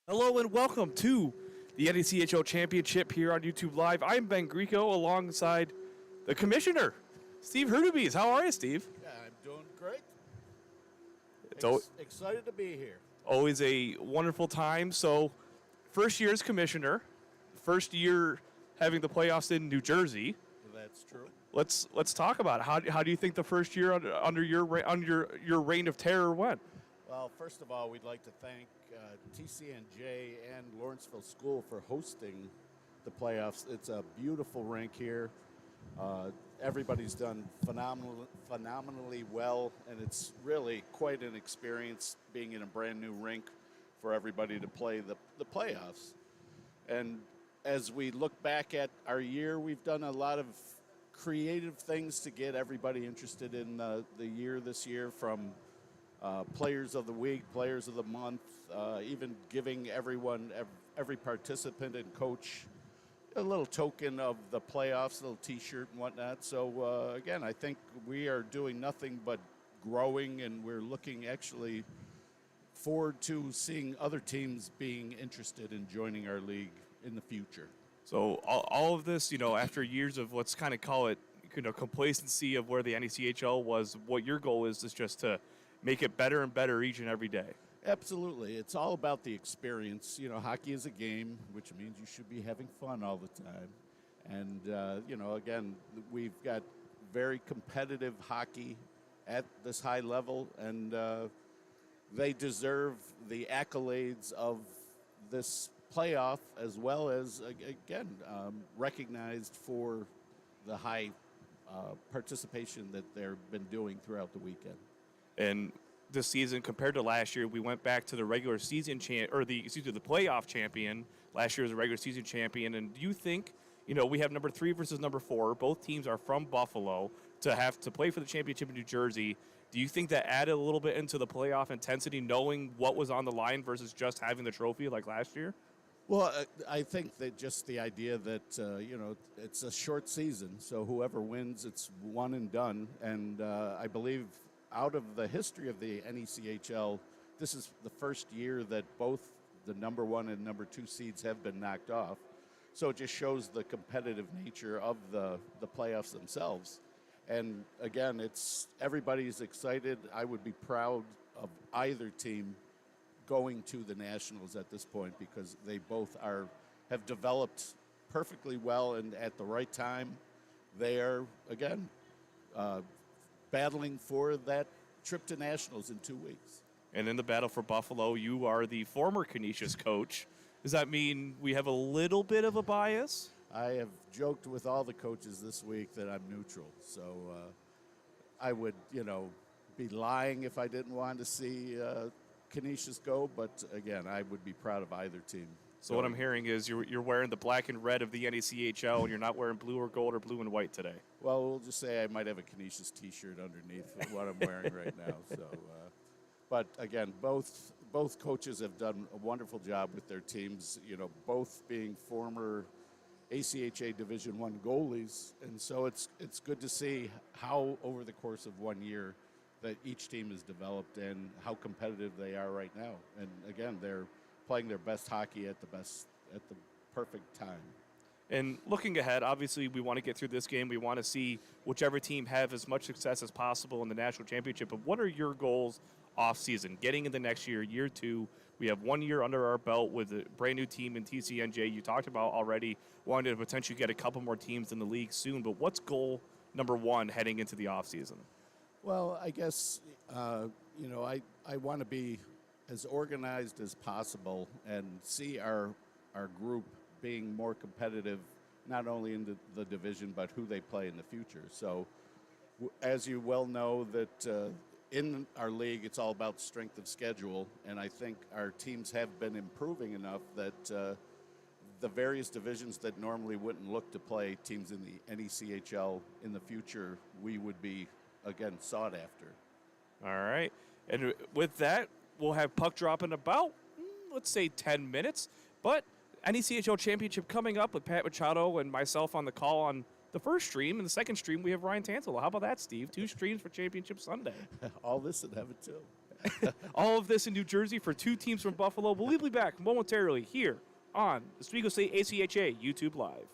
Hello and welcome to the NECHL Championship here on YouTube Live. I'm Ben Grieco alongside the Commissioner, Steve Hurtubise. How are you, Steve? Yeah, I'm doing great. It's Excited to be here. always a wonderful time. So, first year as Commissioner, first year having the playoffs in New Jersey. That's true. Let's talk about it. How do you think the first year under your reign of terror went? Well, first of all, we'd like to thank TCNJ and Lawrenceville School for hosting the playoffs. It's a beautiful rink here. Everybody's done phenomenally well, and it's really quite an experience being in a brand new rink for everybody to play the playoffs. And as we look back at our year, we've done a lot of creative things to get everybody interested in the year this year, from players of the week, players of the month, even giving every participant and coach a little token of the playoffs, a little T-shirt and whatnot. So, again, I think we are doing nothing but growing, and we're looking actually forward to seeing other teams being interested in joining our league in the future. So all of this, after years of let's kind of call it, complacency of where the NECHL was, what your goal is just to make it better and better each and every day. Absolutely. It's all about the experience. Hockey is a game, which means you should be having fun all the time. And, again, we've got very competitive hockey at this high level, and they deserve the accolades of this playoff, as well as, again, recognized for the high participation that they've been doing throughout the weekend. And this season, compared to last year, we went back to the regular season the playoff champion. Last year was a regular season champion. And do you think, we have number 3 versus number 4. Both teams are from Buffalo to have to play for the championship in New Jersey. Do you think that added a little bit into the playoff intensity, knowing what was on the line versus just having the trophy like last year? Well, I think that just the idea that, it's a short season, so whoever wins, it's one and done. And I believe out of the history of the NECHL, this is the first year that both the number 1 and number 2 seeds have been knocked off. So it just shows the competitive nature of the playoffs themselves. And again, everybody's excited. I would be proud of either team going to the Nationals at this point, because they both have developed perfectly well, and at the right time, they are, again, battling for that trip to Nationals in 2 weeks. And in the battle for Buffalo, you are the former Canisius coach. Does that mean we have a little bit of a bias? I have joked with all the coaches this week that I'm neutral. So I would, be lying if I didn't want to see Canisius go. But, again, I would be proud of either team. So what I'm hearing is you're wearing the black and red of the NECHL, and you're not wearing blue or gold or blue and white today. Well, we'll just say I might have a Canisius T-shirt underneath what I'm wearing right now. So, but again, both coaches have done a wonderful job with their teams. Both being former ACHA Division I goalies, and so it's good to see how over the course of 1 year that each team has developed and how competitive they are right now. And again, they're playing their best hockey at the perfect time. And looking ahead, obviously we want to get through this game. We want to see whichever team have as much success as possible in the national championship. But what are your goals off season, getting into next year, year 2? We have 1 year under our belt with a brand new team in TCNJ. You talked about already wanting to potentially get a couple more teams in the league soon. But what's goal number 1 heading into the off season? Well, I guess, I want to be as organized as possible and see our group being more competitive, not only in the division, but who they play in the future. So, as you well know, that in our league, it's all about strength of schedule, and I think our teams have been improving enough that the various divisions that normally wouldn't look to play teams in the NECHL in the future, we would be, again, sought after. All right. And with that, we'll have puck drop in about, let's say, 10 minutes. But NECHL Championship coming up with Pat Machado and myself on the call on the first stream. And the second stream, we have Ryan Tansel. How about that, Steve? 2 streams for Championship Sunday. All this in heaven, too. All of this in New Jersey for two teams from Buffalo. We'll be back momentarily here on the Oswego State ACHA YouTube Live.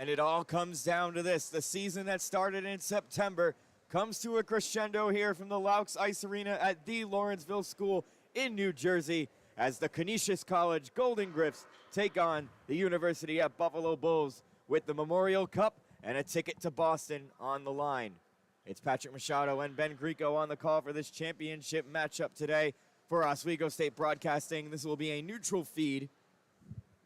And it all comes down to this. The season that started in September comes to a crescendo here from the Laux Ice Arena at the Lawrenceville School in New Jersey as the Canisius College Golden Griffs take on the University at Buffalo Bulls with the Memorial Cup and a ticket to Boston on the line. It's Patrick Machado and Ben Grieco on the call for this championship matchup today for Oswego State Broadcasting. This will be a neutral feed.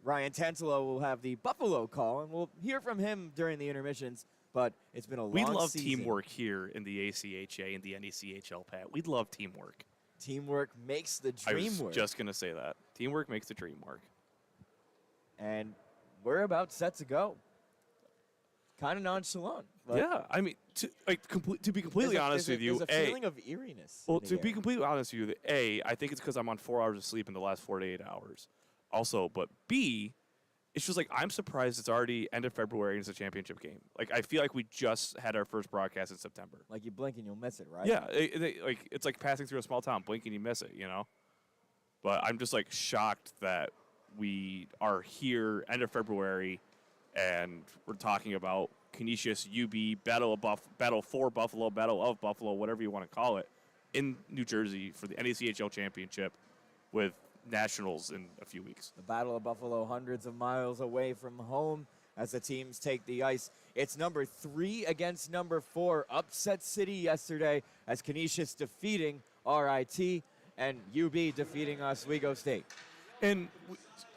Ryan Tantalo will have the Buffalo call, and we'll hear from him during the intermissions, but it's been a long season. We love teamwork here in the ACHA and the NECHL, Pat. We love teamwork. Teamwork makes the dream work. I was just going to say that. Teamwork makes the dream work. And we're about set to go. Kind of nonchalant. Yeah, I mean, to be completely honest with you, there's a feeling of eeriness. Well, to be completely honest with you, I think it's because I'm on 4 hours of sleep in the last 4 to 8 hours. Also, but B, it's just like I'm surprised it's already end of February and it's a championship game. Like I feel like we just had our first broadcast in September. Like you blink and you'll miss it, right? Yeah, it's like passing through a small town, blink and you miss it, you know. But I'm just like shocked that we are here end of February, and we're talking about Canisius UB battle for Buffalo, battle of Buffalo, whatever you want to call it, in New Jersey for the NECHL championship with nationals in a few weeks. The Battle of Buffalo, hundreds of miles away from home as the teams take the ice. It's number 3 against number 4. Upset City yesterday as Canisius defeating RIT and UB defeating Oswego State. And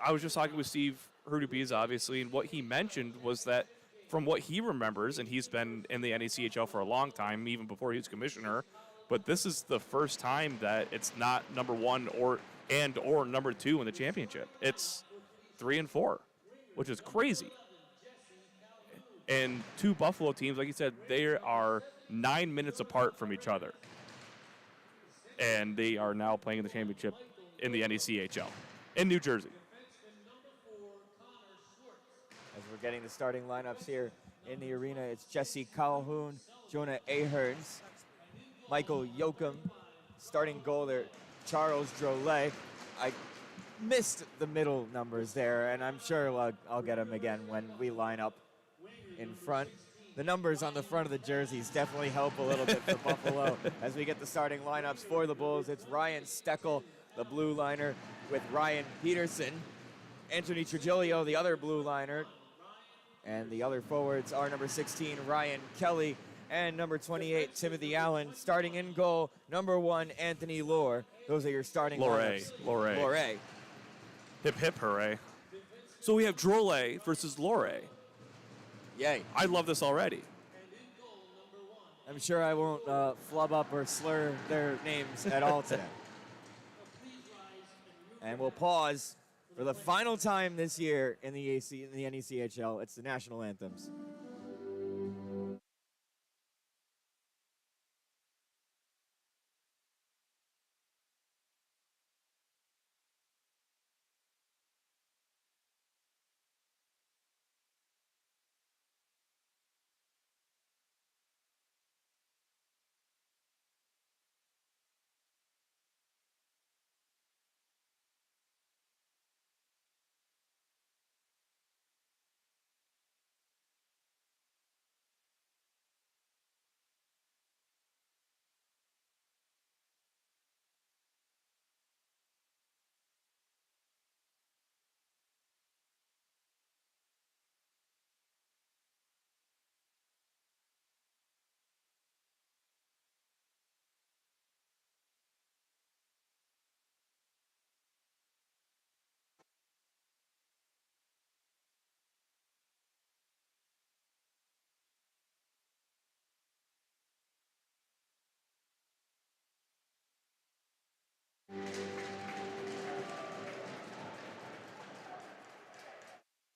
I was just talking with Steve Hurdubiz, obviously, and what he mentioned was that from what he remembers, and he's been in the NECHL for a long time, even before he was commissioner, but this is the first time that it's not number 1 or number 2 in the championship. It's 3 and 4, which is crazy. And 2 Buffalo teams, like you said, they are 9 minutes apart from each other. And they are now playing in the championship in the NECHL in New Jersey. As we're getting the starting lineups here in the arena, it's Jesse Calhoun, Jonah Aherns, Michael Yoakum, starting goal there, Charles Drolet. I missed the middle numbers there, and I'm sure I'll get them again when we line up in front. The numbers on the front of the jerseys definitely help a little bit for Buffalo as we get the starting lineups for the Bulls. It's Ryan Steckel, the blue liner, with Ryan Peterson, Anthony Trigilio, the other blue liner, and the other forwards are number 16, Ryan Kelly, and number 28, Timothy Allen. Starting in goal, number 1, Anthony Lohr. Those are your starting lineups. Loray. Hip, hip, hooray. So we have Drolet versus Loray. Yay. I love this already. I'm sure I won't flub up or slur their names at all today. And we'll pause for the final time this year in the NECHL. It's the national anthems.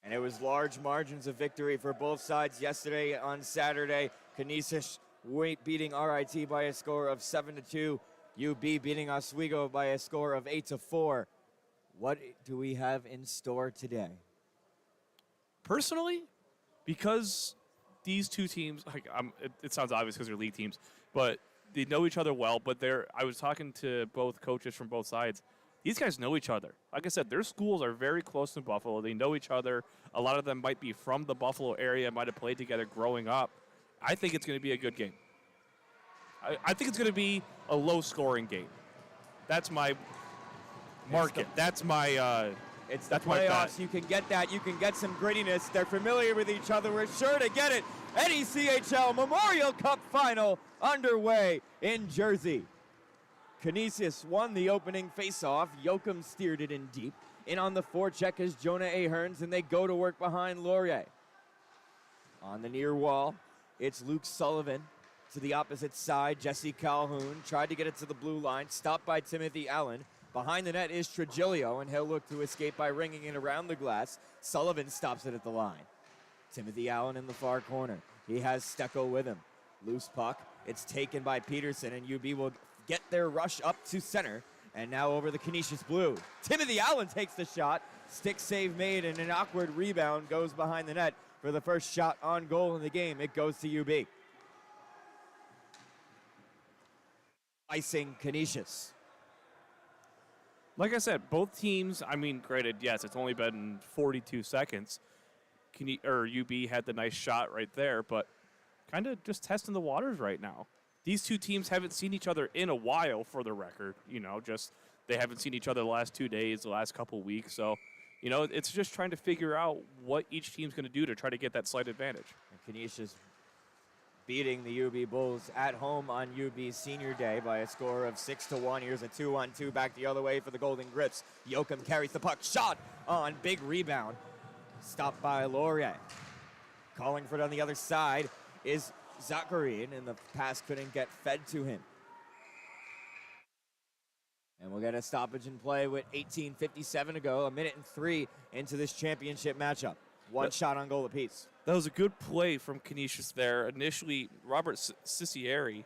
And it was large margins of victory for both sides yesterday on Saturday. Canisius beating RIT by a score of 7-2. UB beating Oswego by a score of 8-4. What do we have in store today? Personally, because these two teams, it sounds obvious because they're league teams, but they know each other well. But I was talking to both coaches from both sides. these guys know each other. Like I said, their schools are very close to Buffalo. They know each other. A lot of them might be from the Buffalo area, might have played together growing up. I think it's going to be a good game. I think it's going to be a low-scoring game. That's my market. That's my It's the that's my bet. playoffs. You can get that. You can get some grittiness. They're familiar with each other. We're sure to get it. NECHL Memorial Cup Final underway in Jersey. Canisius won the opening faceoff. Yoakum steered it in deep. In on the forecheck is Jonah Aherns, and they go to work behind Laurier. On the near wall, it's Luke Sullivan. To the opposite side, Jesse Calhoun tried to get it to the blue line, stopped by Timothy Allen. Behind the net is Trigilio, and he'll look to escape by ringing it around the glass. Sullivan stops it at the line. Timothy Allen in the far corner. He has Steckel with him. Loose puck. It's taken by Peterson, and UB will get their rush up to center. And now over the Canisius blue. Timothy Allen takes the shot. Stick save made, and an awkward rebound goes behind the net for the first shot on goal in the game. It goes to UB. Icing Canisius. Like I said, both teams, I mean, granted, yes, it's only been 42 seconds. UB had the nice shot right there, but kind of just testing the waters right now. These two teams haven't seen each other in a while, for the record. They haven't seen each other the last 2 days, the last couple weeks. So, it's just trying to figure out what each team's going to do to try to get that slight advantage. And Canisius beating the UB Bulls at home on UB's senior day by a score of 6-1. Here's a 2-on-2 back the other way for the Golden Grips. Yoakum carries the puck. Shot on. Big rebound. Stopped by Laurier. Calling for it on the other side is Zakharine, and the pass couldn't get fed to him. And we'll get a stoppage in play with 18:57 to go, 1:03 into this championship matchup. One shot on goal apiece. That was a good play from Canisius there. Initially, Robert Cicieri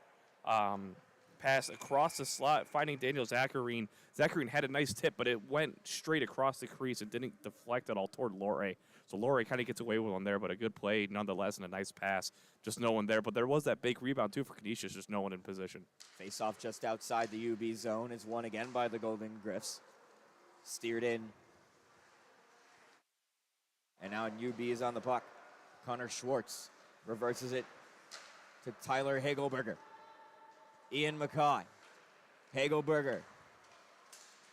passed across the slot, finding Daniel Zakharine. Zakharine had a nice tip, but it went straight across the crease and didn't deflect at all toward Laurier. So Laurier kind of gets away with one there, but a good play nonetheless and a nice pass. Just no one there. But there was that big rebound, too, for Canisius, just no one in position. Face off just outside the UB zone is won again by the Golden Griffs. Steered in. And now UB is on the puck. Connor Schwartz reverses it to Tyler Hagelberger. Ian McCoy. Hagelberger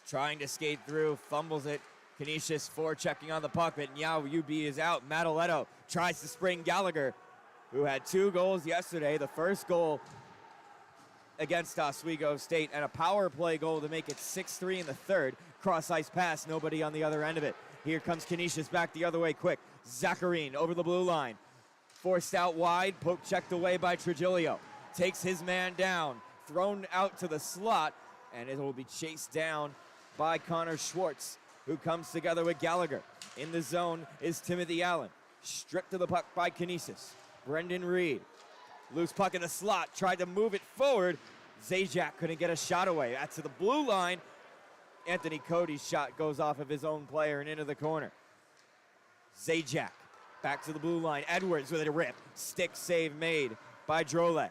trying to skate through, fumbles it. Canisius checking on the puck, but now UB is out. Mataletto tries to spring Gallagher, who had 2 goals yesterday. The first goal against Oswego State and a power play goal to make it 6-3 in the third. Cross-ice pass, nobody on the other end of it. Here comes Canisius back the other way quick. Zakharine over the blue line. Forced out wide, poke checked away by Trigilio. Takes his man down, thrown out to the slot, and it will be chased down by Connor Schwartz, who comes together with Gallagher. In the zone is Timothy Allen. Stripped to the puck by Canisius. Brendan Reed. Loose puck in the slot, tried to move it forward. Zajac couldn't get a shot away. That's to the blue line. Anthony Cody's shot goes off of his own player and into the corner. Zajac back to the blue line. Edwards with a rip. Stick save made by Drolet.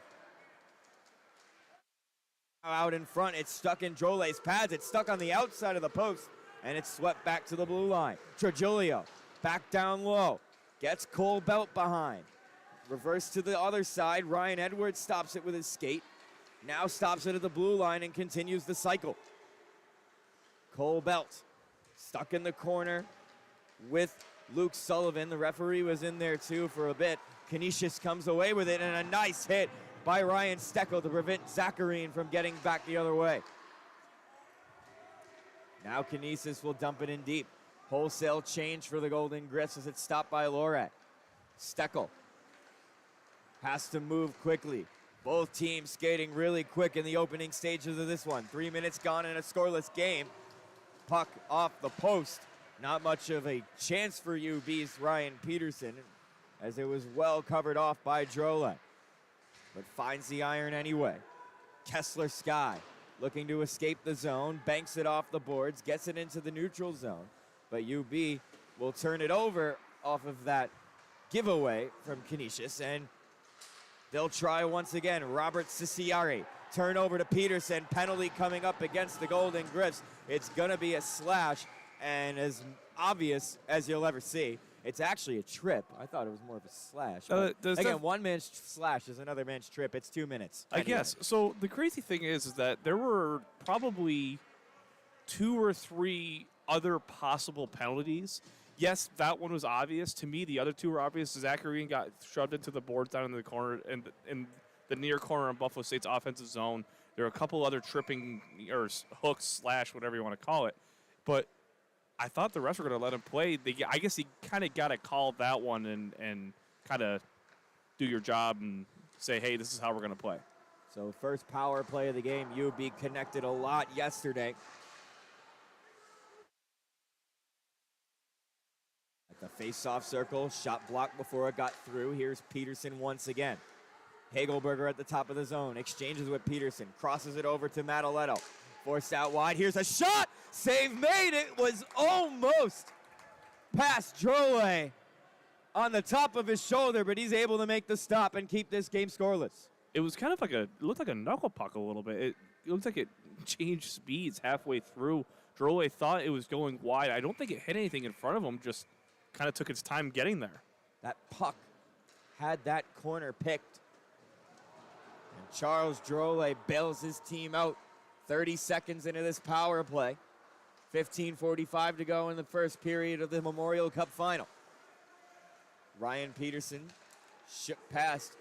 Out in front, it's stuck in Drolet's pads. It's stuck on the outside of the post, and it's swept back to the blue line. Trigilio back down low. Gets Cole Belt behind. Reverse to the other side. Ryan Edwards stops it with his skate. Now stops it at the blue line and continues the cycle. Cole Belt stuck in the corner with Luke Sullivan. The referee was in there too for a bit. Canisius comes away with it, and a nice hit by Ryan Steckel to prevent Zakharine from getting back the other way. Now Canisius will dump it in deep. Wholesale change for the Golden Griffs as it's stopped by Lorak. Steckel has to move quickly. Both teams skating really quick in the opening stages of this one. 3 minutes gone in a scoreless game. Puck off the post. Not much of a chance for UB's Ryan Peterson, as it was well covered off by Drolet, but finds the iron anyway. Kessler Sky looking to escape the zone, banks it off the boards, gets it into the neutral zone, but UB will turn it over off of that giveaway from Canisius, and they'll try once again. Robert Ciciari, turnover to Peterson, penalty coming up against the Golden Griffs. It's going to be a slash, and as obvious as you'll ever see, it's actually a trip. I thought it was more of a slash. Again, one man's slash is another man's trip. It's 2 minutes. I guess. So the crazy thing is that there were probably 2 or 3 other possible penalties. Yes, that one was obvious. To me, the other 2 were obvious. Zachary got shoved into the boards down in the corner, and in the near corner of Buffalo State's offensive zone. There are a couple other tripping or hooks, slash, whatever you want to call it. But I thought the refs were going to let him play. I guess he kind of got to call that one and kind of do your job and say, hey, this is how we're going to play. So first power play of the game. UB connected a lot yesterday. At the face-off circle, shot blocked before it got through. Here's Peterson once again. Hagelberger at the top of the zone, exchanges with Peterson, crosses it over to Mataletto. Forced out wide, here's a shot! Save made, it was almost past Drole on the top of his shoulder, but he's able to make the stop and keep this game scoreless. It was kind of like it looked like a knuckle puck a little bit. It looked like it changed speeds halfway through. Drole thought it was going wide. I don't think it hit anything in front of him, just kind of took its time getting there. That puck had that corner picked. And Charles Drole bails his team out 30 seconds into this power play. 15:45 to go in the first period of the Memorial Cup final. Ryan Peterson shook past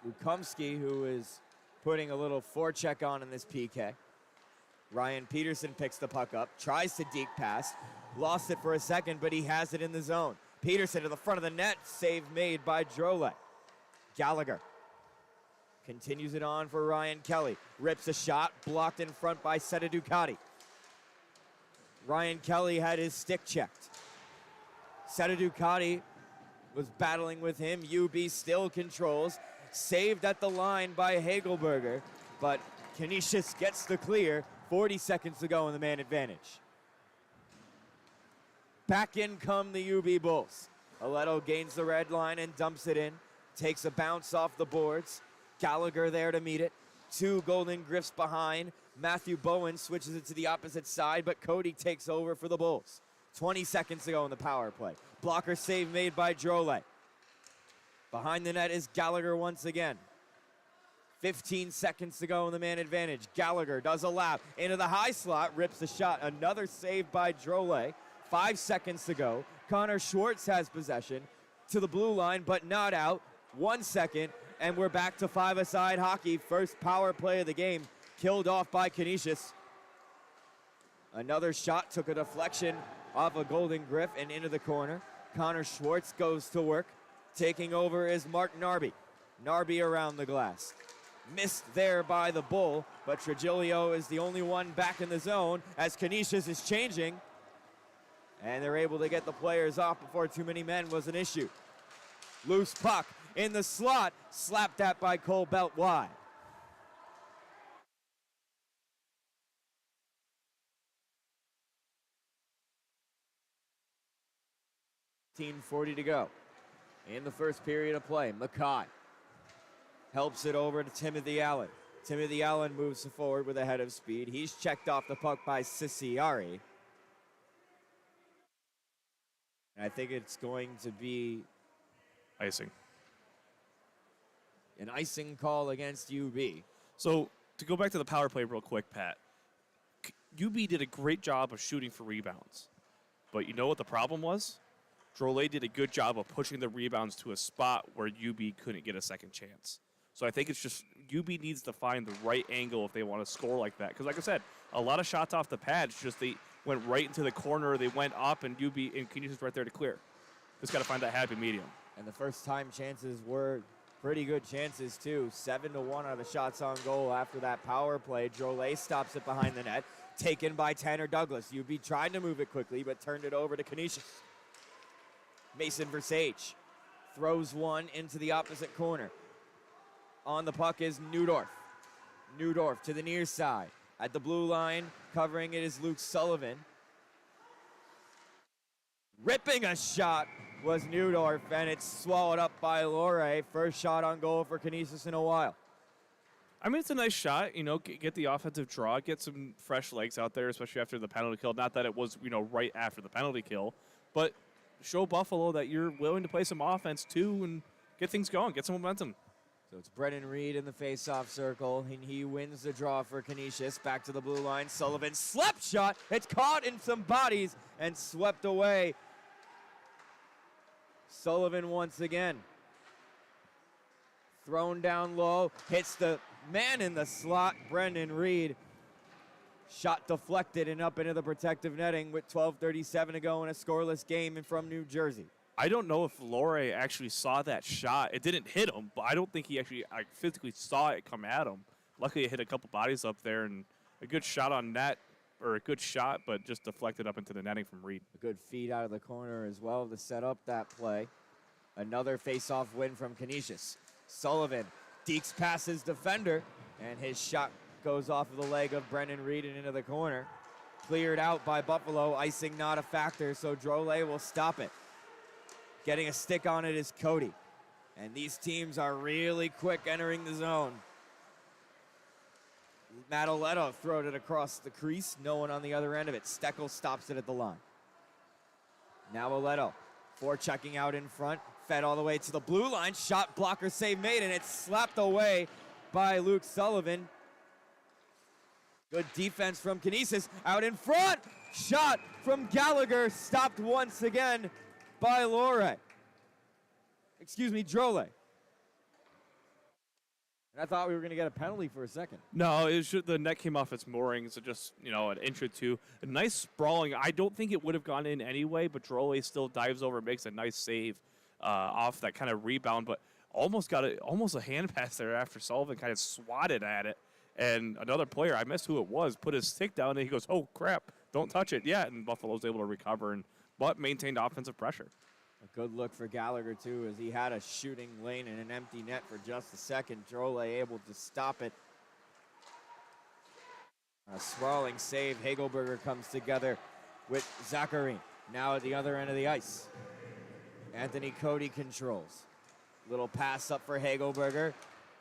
Lukomsky, who is putting a little forecheck on in this PK. Ryan Peterson picks the puck up, tries to deke pass, lost it for a second, but he has it in the zone. Peterson to the front of the net, save made by Drole. Gallagher continues it on for Ryan Kelly. Rips a shot, blocked in front by Seta Ducati. Ryan Kelly had his stick checked. Seta Ducati was battling with him. UB still controls. Saved at the line by Hagelberger, but Canisius gets the clear. 40 seconds to go in the man advantage. Back in come the UB Bulls. Aletto gains the red line and dumps it in. Takes a bounce off the boards. Gallagher there to meet it. 2 Golden Griffs behind. Matthew Bowen switches it to the opposite side, but Cody takes over for the Bulls. 20 seconds to go in the power play. Blocker save made by Drole. Behind the net is Gallagher once again. 15 seconds to go in the man advantage. Gallagher does a lap into the high slot, rips the shot. Another save by Drole. 5 seconds to go. Connor Schwartz has possession to the blue line, but not out. 1 second, and we're back to 5-a-side hockey. First power play of the game, killed off by Canisius. Another shot took a deflection off a Golden Griff and into the corner. Connor Schwartz goes to work. Taking over is Mark Narby. Narby around the glass. Missed there by the Bull, but Trigilio is the only one back in the zone as Canisius is changing. And they're able to get the players off before too many men was an issue. Loose puck in the slot, slapped at by Cole Belt wide. .40 to go in the first period of play. Mackay helps it over to Timothy Allen. Timothy Allen moves forward with a head of speed. He's checked off the puck by Ciciari. And I think it's going to be Icing. an icing call against UB. So to go back to the power play real quick, Pat, UB did a great job of shooting for rebounds. But you know what the problem was? Drole did a good job of pushing the rebounds to a spot where UB couldn't get a second chance. So I think it's just UB needs to find the right angle if they want to score like that. Because like I said, a lot of shots off the pads, just they went right into the corner, they went up, and UB and Canisius right there to clear. Just got to find that happy medium. And the first time chances were pretty good chances too. 7-1 out of the shots on goal after that power play. Drole stops it behind the net, taken by Tanner Douglas. UB tried to move it quickly, but turned it over to Canisius. Mason Versage throws one into the opposite corner. On the puck is Newdorf. Newdorf to the near side. At the blue line, covering it is Luke Sullivan. Ripping a shot was Newdorf, and it's swallowed up by Lore. First shot on goal for Canisius in a while. I mean, it's a nice shot, get the offensive draw, get some fresh legs out there, especially after the penalty kill. Not that it was, right after the penalty kill, but show Buffalo that you're willing to play some offense too and get things going, get some momentum. So it's Brennan Reed in the face-off circle, and he wins the draw for Canisius. Back to the blue line, Sullivan, slap shot. It's caught in some bodies and swept away. Sullivan once again. Thrown down low, hits the man in the slot, Brendan Reed. Shot deflected and up into the protective netting with 12:37 to go in a scoreless game from New Jersey. I don't know if Lore actually saw that shot. It didn't hit him, but I don't think he actually physically saw it come at him. Luckily, it hit a couple bodies up there, and a good shot on net, or a good shot, but just deflected up into the netting from Reed. A good feed out of the corner as well to set up that play. Another face-off win from Canisius. Sullivan dekes past his defender, and his shot goes off of the leg of Brendan Reed and into the corner. Cleared out by Buffalo, icing not a factor, so Drolet will stop it. Getting a stick on it is Cody. And these teams are really quick entering the zone. Mataletto throwed it across the crease, no one on the other end of it. Steckel stops it at the line. Now Aletto, forechecking out in front, fed all the way to the blue line, shot, blocker, save made, and it's slapped away by Luke Sullivan. Good defense from Canisius, out in front, shot from Gallagher, stopped once again by Drolet. And I thought we were going to get a penalty for a second. No, the net came off its moorings, so just, an inch or two. A nice sprawling. I don't think it would have gone in anyway, but Drolet still dives over, makes a nice save off that kind of rebound, but almost a hand pass there after Sullivan kind of swatted at it. And another player, I missed who it was, put his stick down, and he goes, oh, crap, don't touch it yet. And Buffalo's able to recover, but maintained offensive pressure. A good look for Gallagher, too, as he had a shooting lane and an empty net for just a second. Drolet able to stop it. A sprawling save. Hagelberger comes together with Zachary. Now at the other end of the ice. Anthony Cody controls. Little pass up for Hagelberger.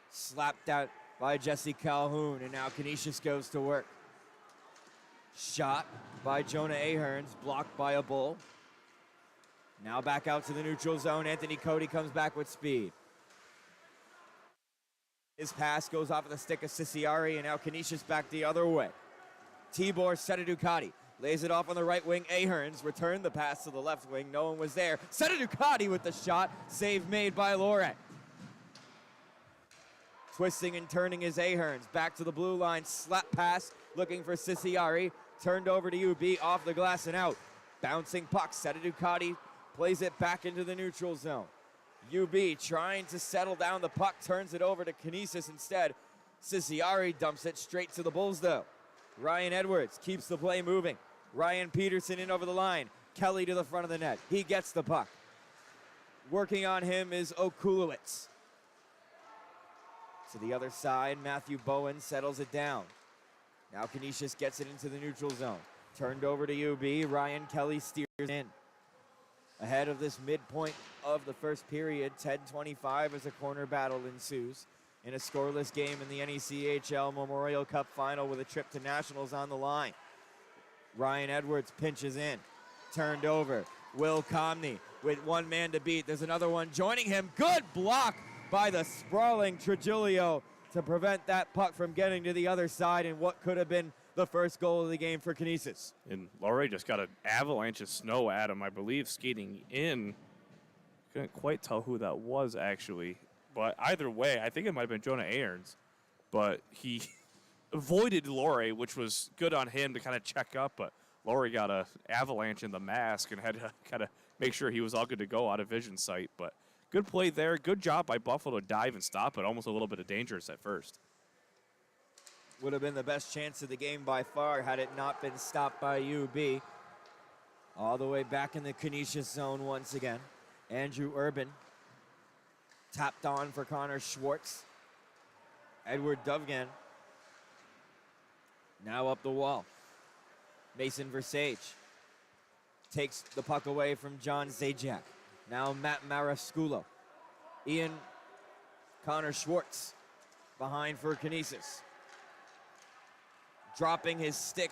Slapped out by Jesse Calhoun, and now Canisius goes to work. Shot by Jonah Aherns, blocked by a Bull. Now back out to the neutral zone. Anthony Cody comes back with speed. His pass goes off of the stick of Ciciari, and now Canisius back the other way. Tibor Sededucati lays it off on the right wing. Aherns returned the pass to the left wing. No one was there. Sededucati with the shot. Save made by Lore. Twisting and turning is Aherns. Back to the blue line. Slap pass looking for Ciciari. Turned over to UB, off the glass and out. Bouncing puck. Sededucati plays it back into the neutral zone. UB trying to settle down the puck, turns it over to Canisius instead. Ciciari dumps it straight to the Bulls, though. Ryan Edwards keeps the play moving. Ryan Peterson in over the line. Kelly to the front of the net. He gets the puck. Working on him is Okulowicz. To the other side, Matthew Bowen settles it down. Now Canisius gets it into the neutral zone. Turned over to UB. Ryan Kelly steers in. Ahead of this midpoint of the first period, 10:25 as a corner battle ensues in a scoreless game in the NECHL Memorial Cup final with a trip to nationals on the line. Ryan Edwards pinches in, turned over. Will Comney with one man to beat. There's another one joining him. Good block by the sprawling Trigilio to prevent that puck from getting to the other side in what could have been the first goal of the game for Canisius. And Lore just got an avalanche of snow at him, I believe, skating in. Couldn't quite tell who that was, actually. But either way, I think it might have been Jonah Aherns. But he avoided Lore, which was good on him to kind of check up. But Lore got an avalanche in the mask and had to kind of make sure he was all good to go out of vision sight. But good play there. Good job by Buffalo to dive and stop it. Almost a little bit of dangerous at first. Would have been the best chance of the game by far had it not been stopped by UB. All the way back in the Canisius zone once again. Andrew Urban tapped on for Connor Schwartz. Edward Dovgan now up the wall. Mason Versage takes the puck away from John Zajac. Now Matt Marasculo. Connor Schwartz behind for Canisius. Dropping his stick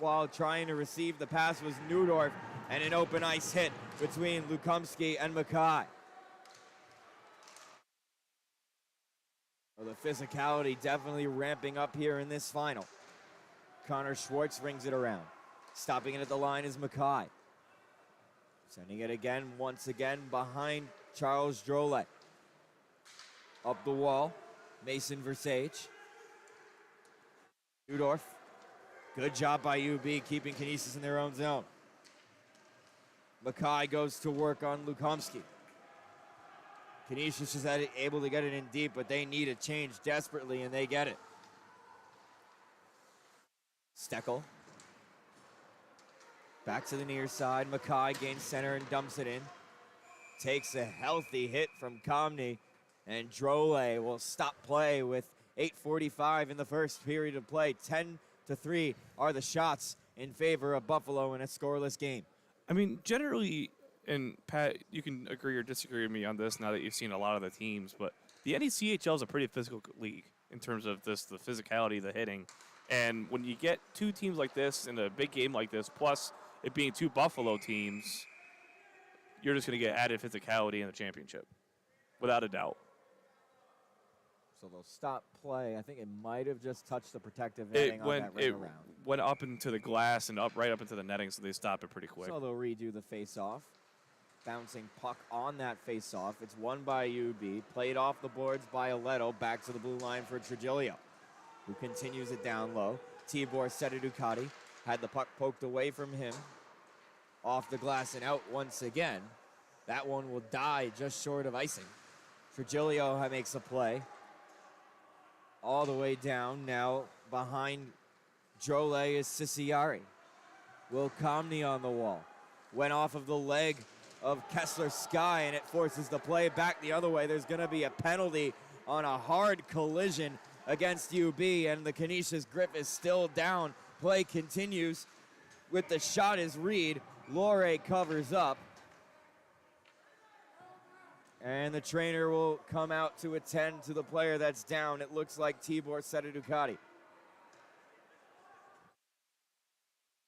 while trying to receive the pass was Newdorf, and an open ice hit between Lukomsky and Mackay. Well, the physicality definitely ramping up here in this final. Connor Schwartz rings it around. Stopping it at the line is Mackay. Sending it again, once again, behind Charles Drolet. Up the wall, Mason Versage. Newdorf. Good job by UB keeping Canisius in their own zone. Mackay goes to work on Lukomsky. Canisius is able to get it in deep, but they need a change desperately, and they get it. Steckel. Back to the near side. Mackay gains center and dumps it in. Takes a healthy hit from Comney, and Drolet will stop play with 8:45 in the first period of play. 10-3 are the shots in favor of Buffalo in a scoreless game. I mean, generally, and Pat, you can agree or disagree with me on this now that you've seen a lot of the teams, but the NECHL is a pretty physical league in terms of the physicality, the hitting. And when you get two teams like this in a big game like this, plus it being two Buffalo teams, you're just going to get added physicality in the championship, without a doubt. So they'll stop play. I think it might have just touched the protective netting on that ring around. Went up into the glass and right up into the netting, so they stopped it pretty quick. So they'll redo the face-off. Bouncing puck on that face-off. It's won by UB. Played off the boards by Aledo. Back to the blue line for Trigilio, who continues it down low. Tibor Sededucati had the puck poked away from him. Off the glass and out once again. That one will die just short of icing. Trigilio makes a play. All the way down now behind Drolet is Ciciari. Will Comney on the wall. Went off of the leg of Kessler Sky, and it forces the play back the other way. There's going to be a penalty on a hard collision against UB, and the Canisius grip is still down. Play continues with the shot is Reed. Lore covers up. And the trainer will come out to attend to the player that's down. It looks like Tibor Sededucati.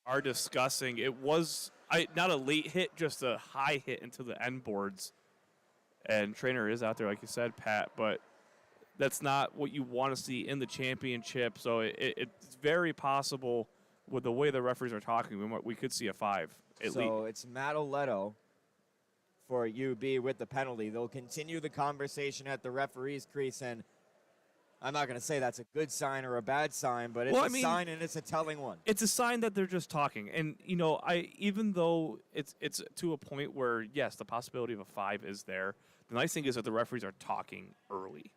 Are discussing it was not a late hit, just a high hit into the end boards. And trainer is out there, like you said, Pat, but that's not what you want to see in the championship. So it's very possible with the way the referees are talking, we could see a 5 at least. So it's Matt Oleto for UB with the penalty. They'll continue the conversation at the referee's crease, and I'm not going to say that's a good sign or a bad sign, but it's a sign, and it's a telling one. It's a sign that they're just talking. And, you know, even though it's to a point where, yes, the possibility of a 5 is there, the nice thing is that the referees are talking early.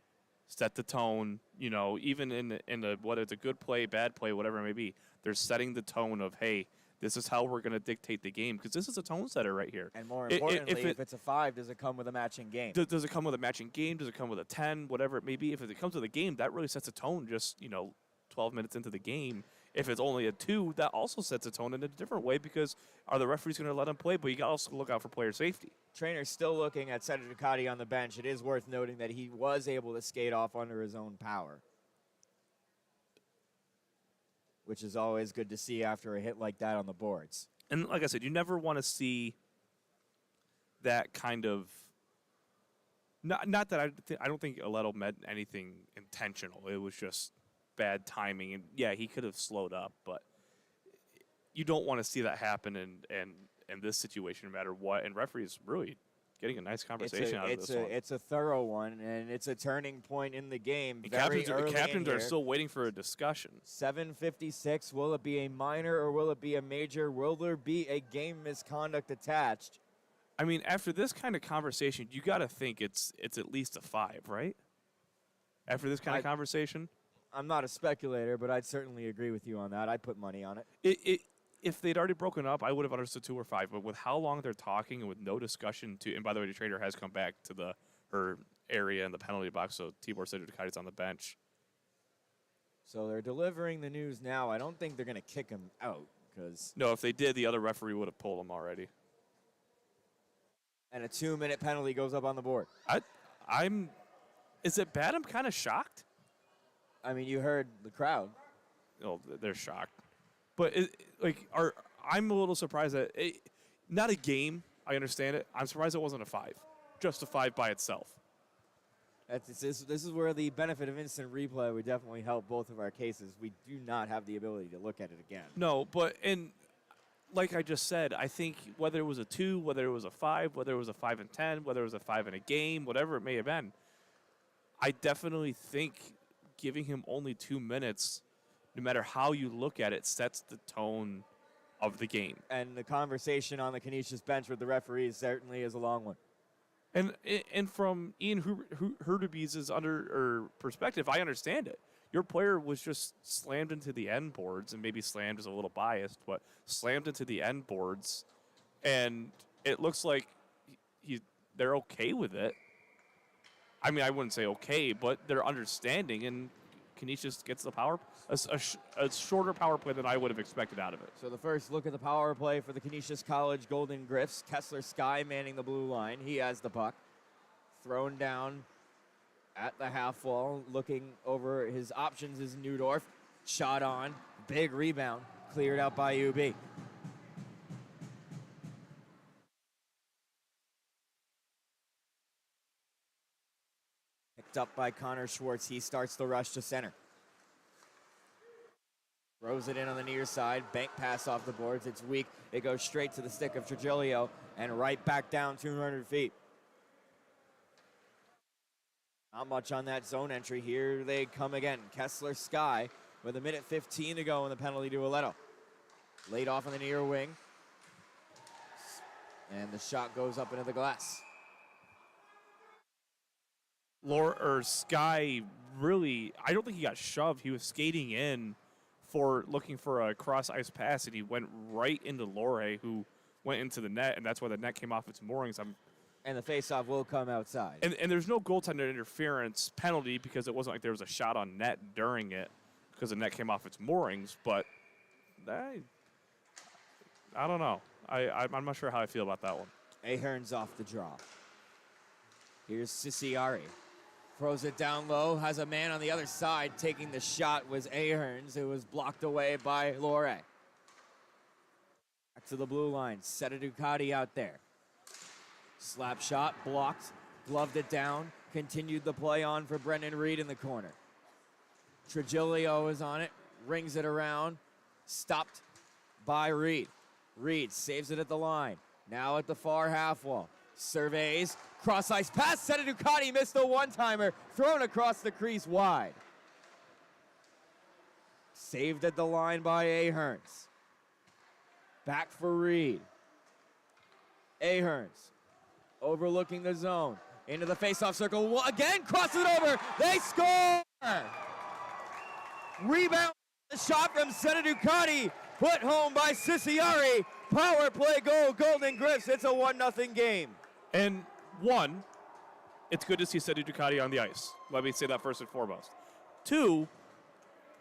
Set the tone, you know, even in the whether it's a good play, bad play, whatever it may be, they're setting the tone of, hey, this is how we're going to dictate the game, because this is a tone setter right here. And more importantly, if it's a 5, does it come with a matching game? Does it come with a matching game? Does it come with a 10? Whatever it may be. If it comes with a game, that really sets a tone just, 12 minutes into the game. If it's only a 2, that also sets a tone in a different way, because are the referees going to let them play? But you got to also look out for player safety. Trainer's still looking at Senator Ducati on the bench. It is worth noting that he was able to skate off under his own power, which is always good to see after a hit like that on the boards. And like I said, you never want to see that kind of not that I don't think Aledo meant anything intentional. It was just bad timing, and yeah, he could have slowed up, but you don't want to see that happen in this situation, no matter what. And referees really getting a nice conversation out of this one. It's a thorough one, and it's a turning point in the game. The captains are still waiting for a discussion. 7:56. Will it be a minor or will it be a major? Will there be a game misconduct attached? I mean, after this kind of conversation, you got to think it's at least a 5, right? After this kind of conversation? I'm not a speculator, but I'd certainly agree with you on that. I'd put money on it. If they'd already broken up, I would have understood 2 or 5. But with how long they're talking and with no discussion and by the way, the trainer has come back to her area in the penalty box, so Tibor Sededucati's on the bench. So they're delivering the news now. I don't think they're going to kick him out, because no, if they did, the other referee would have pulled him already. And a 2-minute penalty goes up on the board. Is it bad? I'm kind of shocked. I mean, you heard the crowd. Oh, they're shocked. But I'm a little surprised that not a game. I understand it. I'm surprised it wasn't a 5, just a 5 by itself. This is where the benefit of instant replay would definitely help both of our cases. We do not have the ability to look at it again. No, and like I just said, I think whether it was a 2, whether it was a 5, whether it was a 5 and 10, whether it was a 5 in a game, whatever it may have been, I definitely think giving him only 2 minutes, no matter how you look at it, sets the tone of the game. And the conversation on the Canisius bench with the referees certainly is a long one. And from Ian Hurtubis's perspective, I understand it. Your player was just slammed into the end boards, and maybe slammed is a little biased, but slammed into the end boards, and it looks like they're okay with it. I mean, I wouldn't say okay, but they're understanding, and Canisius gets the a shorter power play than I would have expected out of it. So the first look at the power play for the Canisius College Golden Griffs. Kessler Sky manning the blue line. He has the puck. Thrown down at the half wall. Looking over his options is Neudorf. Shot on. Big rebound. Cleared out by UB. Picked up by Connor Schwartz. He starts the rush to center. Throws it in on the near side. Bank pass off the boards. It's weak. It goes straight to the stick of Trigilio and right back down 200 feet. Not much on that zone entry. Here they come again. Kessler Sky with 1:15 to go in the penalty to Aledo. Laid off on the near wing. And the shot goes up into the glass. Sky really, I don't think he got shoved. He was skating in looking for a cross ice pass, and he went right into Lore, who went into the net, and that's why the net came off its moorings. And the faceoff will come outside. And there's no goaltender interference penalty because it wasn't like there was a shot on net during it because the net came off its moorings. But I don't know. I'm not sure how I feel about that one. Ahern's off the draw. Here's Ciciari. Throws it down low, has a man on the other side. Taking the shot was Ahern's. It was blocked away by Lore. Back to the blue line. Seta Ducati out there. Slap shot, blocked, gloved it down. Continued the play on for Brendan Reed in the corner. Trigilio is on it, rings it around. Stopped by Reed. Reed saves it at the line. Now at the far half wall. Surveys, cross ice pass. Seta Ducati missed the one-timer. Thrown across the crease wide. Saved at the line by Ahern's. Back for Reed. Ahern's overlooking the zone. Into the face-off circle. Again, cross it over. They score! Rebound. The shot from Seta Ducati. Put home by Ciciari. Power play goal, Golden Griffs. It's a 1-0 game. And one, it's good to see Seta Ducati on the ice. Let me say that first and foremost. Two,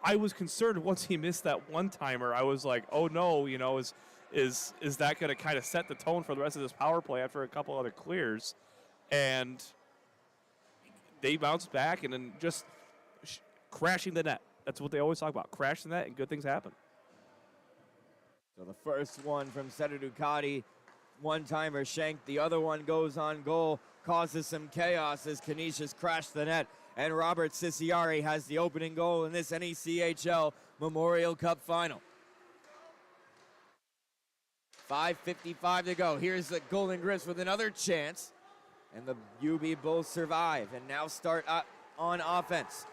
I was concerned once he missed that one-timer. I was like, oh no, is that going to kind of set the tone for the rest of this power play after a couple other clears? And they bounced back and then just crashing the net. That's what they always talk about. Crash the net and good things happen. So the first one from Seta Ducati, one-timer shanked. The other one goes on goal, causes some chaos as Canisius crashed the net. And Robert Ciciari has the opening goal in this NECHL Memorial Cup final. 5:55 to go. Here's the Golden Griffs with another chance. And the UB Bulls survive and now start on offense.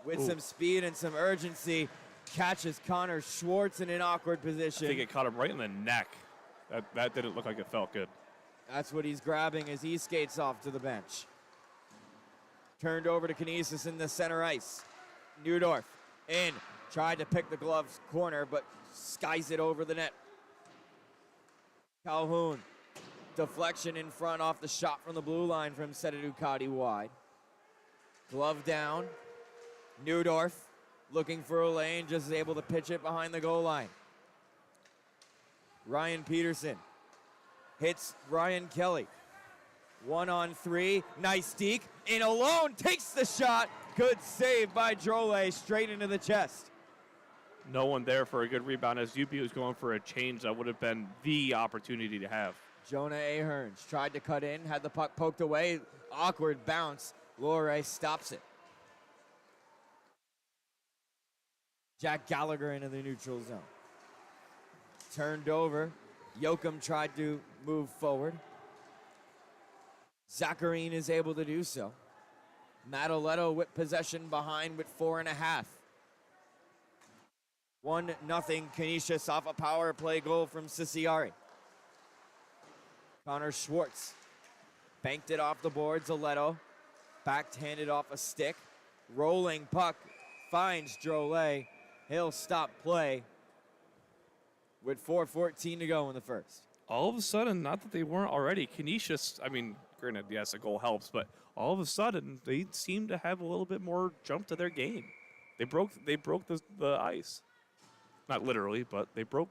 With some speed and some urgency, catches Connor Schwartz in an awkward position. I think it caught him right in the neck. That didn't look like it felt good. That's what he's grabbing as he skates off to the bench. Turned over to Canisius in the center ice. Neudorf in. Tried to pick the gloves corner, but skies it over the net. Calhoun. Deflection in front off the shot from the blue line from Seta Ducati wide. Glove down. Neudorf looking for a lane, just able to pitch it behind the goal line. Ryan Peterson hits Ryan Kelly. 1-on-3, nice deke, in alone, takes the shot, Good save by Drole, straight into the chest. No one there for a good rebound as UB was going for a change that would have been the opportunity to have. Jonah Aherns tried to cut in, had the puck poked away. Awkward bounce. Lore stops it. Jack Gallagher into the neutral zone. Turned over. Yoakum tried to move forward. Zacharine is able to do so. Mataletto with possession behind with 4.5. 1-0 Canisius off a power play goal from Ciciari. Connor Schwartz banked it off the boards. Aletto backhanded off a stick. Rolling puck finds Drole. He'll stop play with 4:14 to go in the first. All of a sudden, not that they weren't already, Canisius, I mean, granted, yes, a goal helps, but all of a sudden, they seem to have a little bit more jump to their game. They broke the ice. Not literally, but they broke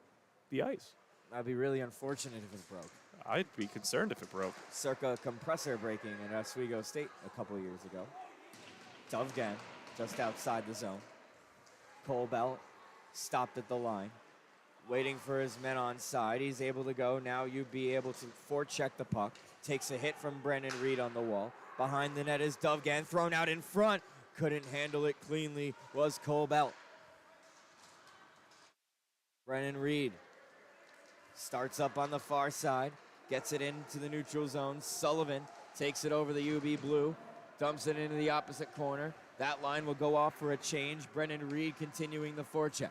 the ice. That'd be really unfortunate if it broke. I'd be concerned if it broke. Circa compressor breaking in Oswego State a couple years ago. Dovgan just outside the zone. Colbelt stopped at the line, waiting for his men on side. He's able to go. Now you'd be able to forecheck the puck. Takes a hit from Brendan Reed on the wall. Behind the net is Dovgan, thrown out in front. Couldn't handle it cleanly was Colbelt. Brendan Reed starts up on the far side, gets it into the neutral zone. Sullivan takes it over the UB blue, dumps it into the opposite corner. That line will go off for a change. Brendan Reed continuing the forecheck.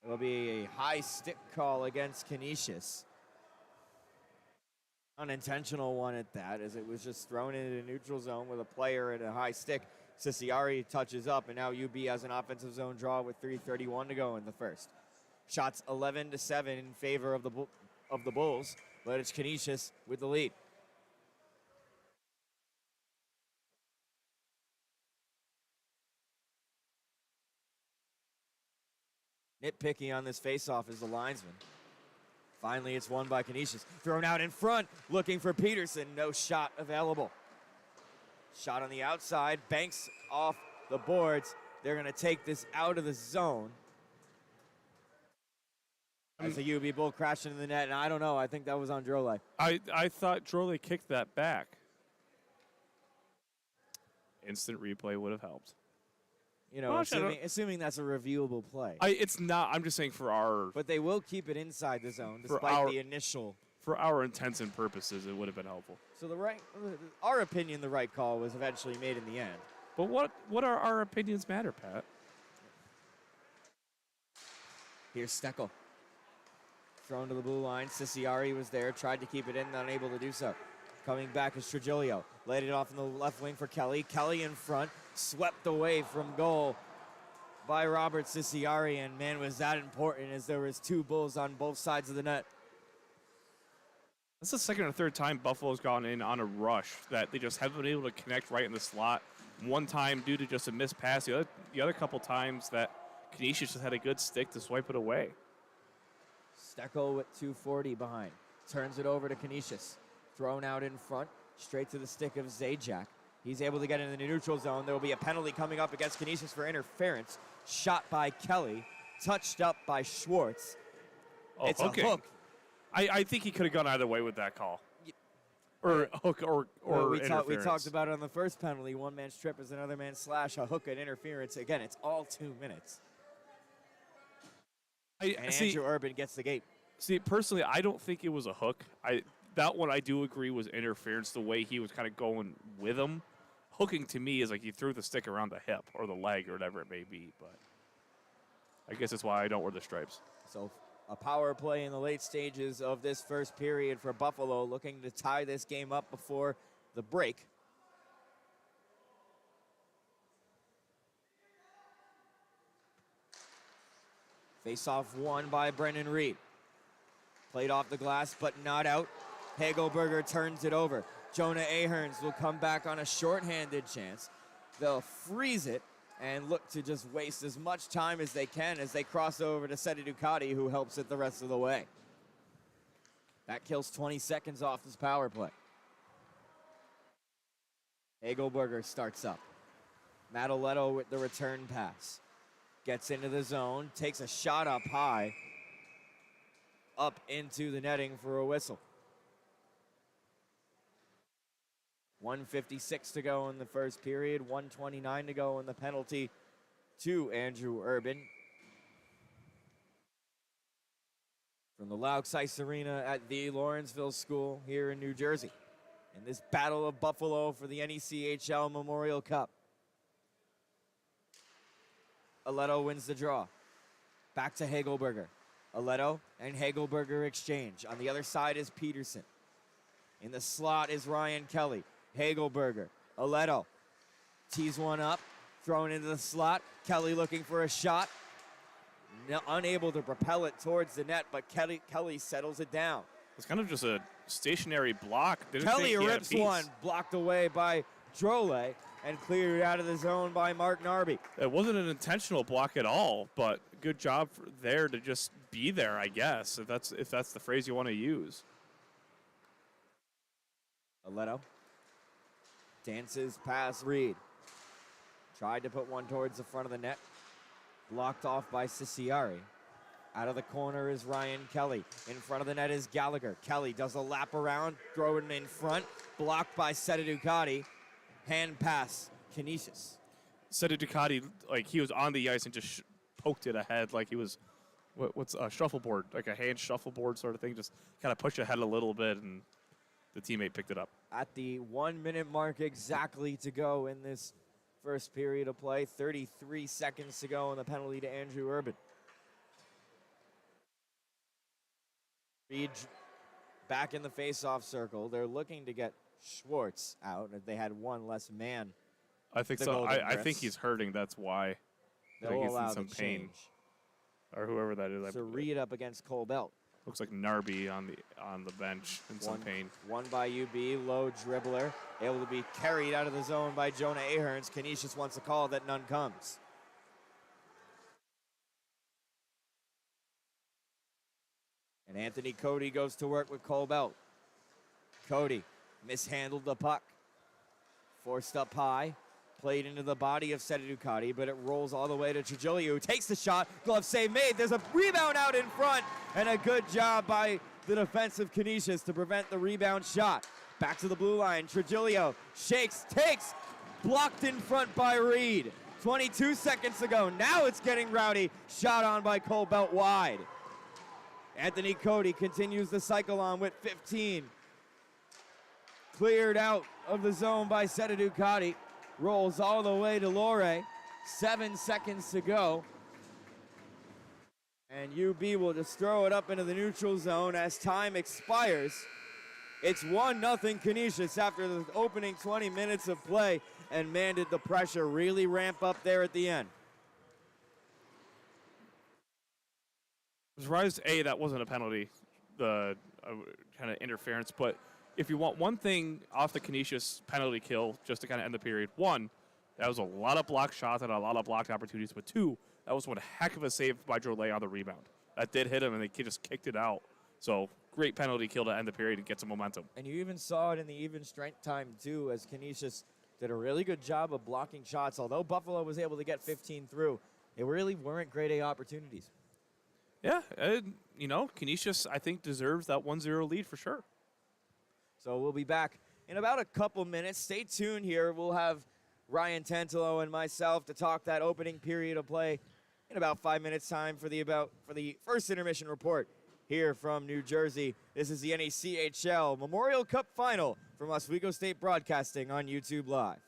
It'll be a high stick call against Canisius. Unintentional one at that, as it was just thrown into the neutral zone with a player at a high stick. Ciciari touches up, and now UB has an offensive zone draw with 3:31 to go in the first. Shots 11-7 in favor of the Bulls, but it's Canisius with the lead. Nitpicky on this faceoff is the linesman. Finally, it's won by Canisius. Thrown out in front, looking for Peterson. No shot available. Shot on the outside, banks off the boards. They're going to take this out of the zone. As a UB Bull crashed into the net, and I don't know. I think that was on Drole. I thought Drole kicked that back. Instant replay would have helped. You know, assuming that's a reviewable play. It's not. I'm just saying for our... But they will keep it inside the zone, despite the initial... For our intents and purposes, it would have been helpful. So our opinion, the right call was eventually made in the end. But what are our opinions matter, Pat? Here's Steckel. Thrown to the blue line. Ciciari was there, tried to keep it in, unable to do so. Coming back is Trigilio. Laid it off in the left wing for Kelly. Kelly in front, swept away from goal by Robert Ciciari, and man, was that important as there was two Bulls on both sides of the net. That's the second or third time Buffalo's gone in on a rush that they just haven't been able to connect right in the slot. One time due to just a missed pass. The other couple times that Canisius just had a good stick to swipe it away. Steckel with 2:40 behind. Turns it over to Canisius. Thrown out in front, straight to the stick of Zajac. He's able to get into the neutral zone. There will be a penalty coming up against Canisius for interference. Shot by Kelly, touched up by Schwartz. It's a hook. I think he could have gone either way with that call. Or hook or interference. We talked about it on the first penalty. One man's trip is another man's slash. A hook at interference. Again, it's all 2 minutes. Andrew Urban gets the gate. See, personally, I don't think it was a hook. That one I do agree was interference, the way he was kind of going with him. Hooking to me is like he threw the stick around the hip or the leg or whatever it may be. But I guess that's why I don't wear the stripes. So a power play in the late stages of this first period for Buffalo, looking to tie this game up before the break. Face-off won by Brendan Reed. Played off the glass, but not out. Hagelberger turns it over. Jonah Aherns will come back on a shorthanded chance. They'll freeze it and look to just waste as much time as they can as they cross over to Seti Ducati, who helps it the rest of the way. That kills 20 seconds off this power play. Hagelberger starts up. Mataletto with the return pass. Gets into the zone, takes a shot up high, up into the netting for a whistle. 1:56 to go in the first period, 1:29 to go in the penalty to Andrew Urban. From the Laux Ice Arena at the Lawrenceville School here in New Jersey, in this Battle of Buffalo for the NECHL Memorial Cup. Aletto wins the draw. Back to Hagelberger. Aletto and Hagelberger exchange. On the other side is Peterson. In the slot is Ryan Kelly. Hagelberger. Aletto tees one up, thrown into the slot. Kelly looking for a shot. Unable to propel it towards the net, but Kelly settles it down. It's kind of just a stationary block. Kelly rips one, blocked away by Drolet, and cleared out of the zone by Mark Narby. It wasn't an intentional block at all, but good job there to just be there, I guess, if that's the phrase you want to use. Aletto dances past Reed. Tried to put one towards the front of the net. Blocked off by Ciciari. Out of the corner is Ryan Kelly. In front of the net is Gallagher. Kelly does a lap around, throw it in front. Blocked by Seta Ducati. Hand pass, Canisius. Seta Ducati, like he was on the ice and just poked it ahead like he was, what's a shuffleboard, like a hand shuffleboard sort of thing. Just kind of pushed ahead a little bit, and the teammate picked it up. At the 1 minute mark exactly to go in this first period of play, 33 seconds to go in the penalty to Andrew Urban. Reed back in the face-off circle. They're looking to get Schwartz out if they had one less man. I think so. I think he's hurting. That's why. I think They'll he's allow in some the pain. change. Or whoever that is. So Reed up against Cole Belt. Looks like Narby on the bench in some pain. One by UB, low dribbler, able to be carried out of the zone by Jonah Aherns. Canisius wants a call that none comes. And Anthony Cody goes to work with Cole Belt. Cody mishandled the puck. Forced up high. Played into the body of Seta Ducati, but it rolls all the way to Trigilio, who takes the shot. Glove save made. There's a rebound out in front, and a good job by the defensive Canisius to prevent the rebound shot. Back to the blue line. Trigilio shakes, takes, blocked in front by Reed. 22 seconds to go. Now it's getting rowdy. Shot on by Cole Belt wide. Anthony Cody continues the cycle on with 15. Cleared out of the zone by Seta Ducati. Rolls all the way to Lore. 7 seconds to go. And UB will just throw it up into the neutral zone as time expires. It's 1-0 Canisius after the opening 20 minutes of play, and man, did the pressure really ramp up there at the end. As far as that wasn't a penalty, the kind of interference, but if you want one thing off the Canisius penalty kill, just to kind of end the period, one, that was a lot of blocked shots and a lot of blocked opportunities, but two, that was one heck of a save by Drolet on the rebound. That did hit him, and they just kicked it out. So great penalty kill to end the period and get some momentum. And you even saw it in the even strength time, too, as Canisius did a really good job of blocking shots. Although Buffalo was able to get 15 through, they really weren't grade A opportunities. Yeah, Canisius, I think, deserves that 1-0 lead for sure. So we'll be back in about a couple minutes. Stay tuned here. We'll have Ryan Tantalo and myself to talk that opening period of play in about 5 minutes' time for the first intermission report here from New Jersey. This is the NECHL Memorial Cup Final from Oswego State Broadcasting on YouTube Live.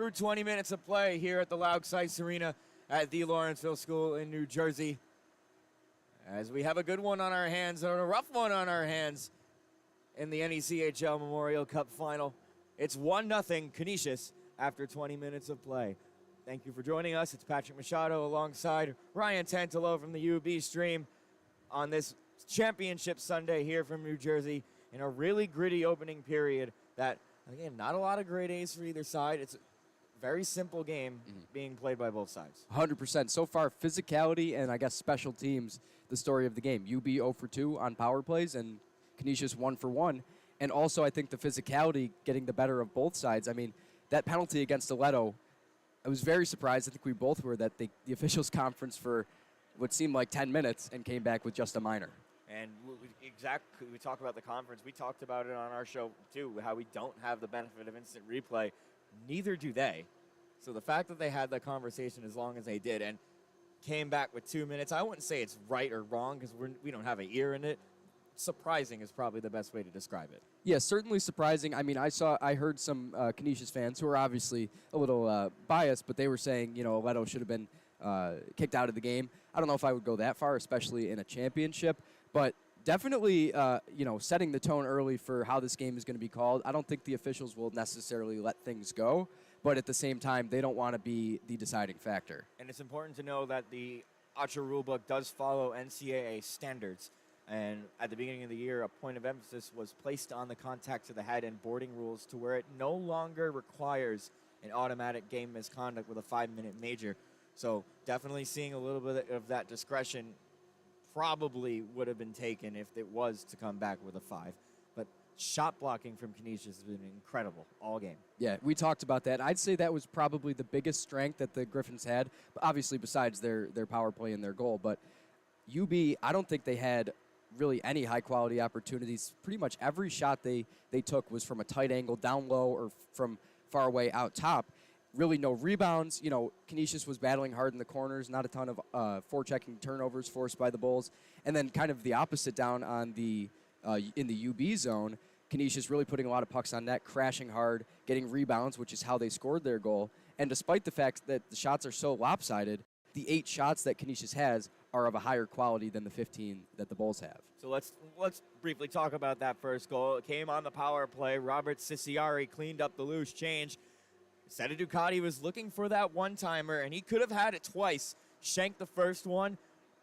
through 20 minutes of play here at the Loud Sites Arena at the Lawrenceville School in New Jersey. As we have a good one on our hands, or a rough one on our hands in the NECHL Memorial Cup Final. It's 1-0 Canisius after 20 minutes of play. Thank you for joining us. It's Patrick Machado alongside Ryan Tantalo from the UB Stream on this championship Sunday here from New Jersey in a really gritty opening period that, again, not a lot of grade A's for either side. It's a very simple game being played by both sides. 100%. So far, physicality and, I guess, special teams, the story of the game. UB 0 for 2 on power plays and Canisius 1 for 1. And also, I think the physicality getting the better of both sides. I mean, that penalty against Aledo, I was very surprised. I think we both were that the officials conference for what seemed like 10 minutes and came back with just a minor. And we talk about the conference. We talked about it on our show, too, how we don't have the benefit of instant replay. Neither do they. So the fact that they had that conversation as long as they did and came back with 2 minutes, I wouldn't say it's right or wrong because we don't have an ear in it. Surprising is probably the best way to describe it. Yeah, certainly surprising. I mean, I heard some Canisius fans who are obviously a little biased, but they were saying, Aledo should have been kicked out of the game. I don't know if I would go that far, especially in a championship, but definitely, setting the tone early for how this game is going to be called. I don't think the officials will necessarily let things go, but at the same time, they don't want to be the deciding factor. And it's important to know that the ACHA rulebook does follow NCAA standards. And at the beginning of the year, a point of emphasis was placed on the contact to the head and boarding rules to where it no longer requires an automatic game misconduct with a 5-minute major. So definitely seeing a little bit of that discretion probably would have been taken if it was to come back with a 5. But shot blocking from Canisius has been incredible all game. Yeah, we talked about that. I'd say that was probably the biggest strength that the Griffins had, obviously besides their power play and their goal. But UB, I don't think they had really any high-quality opportunities. Pretty much every shot they took was from a tight angle down low or from far away out top. Really no rebounds. Canisius was battling hard in the corners, not a ton of forechecking turnovers forced by the Bulls. And then kind of the opposite down on in the UB zone, Canisius really putting a lot of pucks on net, crashing hard, getting rebounds, which is how they scored their goal. And despite the fact that the shots are so lopsided, the 8 shots that Canisius has are of a higher quality than the 15 that the Bulls have. So let's briefly talk about that first goal. It came on the power play. Robert Ciciari cleaned up the loose change. Seta Ducati was looking for that one-timer, and he could have had it twice. Shanked the first one,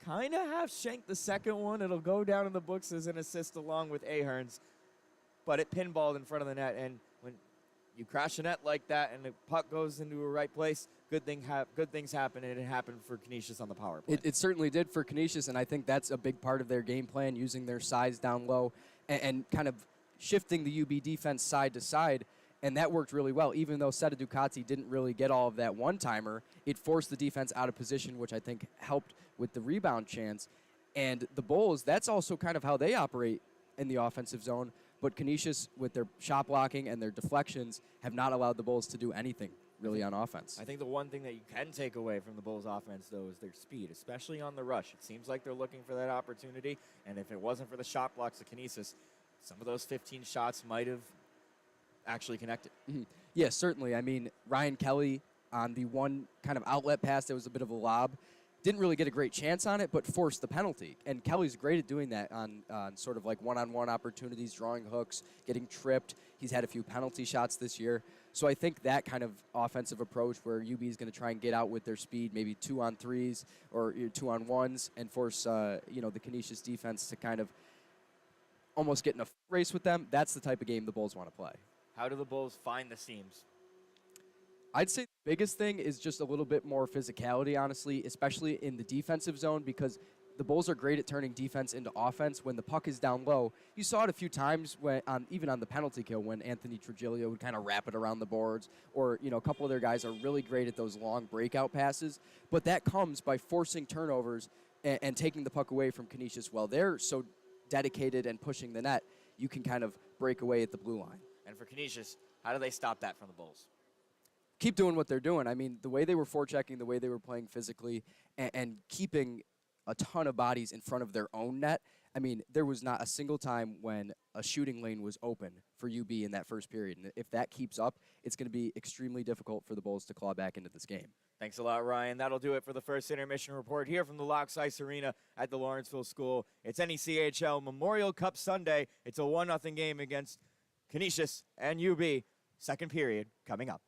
kind of half shanked the second one. It'll go down in the books as an assist along with Ahern's. But it pinballed in front of the net, and when you crash a net like that and the puck goes into a right place, good things happen, and it happened for Canisius on the power play. It certainly did for Canisius, and I think that's a big part of their game plan, using their size down low and kind of shifting the UB defense side to side, and that worked really well. Even though Seta Ducati didn't really get all of that one-timer, it forced the defense out of position, which I think helped with the rebound chance. And the Bulls, that's also kind of how they operate in the offensive zone, but Canisius, with their shot blocking and their deflections, have not allowed the Bulls to do anything really on offense. I think the one thing that you can take away from the Bulls' offense, though, is their speed, especially on the rush. It seems like they're looking for that opportunity, and if it wasn't for the shot blocks of Canisius, some of those 15 shots might have actually connected. Mm-hmm. Yeah, certainly. I mean, Ryan Kelly on the one kind of outlet pass that was a bit of a lob, didn't really get a great chance on it, but forced the penalty. And Kelly's great at doing that on sort of like one-on-one opportunities, drawing hooks, getting tripped. He's had a few penalty shots this year. So I think that kind of offensive approach where UB is going to try and get out with their speed, maybe 2-on-3s or 2-on-1s, and force the Canisius defense to kind of almost get in a race with them, that's the type of game the Bulls want to play. How do the Bulls find the seams? I'd say the biggest thing is just a little bit more physicality, honestly, especially in the defensive zone, because the Bulls are great at turning defense into offense when the puck is down low. You saw it a few times when, even on the penalty kill, when Anthony Trujillo would kind of wrap it around the boards, or a couple of their guys are really great at those long breakout passes. But that comes by forcing turnovers and taking the puck away from Canisius. While they're so dedicated and pushing the net, you can kind of break away at the blue line. And for Canisius, how do they stop that from the Bulls? Keep doing what they're doing. I mean, the way they were forechecking, the way they were playing physically, and keeping a ton of bodies in front of their own net. I mean, there was not a single time when a shooting lane was open for UB in that first period. And if that keeps up, it's going to be extremely difficult for the Bulls to claw back into this game. Thanks a lot, Ryan. That'll do it for the first intermission report here from the Locks Ice Arena at the Lawrenceville School. It's NECHL Memorial Cup Sunday. It's a 1-0 game against Canisius and UB. Second period coming up.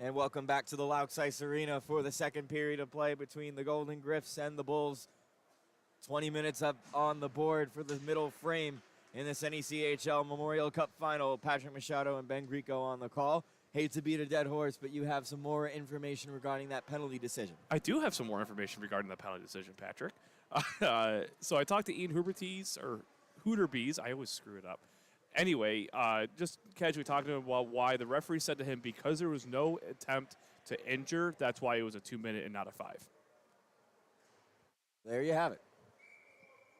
And welcome back to the Laux Ice Arena for the second period of play between the Golden Griffs and the Bulls. 20 minutes up on the board for the middle frame in this NECHL Memorial Cup final. Patrick Machado and Ben Grieco on the call. Hate to beat a dead horse, but you have some more information regarding that penalty decision. I do have some more information regarding the penalty decision, Patrick. So I talked to Ian Hooterbees. I always screw it up. Anyway, just casually talking to him about why the referee said to him because there was no attempt to injure, that's why it was a 2-minute and not a 5. There you have it.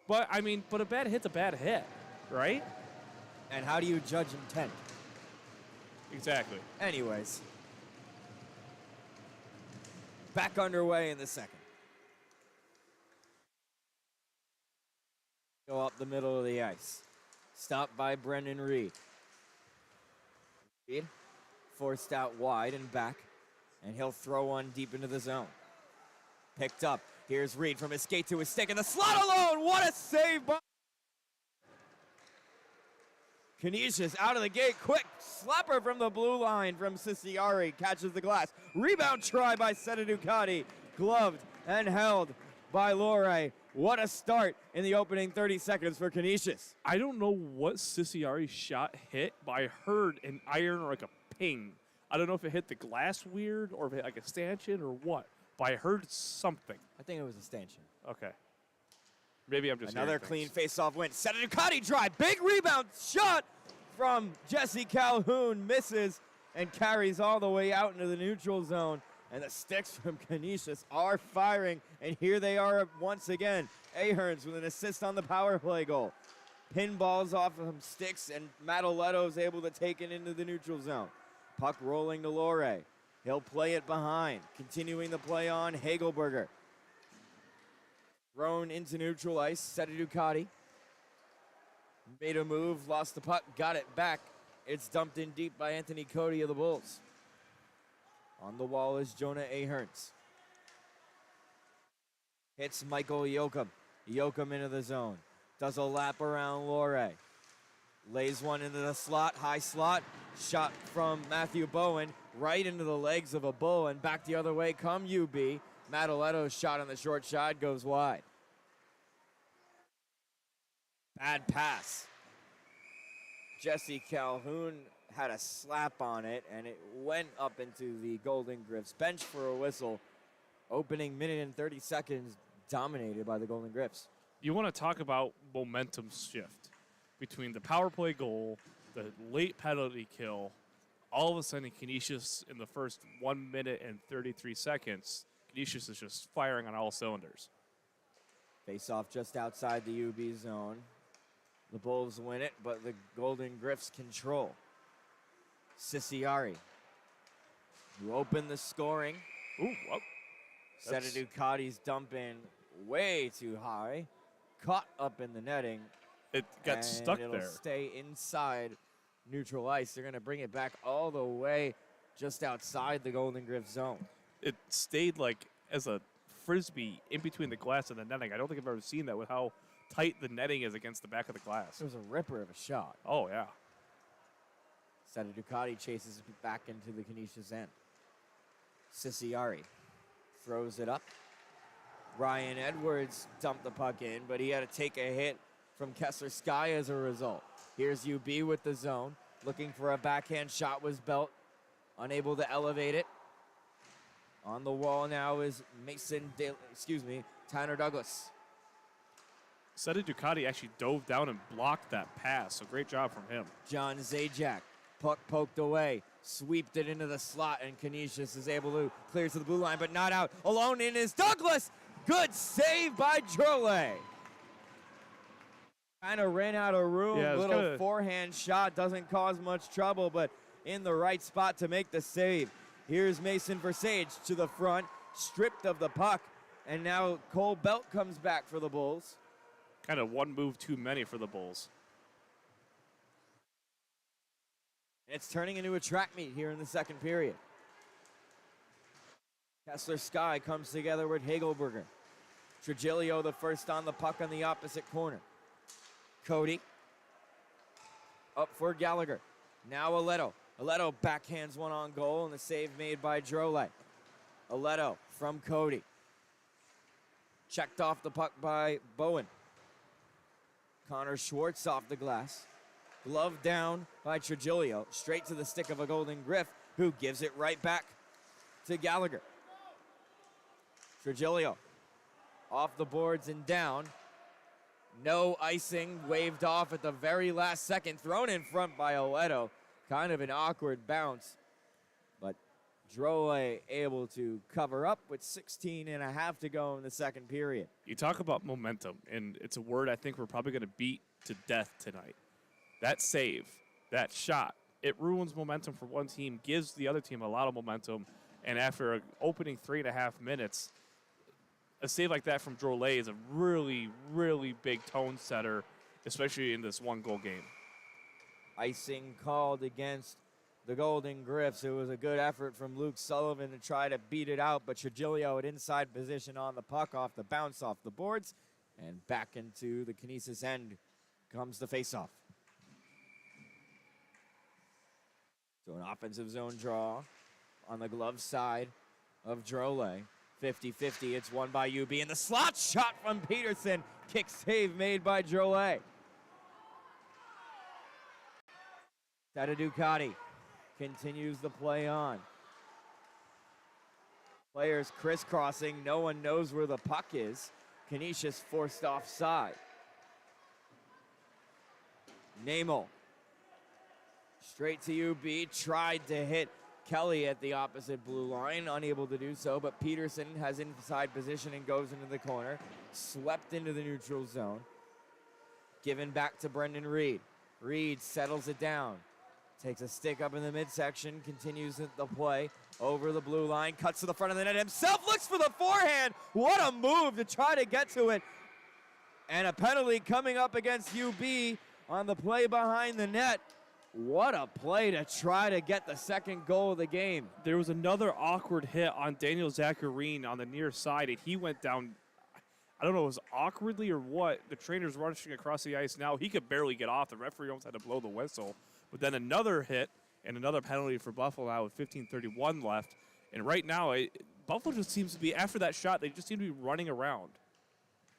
But, I mean, a bad hit's a bad hit, right? And how do you judge intent? Exactly. Anyways, back underway in the second. Go up the middle of the ice. Stopped by Brendan Reed. Reed forced out wide and back, and he'll throw one deep into the zone. Picked up. Here's Reed from his skate to his stick, and the slot alone. What a save by Canisius out of the gate. Quick slapper from the blue line from Ciciari. Catches the glass. Rebound try by Seta Ducati. Gloved and held by Lore. What a start in the opening 30 seconds for Canisius. I don't know what Ciciari's shot hit, but I heard an iron or like a ping. I don't know if it hit the glass weird or if it hit like a stanchion or what, but I heard something. I think it was a stanchion. Okay. Maybe I'm just Another hearing clean things. face-off win. Seta Ducati drive. Big rebound shot from Jesse Calhoun. Misses and carries all the way out into the neutral zone. And the sticks from Canisius are firing. And here they are once again. Ahearns with an assist on the power play goal. Pinballs off of sticks, and Mataletto's able to take it into the neutral zone. Puck rolling to Lore. He'll play it behind. Continuing the play on Hagelberger. Thrown into neutral ice. Seta Ducati. Made a move, lost the puck, got it back. It's dumped in deep by Anthony Cody of the Bulls. On the wall is Jonah Ahearns. Hits Michael Yoakum. Yoakum into the zone. Does a lap around Lore. Lays one into the slot, high slot. Shot from Matthew Bowen right into the legs of a Bull, and back the other way come UB. Mataletto's shot on the short side goes wide. Bad pass. Jesse Calhoun had a slap on it, and it went up into the Golden Griffs bench for a whistle. Opening minute and 30 seconds dominated by the Golden Griffs. You want to talk about momentum shift between the power play goal, the late penalty kill, all of a sudden Canisius in the first 1 minute and 33 seconds, Canisius is just firing on all cylinders. Face off just outside the UB zone. The Bulls win it, but the Golden Griffs control. Ciciari, you open the scoring. Ooh, whoop. Seta Ducati's dump in way too high. Caught up in the netting. It got stuck it'll there. Stay inside neutral ice. They're going to bring it back all the way just outside the Golden Griffs zone. It stayed like as a frisbee in between the glass and the netting. I don't think I've ever seen that with how tight the netting is against the back of the glass. It was a ripper of a shot. Oh, yeah. Seta Ducati chases it back into the Canisius end. Ciciari throws it up. Ryan Edwards dumped the puck in, but he had to take a hit from Kessler Sky as a result. Here's UB with the zone. Looking for a backhand shot was Belt. Unable to elevate it. On the wall now is Tanner Douglas. Seta Ducati actually dove down and blocked that pass, so great job from him. John Zajac, puck poked away, sweeped it into the slot, and Canisius is able to clear to the blue line, but not out. Alone in is Douglas. Good save by Drole. Kind of ran out of room. Yeah, little forehand shot doesn't cause much trouble, but in the right spot to make the save. Here's Mason Versage to the front, stripped of the puck, and now Cole Belt comes back for the Bulls. Kind of one move too many for the Bulls. It's turning into a track meet here in the second period. Kessler Sky comes together with Hagelberger. Trigilio the first on the puck on the opposite corner. Cody up for Gallagher. Now Aletto. Aledo backhands one on goal, and the save made by Drole. Aledo from Cody. Checked off the puck by Bowen. Connor Schwartz off the glass. Glove down by Trigilio. Straight to the stick of a Golden Griff, who gives it right back to Gallagher. Trigilio off the boards and down. No icing, waved off at the very last second. Thrown in front by Aledo. Kind of an awkward bounce, but Drole able to cover up with 16 and a half to go in the second period. You talk about momentum, and it's a word I think we're probably going to beat to death tonight. That save, that shot, it ruins momentum for one team, gives the other team a lot of momentum, and after an opening 3.5 minutes, a save like that from Drole is a really, really big tone setter, especially in this one-goal game. Icing called against the Golden Griffs. It was a good effort from Luke Sullivan to try to beat it out, but Trigilio at inside position on the puck off the bounce off the boards, and back into the Canisius end comes the faceoff. So an offensive zone draw on the glove side of Drole. 50-50, it's won by UB, and the slot shot from Peterson. Kick save made by Drole. Tata Ducati continues the play on. Players crisscrossing. No one knows where the puck is. Canisius forced offside. NECHL straight to UB. Tried to hit Kelly at the opposite blue line. Unable to do so, but Peterson has inside position and goes into the corner. Swept into the neutral zone. Given back to Brendan Reed. Reed settles it down. Takes a stick up in the midsection, continues the play over the blue line, cuts to the front of the net himself, looks for the forehand. What a move to try to get to it. And a penalty coming up against UB on the play behind the net. What a play to try to get the second goal of the game. There was another awkward hit on Daniel Zacharine on the near side, and he went down, I don't know if it was awkwardly or what. The trainer's rushing across the ice now. He could barely get off. The referee almost had to blow the whistle. But then another hit and another penalty for Buffalo now with 15:31 left. And right now, Buffalo just seems to be, after that shot, they just seem to be running around.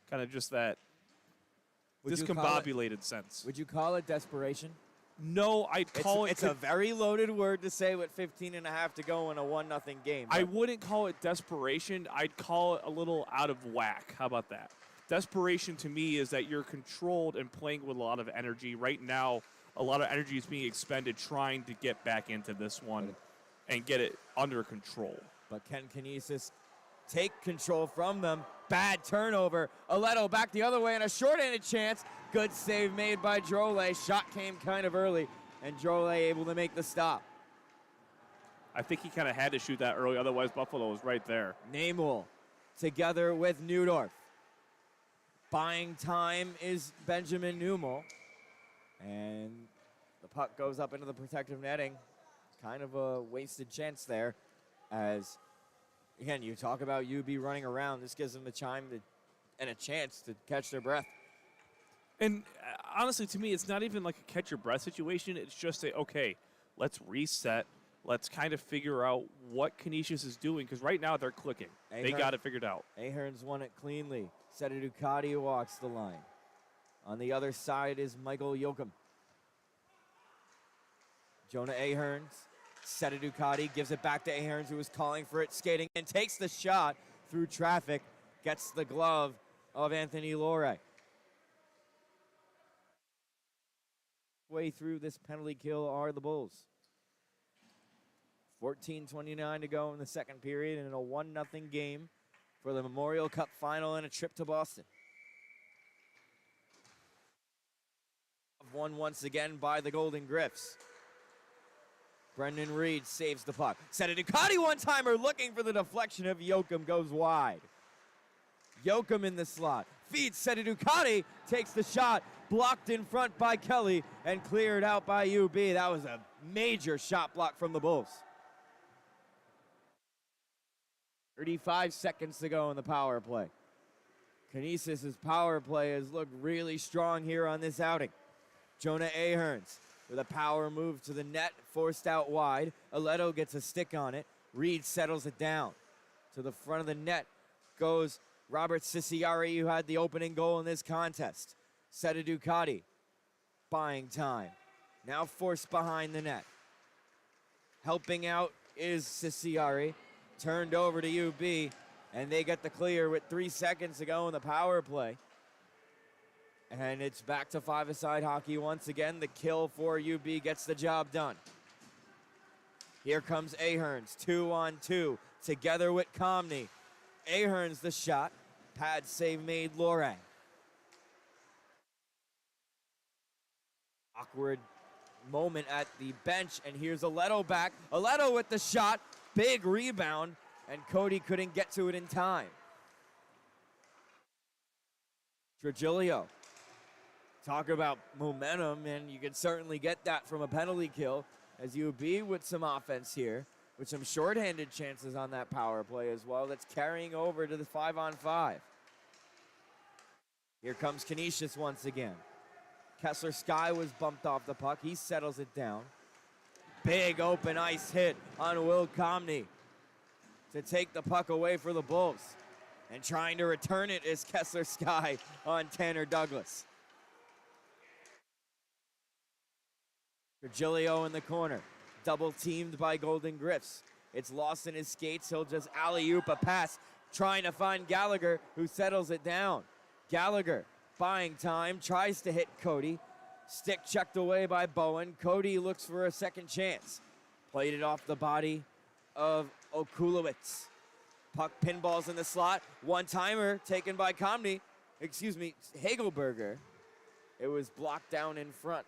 Kind of just that discombobulated sense. Would you call it desperation? No, I'd call It's a very loaded word to say with 15 and a half to go in a 1-0 game. I wouldn't call it desperation. I'd call it a little out of whack. How about that? Desperation to me is that you're controlled and playing with a lot of energy. Right now, a lot of energy is being expended trying to get back into this one and get it under control. But can Canisius take control from them? Bad turnover. Aledo back the other way and a short-handed chance. Good save made by Drole. Shot came kind of early, and Drole able to make the stop. I think he kind of had to shoot that early, otherwise Buffalo was right there. NECHL together with Neudorf. Buying time is Benjamin Neumel. And the puck goes up into the protective netting. Kind of a wasted chance there, as, again, you talk about UB running around. This gives them the time and a chance to catch their breath. And honestly, to me, it's not even like a catch your breath situation. It's just okay, let's reset. Let's kind of figure out what Canisius is doing, because right now they're clicking. They got it figured out. Ahern's won it cleanly. Seta Ducati walks the line. On the other side is Michael Yoakum. Jonah Aherns. Seta Ducati gives it back to Aherns, who was calling for it, skating, and takes the shot through traffic. Gets the glove of Anthony Lore. Way through this penalty kill are the Bulls. 14:29 to go in the second period, and in a 1-0 game for the Memorial Cup final and a trip to Boston. Won once again by the Golden Griffs. Brendan Reed saves the puck. Seta Ducati one-timer looking for the deflection of Yoakum, goes wide. Yoakum in the slot. Feeds Seta Ducati, takes the shot, blocked in front by Kelly, and cleared out by UB. That was a major shot block from the Bulls. 35 seconds to go in the power play. Canisius' power play has looked really strong here on this outing. Jonah Aherns with a power move to the net, forced out wide. Aledo gets a stick on it. Reed settles it down. To the front of the net goes Robert Ciciari, who had the opening goal in this contest. Seta Ducati buying time. Now forced behind the net. Helping out is Ciciari. Turned over to UB, and they get the clear with 3 seconds to go in the power play. And it's back to five-a-side hockey once again. The kill for UB gets the job done. Here comes Aherns, 2-on-2, together with Comney. Aherns the shot. Pad save made Lorang. Awkward moment at the bench, and here's Aledo back. Aledo with the shot. Big rebound, and Cody couldn't get to it in time. Trigilio. Talk about momentum, and you can certainly get that from a penalty kill as UB with some offense here, with some shorthanded chances on that power play as well. That's carrying over to the 5-on-5. Here comes Canisius once again. Kessler Sky was bumped off the puck. He settles it down. Big open ice hit on Will Comney to take the puck away for the Bulls. And trying to return it is Kessler Sky on Tanner Douglas. Virgilio in the corner, double teamed by Golden Griffs. It's lost in his skates. He'll just alley-oop a pass, trying to find Gallagher, who settles it down. Gallagher buying time, tries to hit Cody. Stick checked away by Bowen. Cody looks for a second chance. Played it off the body of Okulowicz. Puck pinballs in the slot. One-timer taken by Hagelberger. It was blocked down in front.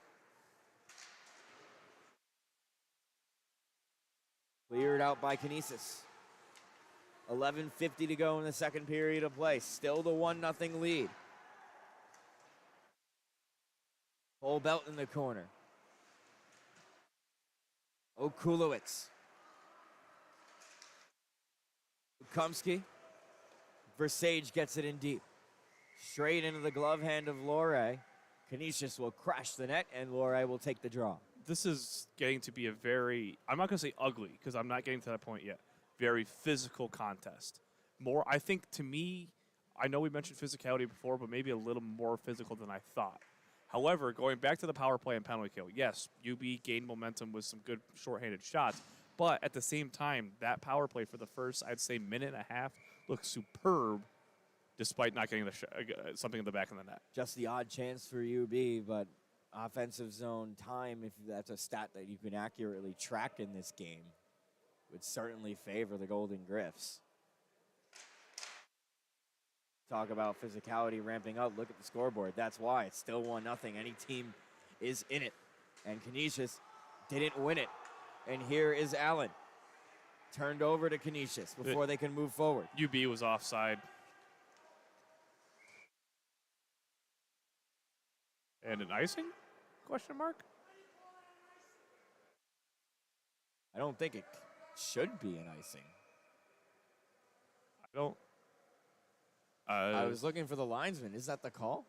Cleared out by Canisius. 11:50 to go in the second period of play. Still the 1-0 lead. Holbelt in the corner. Okulowicz. Kumsky. Versage gets it in deep. Straight into the glove hand of Lorre. Canisius will crash the net, and Lorre will take the draw. This is getting to be a very, I'm not going to say ugly, because I'm not getting to that point yet, very physical contest. More, I think, to me, I know we mentioned physicality before, but maybe a little more physical than I thought. However, going back to the power play and penalty kill, yes, UB gained momentum with some good shorthanded shots, but at the same time, that power play for the first, I'd say, minute and a half looked superb, despite not getting something in the back of the net. Just the odd chance for UB, but offensive zone time, if that's a stat that you can accurately track in this game, would certainly favor the Golden Griffs. Talk about physicality ramping up. Look at the scoreboard. That's why it's still 1-0. Any team is in it. And Canisius didn't win it. And here is Allen. Turned over to Canisius before they can move forward. UB was offside. And an icing? Question mark? I don't think it should be an icing. I don't. I was looking for the linesman. Is that the call?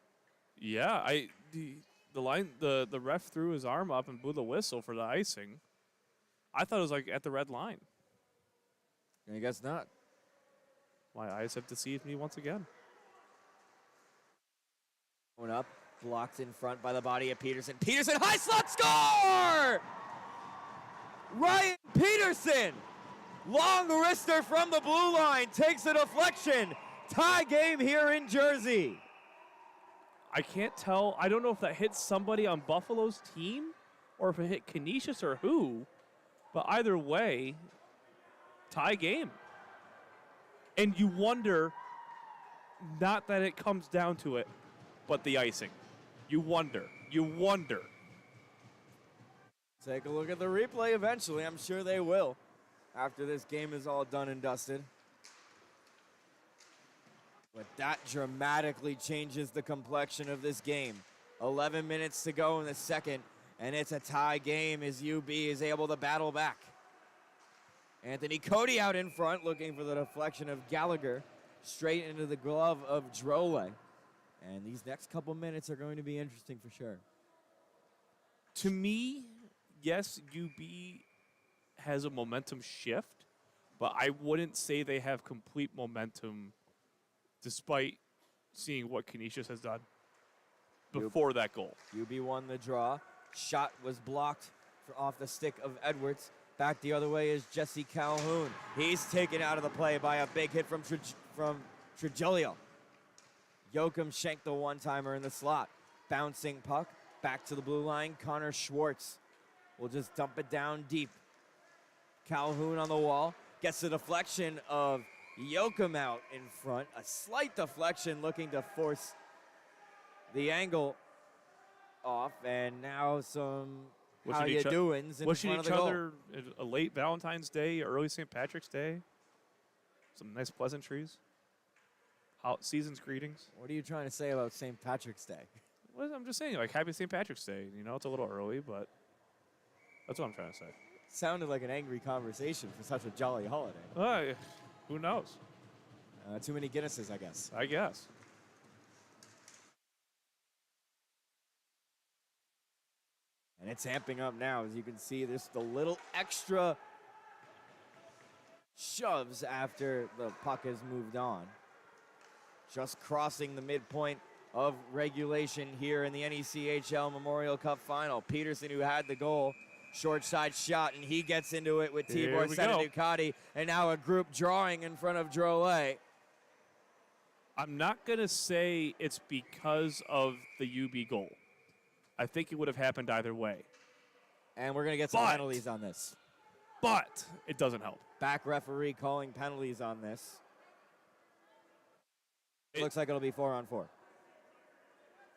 Yeah, the ref threw his arm up and blew the whistle for the icing. I thought it was like at the red line. I guess not. My eyes have deceived me once again. Going up, blocked in front by the body of Peterson. Peterson, high slot score! Ryan Peterson, long wrister from the blue line, takes a deflection. Tie game here in Jersey. I can't tell. I don't know if that hit somebody on Buffalo's team or if it hit Canisius or who, but either way, tie game. And you wonder, not that it comes down to it, but the icing. You wonder. Take a look at the replay eventually. I'm sure they will after this game is all done and dusted. But that dramatically changes the complexion of this game. 11 minutes to go in the second, and it's a tie game as UB is able to battle back. Anthony Cody out in front looking for the deflection of Gallagher straight into the glove of Drole. And these next couple minutes are going to be interesting for sure. To me, yes, UB has a momentum shift, but I wouldn't say they have complete momentum despite seeing what Canisius has done before that goal. UB won the draw. Shot was blocked off the stick of Edwards. Back the other way is Jesse Calhoun. He's taken out of the play by a big hit from Trigilio. Yoakum shanked the one-timer in the slot. Bouncing puck back to the blue line. Connor Schwartz will just dump it down deep. Calhoun on the wall. Gets the deflection of Yoakum out in front. A slight deflection looking to force the angle off. And now some how you doings in wishing front of each the goal. other a late Valentine's Day, early St. Patrick's Day. Some nice pleasantries. Season's greetings. What are you trying to say about St. Patrick's Day? Well, I'm just saying, like, happy St. Patrick's Day. You know, it's a little early, but that's what I'm trying to say. Sounded like an angry conversation for such a jolly holiday. Who knows? Too many Guinnesses, I guess. I guess. And it's amping up now. As you can see, there's the little extra shoves after the puck has moved on. Just crossing the midpoint of regulation here in the NECHL Memorial Cup Final. Peterson, who had the goal, short side shot, and he gets into it with Tibor Senaducati, and now a group drawing in front of Drolet. I'm not going to say it's because of the UB goal. I think it would have happened either way. And we're going to get some penalties on this. But it doesn't help. Back referee calling penalties on this. Looks like it'll be 4-on-4.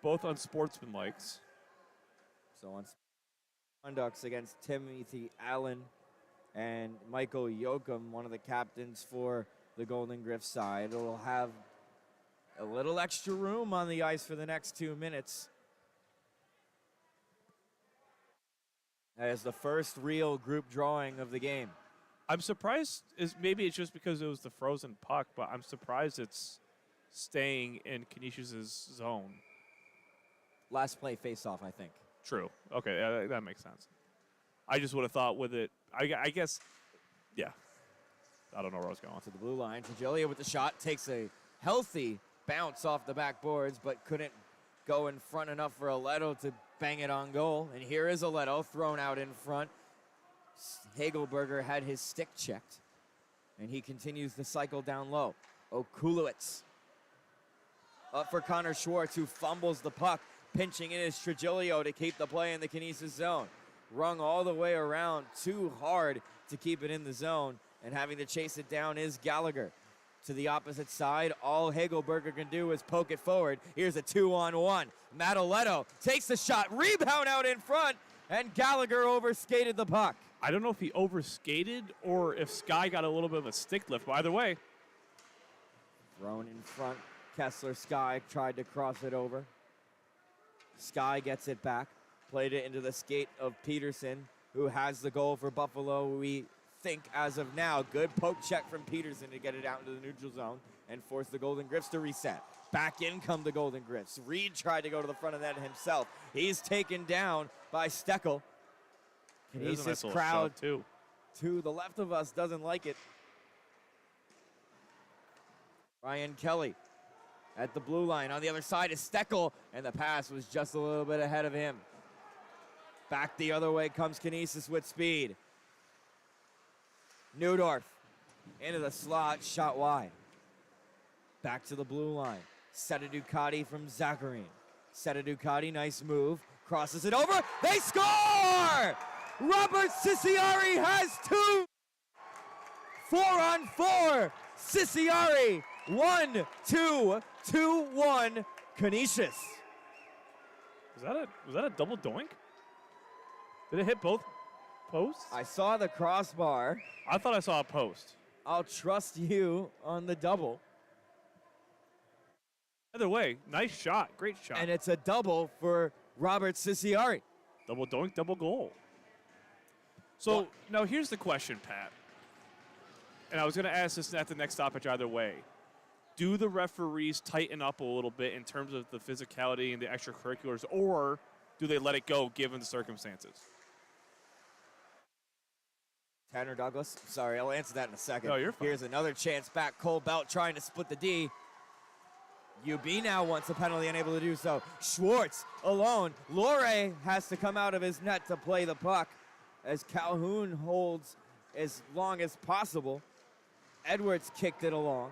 Both unsportsmanlikes. So on conducts against Timothy Allen and Michael Yoakum, one of the captains for the Golden Griff side. It'll have a little extra room on the ice for the next 2 minutes. As the first real group drawing of the game. I'm surprised, maybe it's just because it was the frozen puck, but I'm surprised it's staying in Canisius' zone. Last play face-off, I think. True. Okay, that makes sense. I just would have thought with it, I guess, yeah. I don't know where I was going. To the blue line, Trigilio with the shot, takes a healthy bounce off the backboards, but couldn't go in front enough for Aledo to bang it on goal. And here is Aledo thrown out in front. Hagelberger had his stick checked, and he continues the cycle down low. Okulowicz up for Connor Schwartz, who fumbles the puck. Pinching in is Trigilio to keep the play in the Canisius zone. Rung all the way around, too hard to keep it in the zone, and having to chase it down is Gallagher. To the opposite side, all Hagelberger can do is poke it forward. Here's a 2-on-1. Matt Aledo takes the shot, rebound out in front, and Gallagher overskated the puck. I don't know if he overskated or if Sky got a little bit of a stick lift, but either way. Thrown in front. Kessler Sky tried to cross it over. Sky gets it back. Played it into the skate of Peterson, who has the goal for Buffalo, we think, as of now. Good poke check from Peterson to get it out into the neutral zone and force the Golden Griffs to reset. Back in come the Golden Griffs. Reed tried to go to the front of that himself. He's taken down by Steckel. Canisius crowd too. To the left of us doesn't like it. Ryan Kelly at the blue line. On the other side is Steckel, and the pass was just a little bit ahead of him. Back the other way comes Canisius with speed. Neudorf into the slot, shot wide. Back to the blue line. Seta Ducati from Zacharine. Seta Ducati, nice move. Crosses it over. They score! Robert Ciciari has 2. 4-on-4. Ciciari. 1-2. 2-1. Canisius. Was that a double doink? Did it hit both posts? I saw the crossbar. I thought I saw a post. I'll trust you on the double. Either way, nice shot. Great shot. And it's a double for Robert Ciciari. Double doink, double goal. So now here's the question, Pat. And I was going to ask this at the next stoppage either way. Do the referees tighten up a little bit in terms of the physicality and the extracurriculars, or do they let it go given the circumstances? Tanner Douglas. Sorry, I'll answer that in a second. No, you're fine. Here's another chance back. Cole Belt trying to split the D. UB now wants a penalty, unable to do so. Schwartz alone. Lore has to come out of his net to play the puck as Calhoun holds as long as possible. Edwards kicked it along.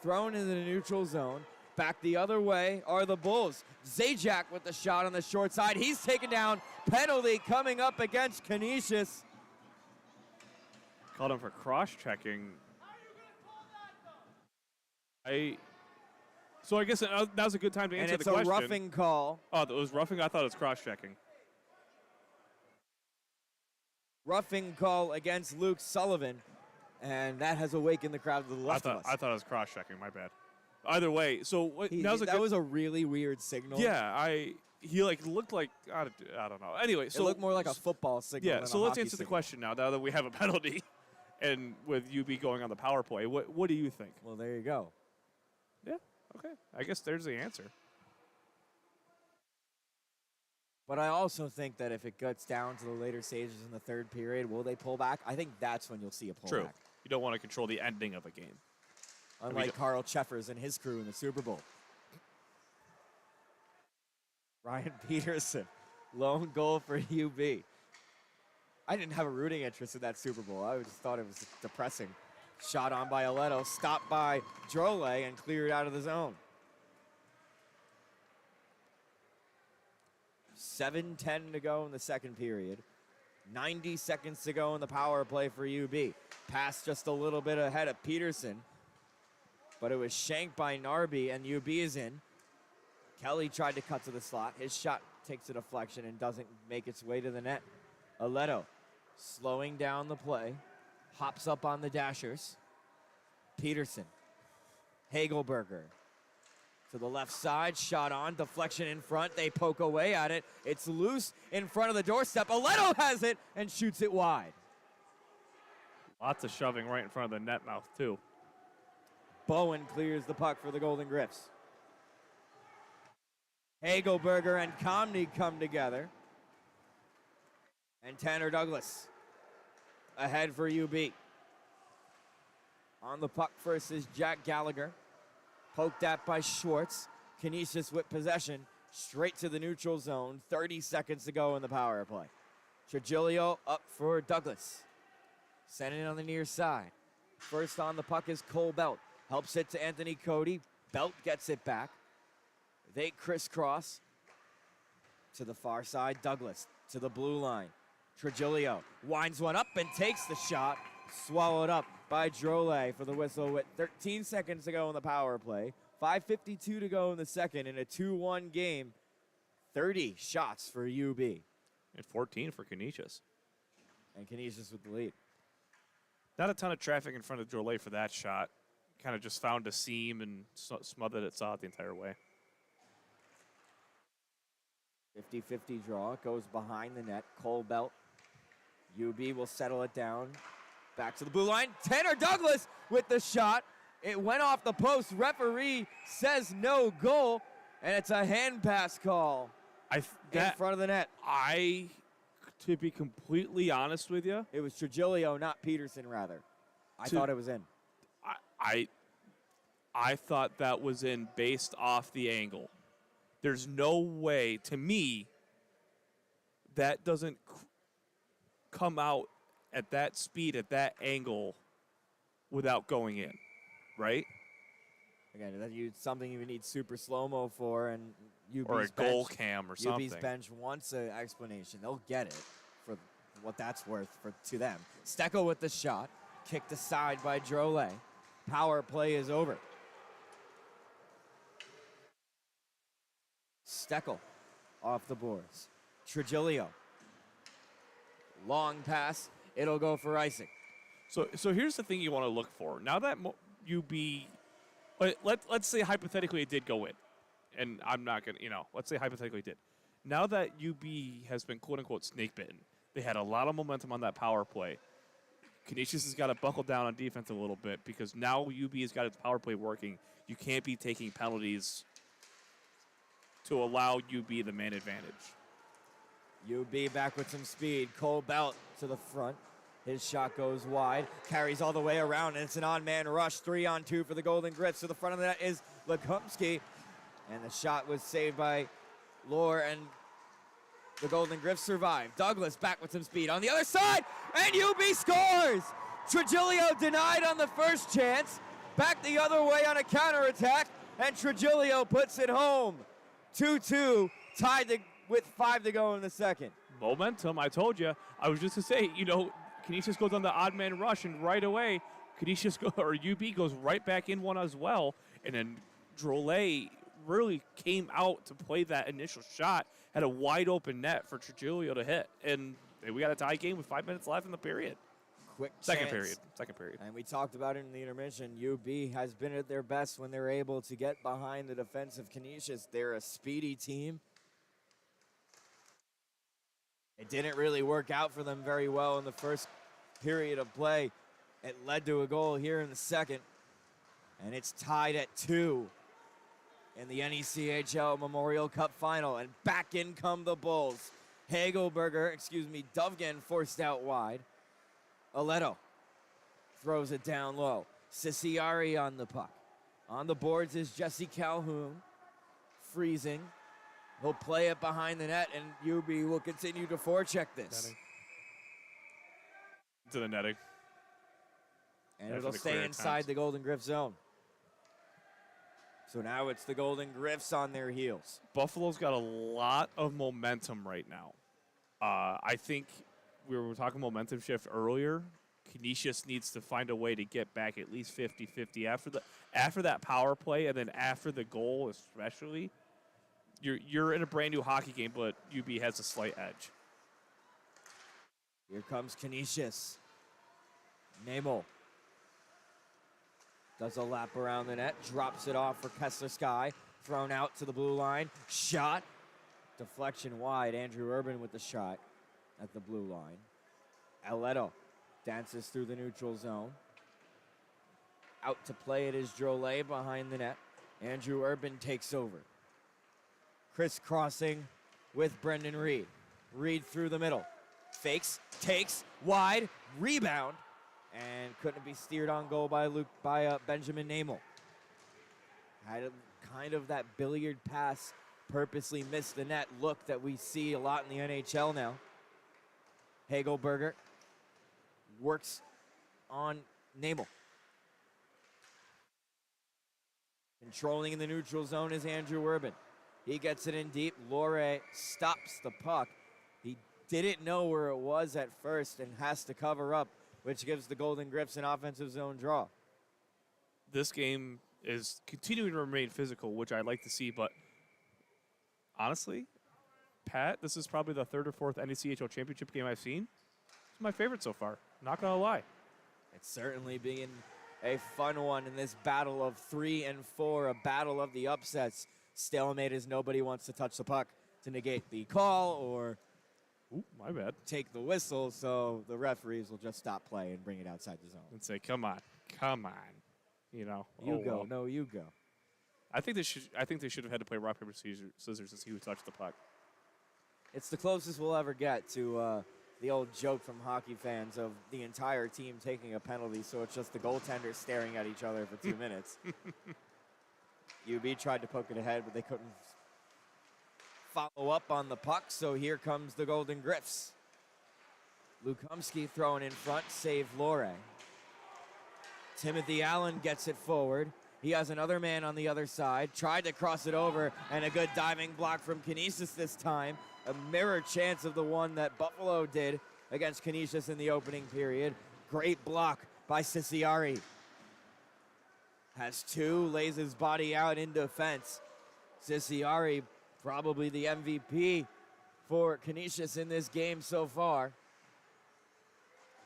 Thrown into the neutral zone. Back the other way are the Bulls. Zajac with the shot on the short side. He's taken down. Penalty coming up against Canisius. Called him for cross-checking. So I guess now's a good time to answer the question. And it's a roughing call. Oh, it was roughing? I thought it was cross-checking. Roughing call against Luke Sullivan. And that has awakened the crowd to the left of us. I thought it was cross-checking. My bad. Either way, so that was a really weird signal. Yeah, he looked like I don't know. Anyway, so it looked more like a football signal. Yeah, than so a let's hockey answer the signal. question now that we have a penalty, and with UB going on the power play. What do you think? Well, there you go. Yeah. Okay. I guess there's the answer. But I also think that if it gets down to the later stages in the third period, will they pull back? I think that's when you'll see a pullback. True. You don't want to control the ending of a game. Unlike Carl Cheffers and his crew in the Super Bowl. Ryan Peterson, lone goal for UB. I didn't have a rooting interest in that Super Bowl. I just thought it was depressing. Shot on by Aleto, stopped by Drole, and cleared out of the zone. 7:10 to go in the second period. 90 seconds to go in the power play for UB. Pass just a little bit ahead of Peterson, but it was shanked by Narby, and UB is in. Kelly tried to cut to the slot. His shot takes a deflection and doesn't make its way to the net. Aleto slowing down the play, hops up on the dashers. Peterson, Hagelberger to the left side, shot on, deflection in front. They poke away at it. It's loose in front of the doorstep. Aleto has it and shoots it wide. Lots of shoving right in front of the net mouth, too. Bowen clears the puck for the Golden Griffs. Hagelberger and Comney come together. And Tanner Douglas ahead for UB. On the puck first is Jack Gallagher. Poked at by Schwartz. Canisius with possession. Straight to the neutral zone. 30 seconds to go in the power play. Trigilio up for Douglas. Sending it on the near side. First on the puck is Cole Belt. Helps it to Anthony Cody. Belt gets it back. They crisscross to the far side. Douglas to the blue line. Trigilio winds one up and takes the shot. Swallowed up by Drole for the whistle with 13 seconds to go in the power play. 5:52 to go in the second in a 2-1 game. 30 shots for UB. And 14 for Canisius. And Canisius with the lead. Not a ton of traffic in front of Drole for that shot. Kind of just found a seam and smothered it, saw it the entire way. 50-50 draw. It goes behind the net. Cole Belt. UB will settle it down. Back to the blue line. Tanner Douglas with the shot. It went off the post. Referee says no goal. And it's a hand pass call in front of the net. To be completely honest with you, It was Trigilio, not Peterson, rather. I thought it was in. I thought that was in based off the angle. There's no way, to me, that doesn't come out at that speed, at that angle, without going in, right? Again, that's something you would need super slow-mo for, and UB's Or a goal bench, cam or something. UB's bench wants an explanation. They'll get it for what that's worth to them. Steckel with the shot. Kicked aside by Drole. Power play is over. Steckel off the boards. Trigilio. Long pass. It'll go for icing. So here's the thing you want to look for. Now that UB, let's say hypothetically it did go in, and I'm not going to, let's say hypothetically it did. Now that UB has been quote-unquote snake bitten, they had a lot of momentum on that power play. Canisius has got to buckle down on defense a little bit because now UB has got its power play working. You can't be taking penalties to allow UB the man advantage. UB back with some speed. Cole Belt to the front. His shot goes wide, carries all the way around, and it's an on-man rush. 3-on-2 for the Golden Griffs. To the front of that is Lekumsky, and the shot was saved by Lohr, and the Golden Griffs survive. Douglas back with some speed on the other side, and UB scores! Trigilio denied on the first chance, back the other way on a counterattack, and Trigilio puts it home. 2-2, tied with 5 to go in the second. Momentum, I told you. I was just to say, Canisius goes on the odd man rush, and right away, UB goes right back in one as well, and then Drolet really came out to play that initial shot, had a wide open net for Trigilio to hit, and we got a tie game with 5 minutes left in the period. Second period. And we talked about it in the intermission. UB has been at their best when they're able to get behind the defense of Canisius. They're a speedy team. It didn't really work out for them very well in the first period of play. It led to a goal here in the second, and it's tied at 2 in the NECHL Memorial Cup final, and back in come the Bulls. Dovgan forced out wide. Aledo throws it down low. Ciciari on the puck. On the boards is Jesse Calhoun, freezing. He'll play it behind the net, and UB will continue to forecheck this. To the netting. And it'll stay inside the Golden Griff zone. So now it's the Golden Griffs on their heels. Buffalo's got a lot of momentum right now. I think we were talking momentum shift earlier. Canisius needs to find a way to get back at least 50-50 after that power play, and then after the goal especially. You're in a brand new hockey game, but UB has a slight edge. Here comes Canisius. NECHL does a lap around the net, drops it off for Kessler Sky, thrown out to the blue line, shot, deflection wide. Andrew Urban with the shot at the blue line. Aledo dances through the neutral zone. Out to play it is Drolet behind the net. Andrew Urban takes over. Crisscrossing with Brendan Reed. Reed through the middle. Fakes, takes, wide, rebound, and couldn't be steered on goal by Benjamin NECHL. Had kind of that billiard pass, purposely missed the net look that we see a lot in the NHL now. Hagelberger works on NECHL. Controlling in the neutral zone is Andrew Urban. He gets it in deep. Lohr stops the puck. He didn't know where it was at first and has to cover up, which gives the Golden Griffs an offensive zone draw. This game is continuing to remain physical, which I like to see, but honestly, Pat, this is probably the third or fourth NECHL championship game I've seen. It's my favorite so far. Not gonna lie. It's certainly been a fun one in this battle of 3 and 4, a battle of the upsets. Stalemate is nobody wants to touch the puck to negate the call or my bad. Take the whistle, so the referees will just stop play and bring it outside the zone. And say, come on. You go. Well. No, you go. I think they should have had to play rock, paper, scissors to see who touched the puck. It's the closest we'll ever get to the old joke from hockey fans of the entire team taking a penalty, so it's just the goaltenders staring at each other for 2 minutes. UB tried to poke it ahead, but they couldn't follow up on the puck, so here comes the Golden Griffs. Lukumsky throwing in front, save Lohr. Timothy Allen gets it forward. He has another man on the other side, tried to cross it over, and a good diving block from Canisius this time. A mirror chance of the one that Buffalo did against Canisius in the opening period. Great block by Ciciari. Has 2, lays his body out in defense. Ciciari, probably the MVP for Canisius in this game so far.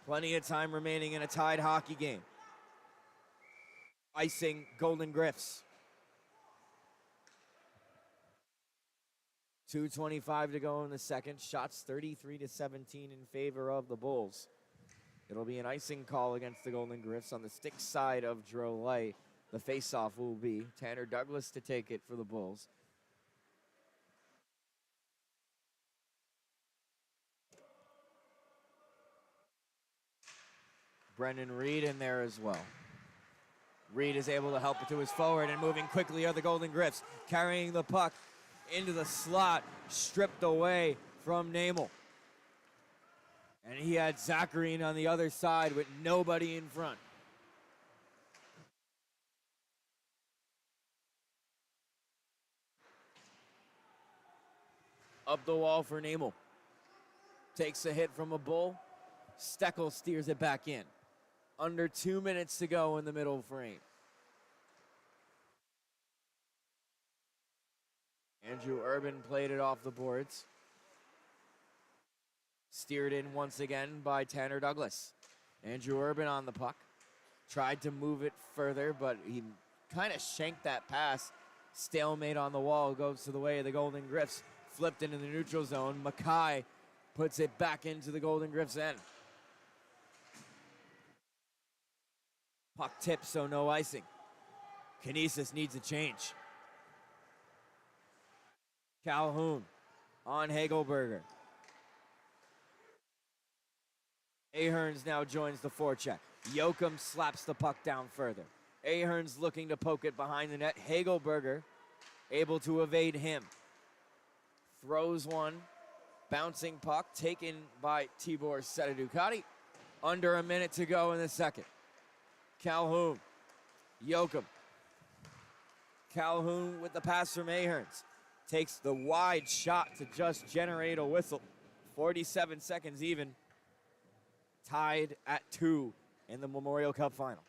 Plenty of time remaining in a tied hockey game. Icing Golden Griffs. 2:25 to go in the second. Shots 33-17 in favor of the Bulls. It'll be an icing call against the Golden Griffs on the stick side of Drolet. The faceoff will be Tanner Douglas to take it for the Bulls. Brendan Reed in there as well. Reed is able to help it to his forward, and moving quickly are the Golden Griffs, carrying the puck into the slot, stripped away from NECHL. And he had Zacharine on the other side with nobody in front. Up the wall for NECHL. Takes a hit from a bull. Steckel steers it back in. Under 2 minutes to go in the middle frame. Andrew Urban played it off the boards. Steered in once again by Tanner Douglas. Andrew Urban on the puck. Tried to move it further, but he kind of shanked that pass. Stalemate on the wall, goes to the way of the Golden Griffs. Flipped into the neutral zone. Mackay puts it back into the Golden Griffs' end. Puck tips, so no icing. Canisius needs a change. Calhoun on Hagelberger. Aherns now joins the forecheck. Yoakum slaps the puck down further. Aherns looking to poke it behind the net. Hagelberger able to evade him. Throws one. Bouncing puck taken by Tibor Sededucati. Under a minute to go in the second. Calhoun. Yoakum. Calhoun with the pass from Aherns. Takes the wide shot to just generate a whistle. 47 seconds even. Tied at 2 in the Memorial Cup final.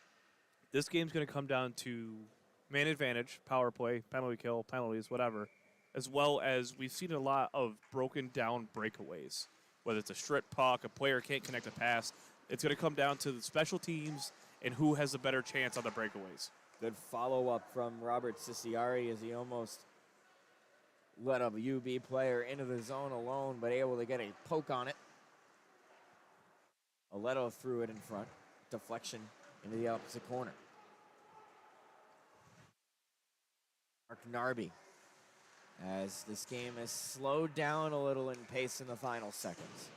This game's going to come down to man advantage, power play, penalty kill, penalties, whatever, as well as we've seen a lot of broken down breakaways. Whether it's a strip puck, a player can't connect a pass, it's going to come down to the special teams and who has a better chance on the breakaways. Good follow-up from Robert Ciciari as he almost let a UB player into the zone alone, but able to get a poke on it. Aleto threw it in front. Deflection into the opposite corner. Mark Narby, as this game has slowed down a little in pace in the final seconds.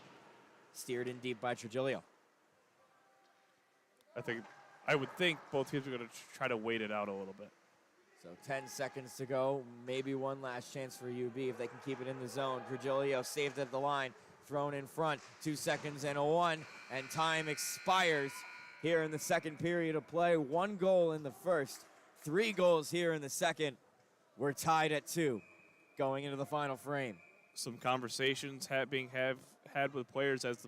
Steered in deep by Trigilio. I would think both teams are going to try to wait it out a little bit. So 10 seconds to go. Maybe one last chance for UB if they can keep it in the zone. Trigilio saved at the line. Thrown in front. 2 seconds and a 1. And time expires here in the second period of play. 1 goal in the first. 3 goals here in the second. We're tied at 2 going into the final frame. Some conversations being had with players as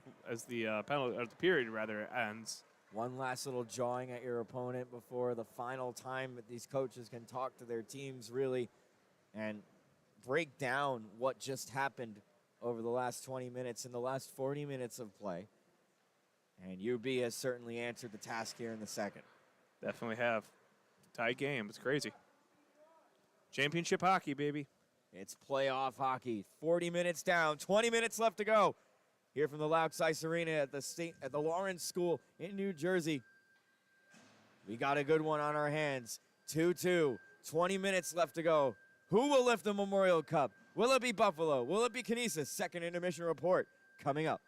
the penalty or the period rather ends. One last little jawing at your opponent before the final time that these coaches can talk to their teams really and break down what just happened over the last 20 minutes and the last 40 minutes of play. And UB has certainly answered the task here in the second. Definitely have. Tied game. It's crazy. Championship hockey, baby. It's playoff hockey. 40 minutes down, 20 minutes left to go. Here from the Laux Ice Arena at the Lawrence School in New Jersey. We got a good one on our hands. 2-2, 20 minutes left to go. Who will lift the Memorial Cup? Will it be Buffalo? Will it be Canisius? Second intermission report coming up.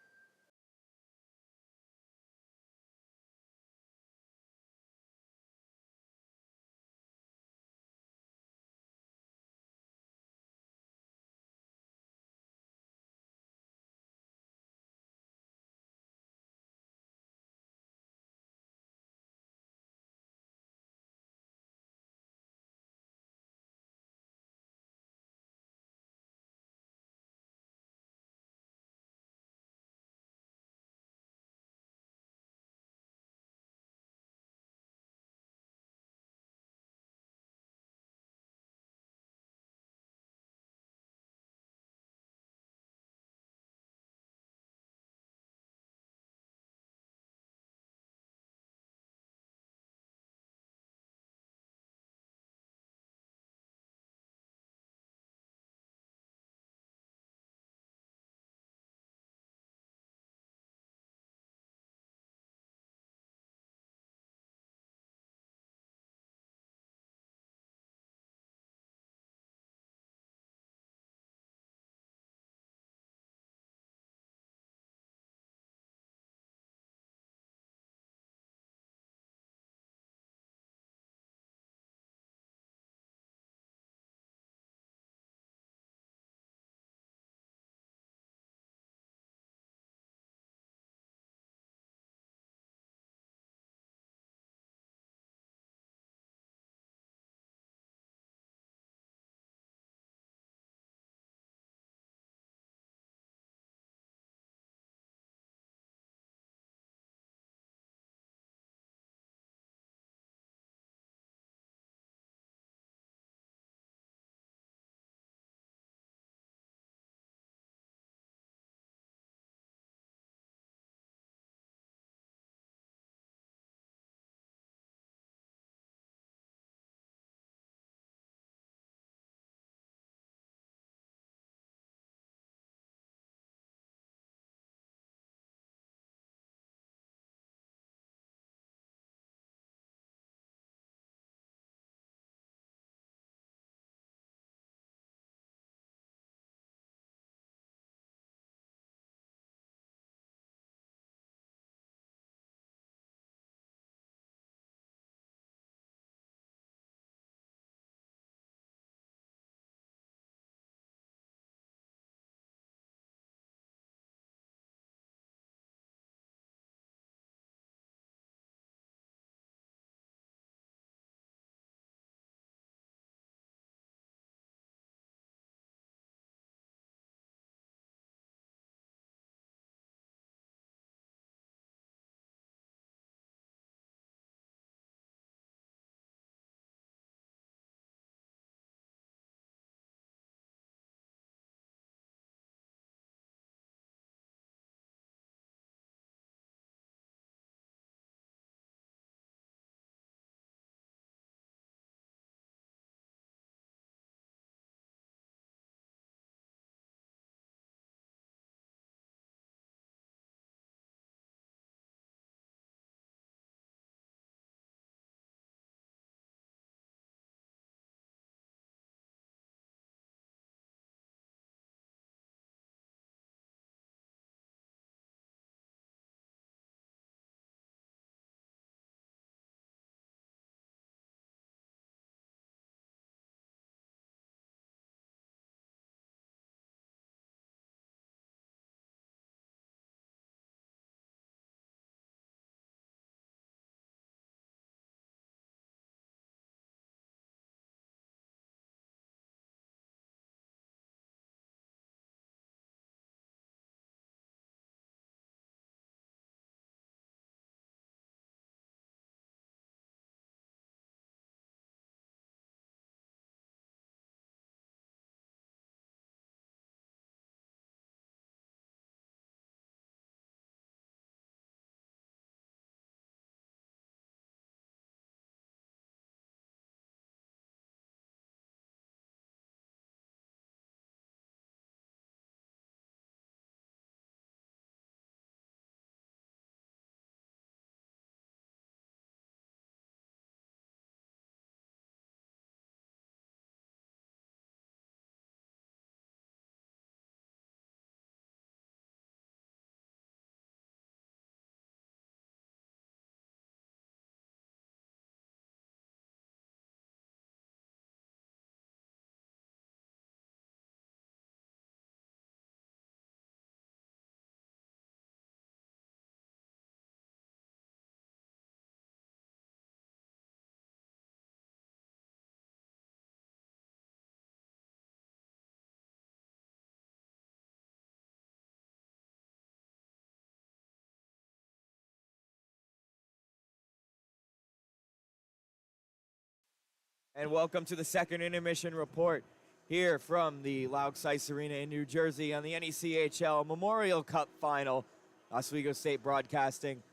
And welcome to the second intermission report here from the Loud Sice Arena in New Jersey on the NECHL Memorial Cup Final. Oswego State Broadcasting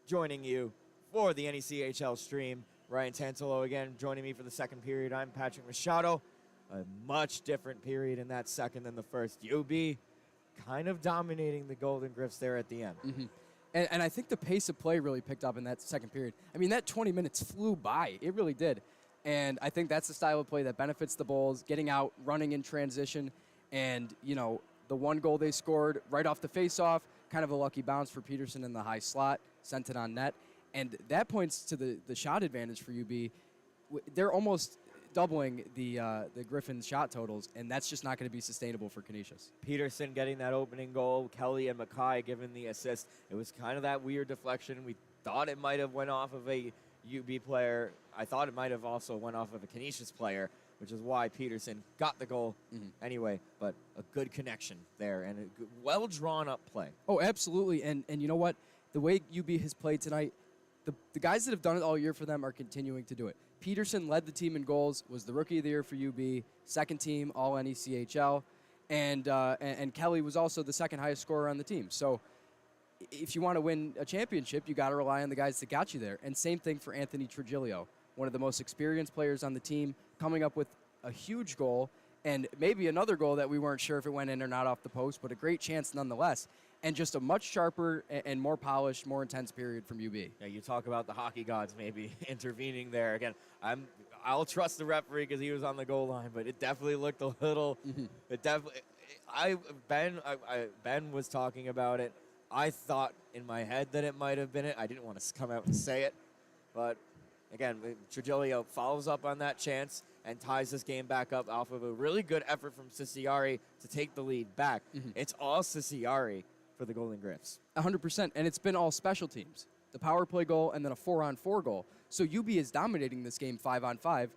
joining you for the NECHL stream. Ryan Tantalo again joining me for the second period. I'm Patrick Machado. A much different period in that second than the first. UB kind of dominating the Golden Griffs there at the end. Mm-hmm. And I think the pace of play really picked up in that second period. I mean, that 20 minutes flew by. It really did. And I think that's the style of play that benefits the Bulls, getting out, running in transition. And, you know, the one goal they scored right off the face-off, kind of a lucky bounce for Peterson in the high slot, sent it on net. And that points to the shot advantage for UB. They're almost doubling the Griffins' shot totals, and that's just not going to be sustainable for Canisius. Peterson getting that opening goal, Kelly and Mackay giving the assist. It was kind of that weird deflection. We thought it might have went off of a UB player. I thought it might have also went off of a Canisius player, which is why Peterson got the goal anyway. But a good connection there and a good, well-drawn-up play. Oh, absolutely. And you know what? The way UB has played tonight, the guys that have done it all year for them are continuing to do it. Peterson led the team in goals, was the Rookie of the Year for UB, second team, all NECHL, and Kelly was also the second highest scorer on the team. So if you want to win a championship, you got to rely on the guys that got you there. And same thing for Anthony Trigilio, one of the most experienced players on the team, coming up with a huge goal and maybe another goal that we weren't sure if it went in or not off the post, but a great chance nonetheless. And just a much sharper and more polished, more intense period from UB. Yeah, you talk about the hockey gods maybe intervening there. Again, I'll trust the referee because he was on the goal line, but it definitely looked a little. It definitely. Ben was talking about it. I thought in my head that it might have been it. I didn't want to come out and say it, but again, Trigilio follows up on that chance and ties this game back up off of a really good effort from Ciciari to take the lead back. It's all Ciciari for the Golden Griffs. 100%, and it's been all special teams. The power play goal and then a 4-on-4 goal. So UB is dominating this game 5-on-5,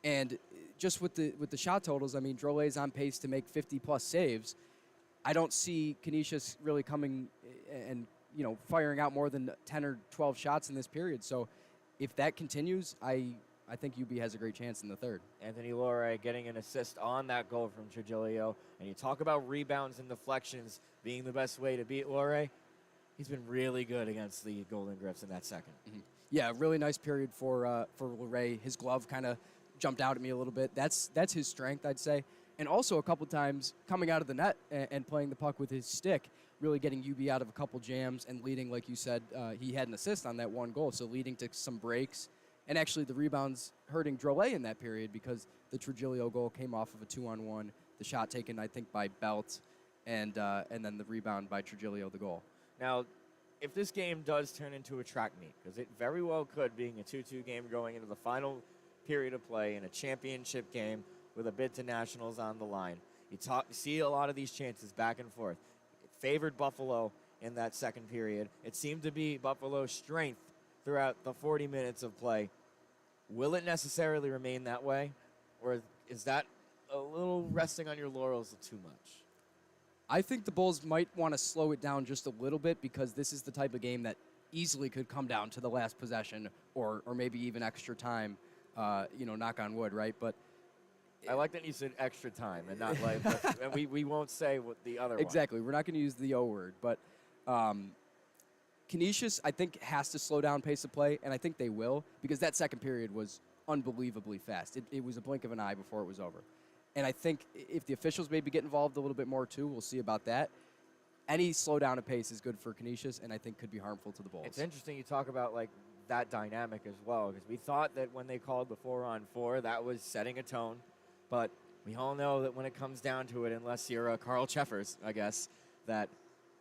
and just with the shot totals, I mean, Drolet's on pace to make 50-plus saves. I don't see Canisius really coming and, you know, firing out more than 10 or 12 shots in this period. So if that continues, I think UB has a great chance in the third. Anthony Lore getting an assist on that goal from Trigilio. And you talk about rebounds and deflections being the best way to beat Lore. He's been really good against the Golden Griffs in that second. Yeah, really nice period for Lore. His glove kind of jumped out at me a little bit. That's his strength, I'd say. And also a couple times coming out of the net and playing the puck with his stick, really getting UB out of a couple jams and leading, like you said, he had an assist on that one goal, so leading to some breaks. And actually the rebounds hurting Drolet in that period because the Trigilio goal came off of a 2-on-1, the shot taken, I think, by Belt, and then the rebound by Trigilio, the goal. Now, if this game does turn into a track meet, because it very well could, being a 2-2 game going into the final period of play in a championship game with a bid to nationals on the line, you see a lot of these chances back and forth. It favored Buffalo in that second period. It seemed to be Buffalo's strength throughout the 40 minutes of play. Will it necessarily remain that way, or is that a little resting on your laurels too much? I think the Bulls might want to slow it down just a little bit because this is the type of game that easily could come down to the last possession or maybe even extra time, knock on wood, right? But I like that you said extra time and not like, and we won't say what the other exactly. We're not going to use the O word, but Canisius, I think, has to slow down pace of play, and I think they will because that second period was unbelievably fast. It was a blink of an eye before it was over. And I think if the officials maybe get involved a little bit more too, we'll see about that. Any slowdown of pace is good for Canisius and I think could be harmful to the Bulls. It's interesting you talk about like that dynamic as well because we thought that when they called the 4-on-4, that was setting a tone. But we all know that when it comes down to it, unless you're Carl Cheffers, I guess, that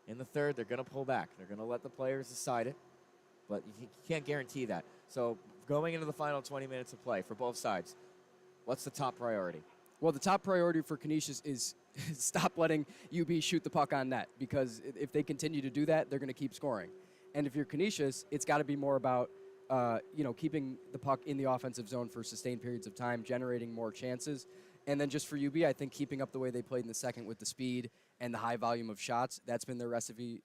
in the third they're going to pull back. They're going to let the players decide it, but you can't guarantee that. So going into the final 20 minutes of play for both sides, what's the top priority? Well, the top priority for Canisius is stop letting UB shoot the puck on net because if they continue to do that, they're going to keep scoring. And if you're Canisius, it's got to be more about keeping the puck in the offensive zone for sustained periods of time, generating more chances. And then just for UB, I think keeping up the way they played in the second with the speed and the high volume of shots, that's been their recipe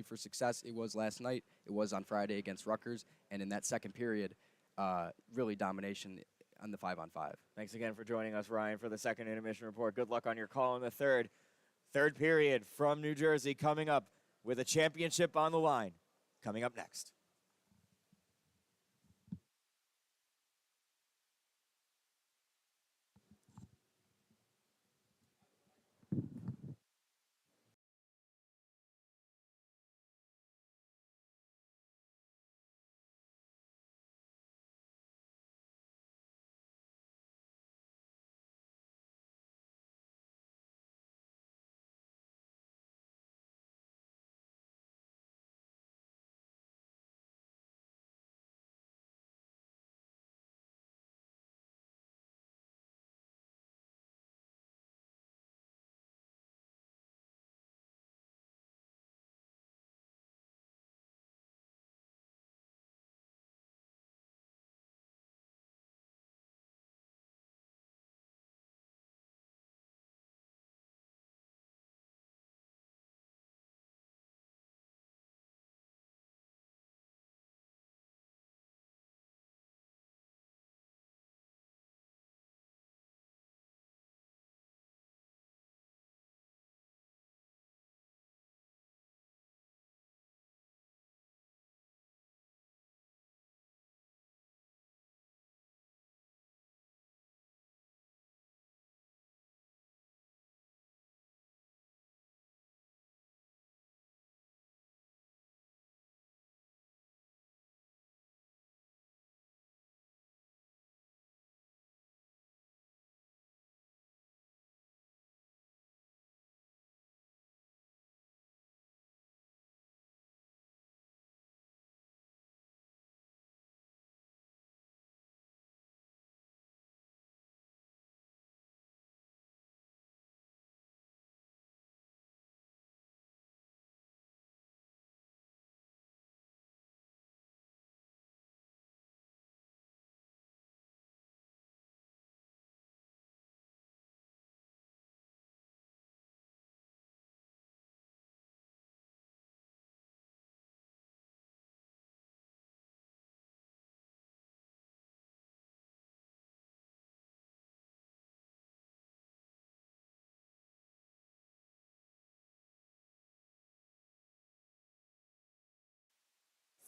for success. It was last night. It was on Friday against Rutgers. And in that second period, really domination on the 5-on-5. Thanks again for joining us, Ryan, for the second intermission report. Good luck on your call in the third. Third period from New Jersey coming up with a championship on the line. Coming up next.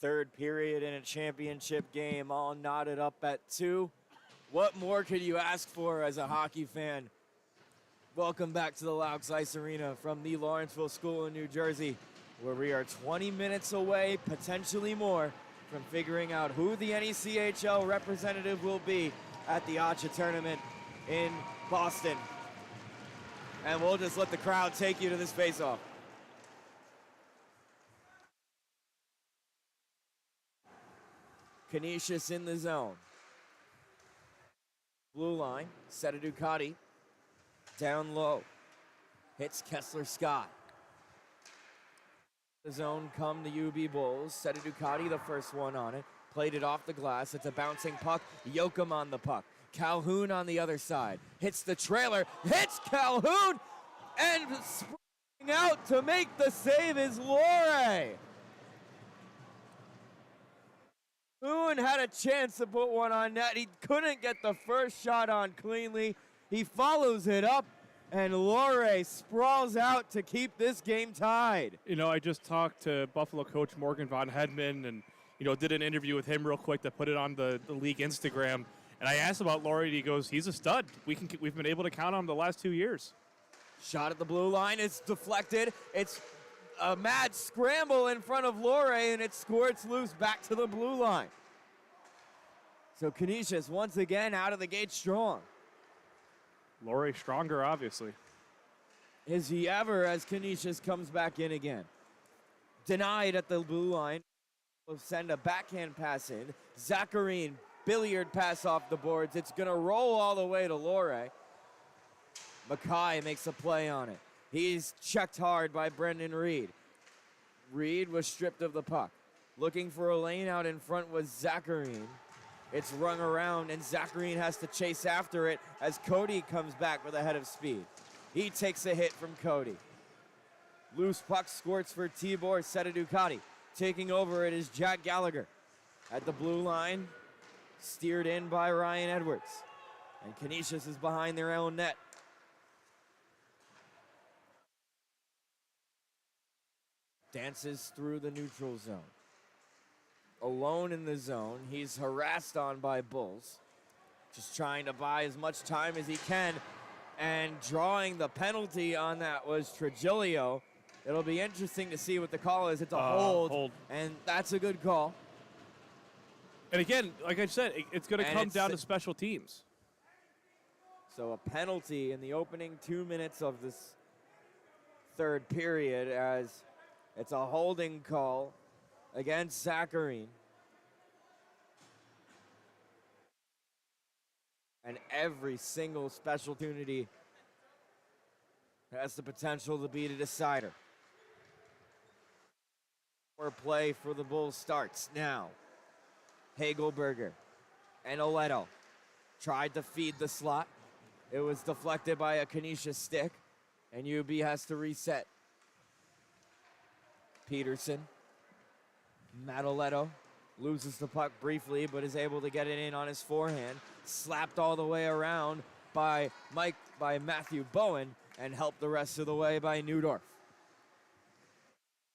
Third period in a championship game, all knotted up at 2. What more could you ask for as a hockey fan? Welcome back to the Laux Ice Arena from the Lawrenceville School in New Jersey, where we are 20 minutes away, potentially more, from figuring out who the NECHL representative will be at the ACHA tournament in Boston. And we'll just let the crowd take you to this face-off. Canisius in the zone. Blue line, Seta Ducati. Down low. Hits Kessler Scott. The zone come the UB Bulls. Seta Ducati, the first one on it. Played it off the glass. It's a bouncing puck. Yoakum on the puck. Calhoun on the other side. Hits the trailer. Hits Calhoun. And sprinting out to make the save is Lore. Calhoun had a chance to put one on net. He couldn't get the first shot on cleanly. He follows it up, and Lore sprawls out to keep this game tied. You know, I just talked to Buffalo coach Morgan Von Hedman and, you know, did an interview with him real quick to put it on the league Instagram. And I asked about Lore, and he goes, he's a stud. We've been able to count on him the last 2 years. Shot at the blue line. It's deflected. It's a mad scramble in front of Lore, and it squirts loose back to the blue line. So Canisius once again out of the gate strong. Lore stronger, obviously. Is he ever, as Canisius comes back in again? Denied at the blue line. Will send a backhand pass in. Zacharine, billiard pass off the boards. It's going to roll all the way to Lore. Mackay makes a play on it. He's checked hard by Brendan Reed. Reed was stripped of the puck. Looking for a lane out in front was Zacharine. It's rung around, and Zacharine has to chase after it as Cody comes back with a head of speed. He takes a hit from Cody. Loose puck squirts for Tibor Seta Ducati. Taking over it is Jack Gallagher. At the blue line, Steered in by Ryan Edwards. And Canisius is behind their own net. Dances through the neutral zone. Alone in the zone. He's harassed on by Bulls. Just trying to buy as much time as he can. And drawing the penalty on that was Trigilio. It'll be interesting to see what the call is. It's a hold, and that's a good call. And again, like I said, it's going to come down to special teams. So a penalty in the opening 2 minutes of this third period, as it's a holding call against Zacharine. And every single special opportunity has the potential to be the decider. Or play for the Bulls starts now. Hagelberger and Oleto tried to feed the slot. It was deflected by a Canisius stick, and UB has to reset. Peterson. Matoletto loses the puck briefly, but is able to get it in on his forehand. Slapped all the way around by Matthew Bowen, and helped the rest of the way by Neudorf.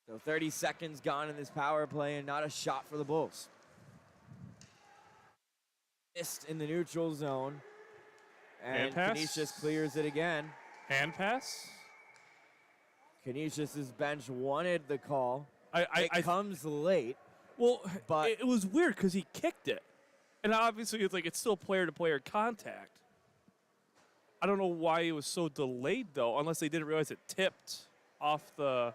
So 30 seconds gone in this power play, and not a shot for the Bulls. Missed in the neutral zone, and Canisius clears it again. Hand pass? Canisius' bench wanted the call. It comes late. Well, but it was weird because he kicked it. And obviously, it's still player-to-player contact. I don't know why it was so delayed, though, unless they didn't realize it tipped off the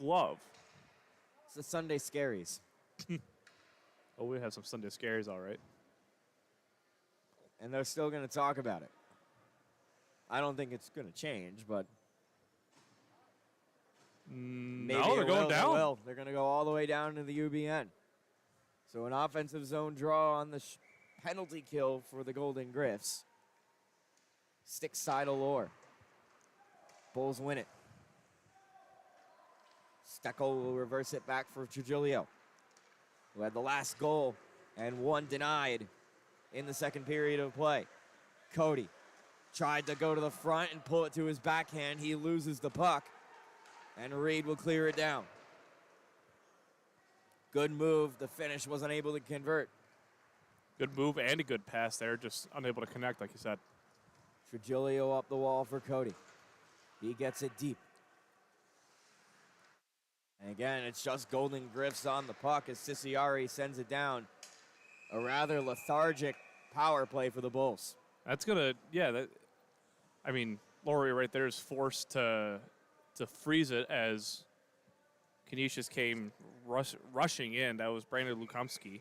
glove. It's the Sunday scaries. Oh, we have some Sunday scaries, all right. And they're still going to talk about it. I don't think it's going to change, but maybe no, they're going down. They're going to go all the way down to the UBN. So an offensive zone draw on the penalty kill for the Golden Griffs. Stick side Allure. Bulls win it. Steckel will reverse it back for Trigilio, who had the last goal and one denied in the second period of play. Cody tried to go to the front and pull it to his backhand. He loses the puck, and Reed will clear it down. Good move. The finish was unable to convert. Good move and a good pass there, just unable to connect, like you said. Trigilio up the wall for Cody. He gets it deep. And again, it's just Golden Griffs on the puck as Ciciari sends it down. A rather lethargic power play for the Bulls. That's going to, Laurie right there is forced to freeze it as Canisius came rushing in. That was Brandon Lukomsky.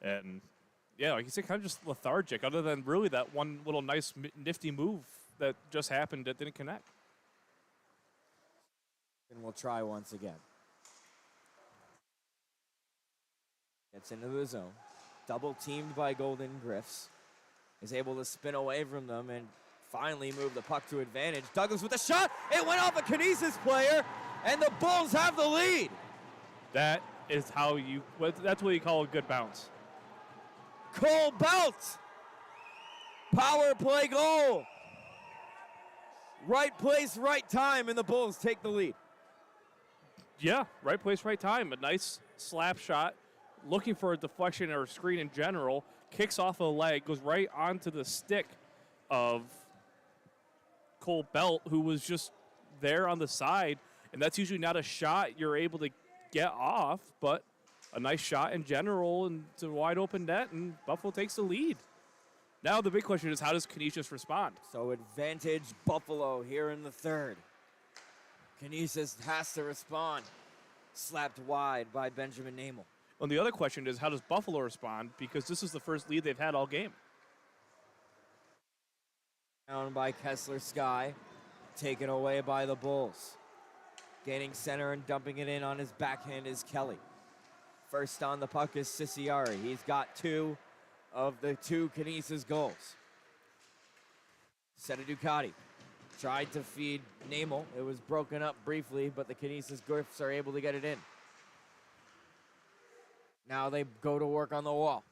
And, yeah, like you said, kind of just lethargic, other than really that one little nice, nifty move that just happened that didn't connect. And we'll try once again. Gets into the zone. Double teamed by Golden Griffs. Is able to spin away from them and finally move the puck to advantage. Douglas with a shot. It went off a Canisius player, and the Bulls have the lead. That is that's what you call a good bounce. Cole Belt. Power play goal. Right place, right time, and the Bulls take the lead. Yeah, right place, right time. A nice slap shot, looking for a deflection or a screen in general, kicks off a leg, goes right onto the stick of Cole Belt, who was just there on the side. And that's usually not a shot you're able to get off, but a nice shot in general into a wide open net, and Buffalo takes the lead. Now the big question is, how does Canisius respond? So advantage Buffalo here in the third. Canisius has to respond. Slapped wide by Benjamin NECHL. And the other question is, how does Buffalo respond? Because this is the first lead they've had all game. Down by Kessler Sky. Taken away by the Bulls. Gaining center and dumping it in on his backhand is Kelly. First on the puck is Ciciari. He's got two of the two Canisius goals. Seta Ducati tried to feed NECHL. It was broken up briefly, but the Canisius Griffs are able to get it in. Now they go to work on the wall.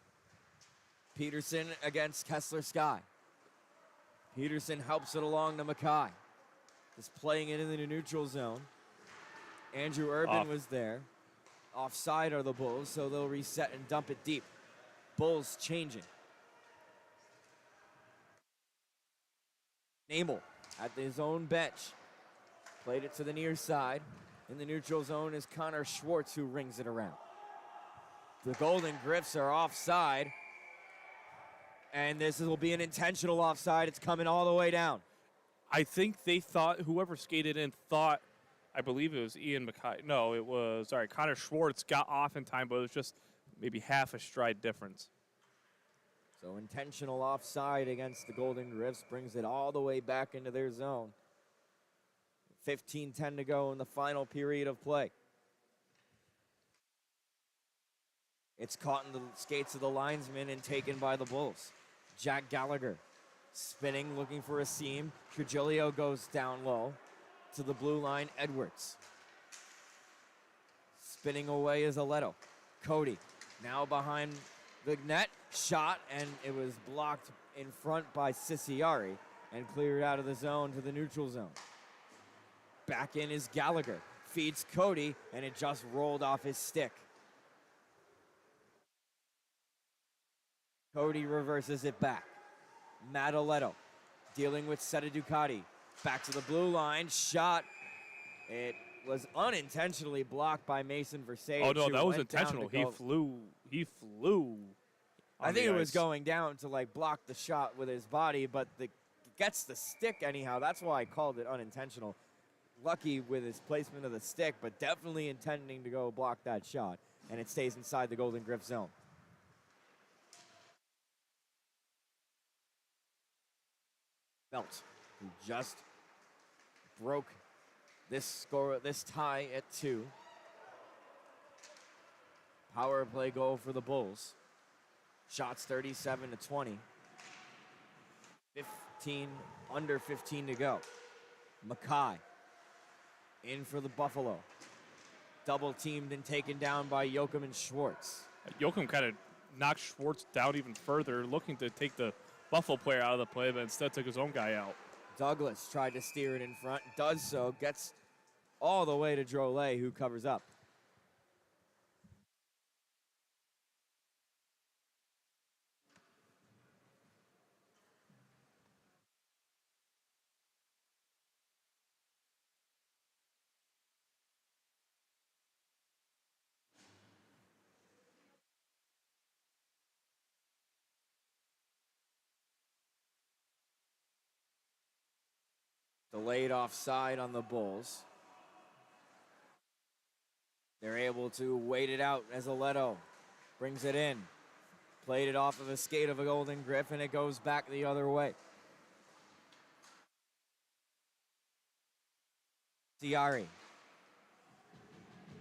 Peterson against Kessler Sky. Peterson helps it along to Mackay. Just playing it in the neutral zone. Andrew Urban Off. was there. Offside are the Bulls, so they'll reset and dump it deep. Bulls changing. NECHL at his own bench. Played it to the near side. In the neutral zone is Connor Schwartz, who rings it around. The Golden Griffs are offside. And this will be an intentional offside. It's coming all the way down. I think they thought, whoever skated in thought, I believe it was Ian Mackay. No, it was, Connor Schwartz got off in time, but it was just maybe half a stride difference. So intentional offside against the Golden Griffs brings it all the way back into their zone. 15-10 to go in the final period of play. It's caught in the skates of the linesman and taken by the Bulls. Jack Gallagher spinning, looking for a seam. Trujillo goes down low to the blue line. Edwards. Spinning away is Aleto. Cody now behind the net. Shot, and it was blocked in front by Ciciari and cleared out of the zone to the neutral zone. Back in is Gallagher. Feeds Cody, and it just rolled off his stick. Cody reverses it back. Matt Aleto dealing with Seta Ducati. Back to the blue line. Shot. It was unintentionally blocked by Mason Versailles. Oh, no, that was intentional. He flew. I think it was going down to like block the shot with his body, but gets the stick anyhow. That's why I called it unintentional. Lucky with his placement of the stick, but definitely intending to go block that shot. And it stays inside the Golden Griff zone. Belt, who just broke this tie at 2. Power play goal for the Bulls. Shots 37-20. Under 15 to go. Mackay in for the Buffalo. Double teamed and taken down by Joachim and Schwartz. Joachim kind of knocked Schwartz down even further, looking to take the Buffalo player out of the play, but instead took his own guy out. Douglas tried to steer it in front, does so, gets all the way to Drolet, who covers up. Delayed offside on the Bulls. They're able to wait it out as Aleto brings it in. Played it off of a skate of a Golden Griff, and it goes back the other way. Ciari.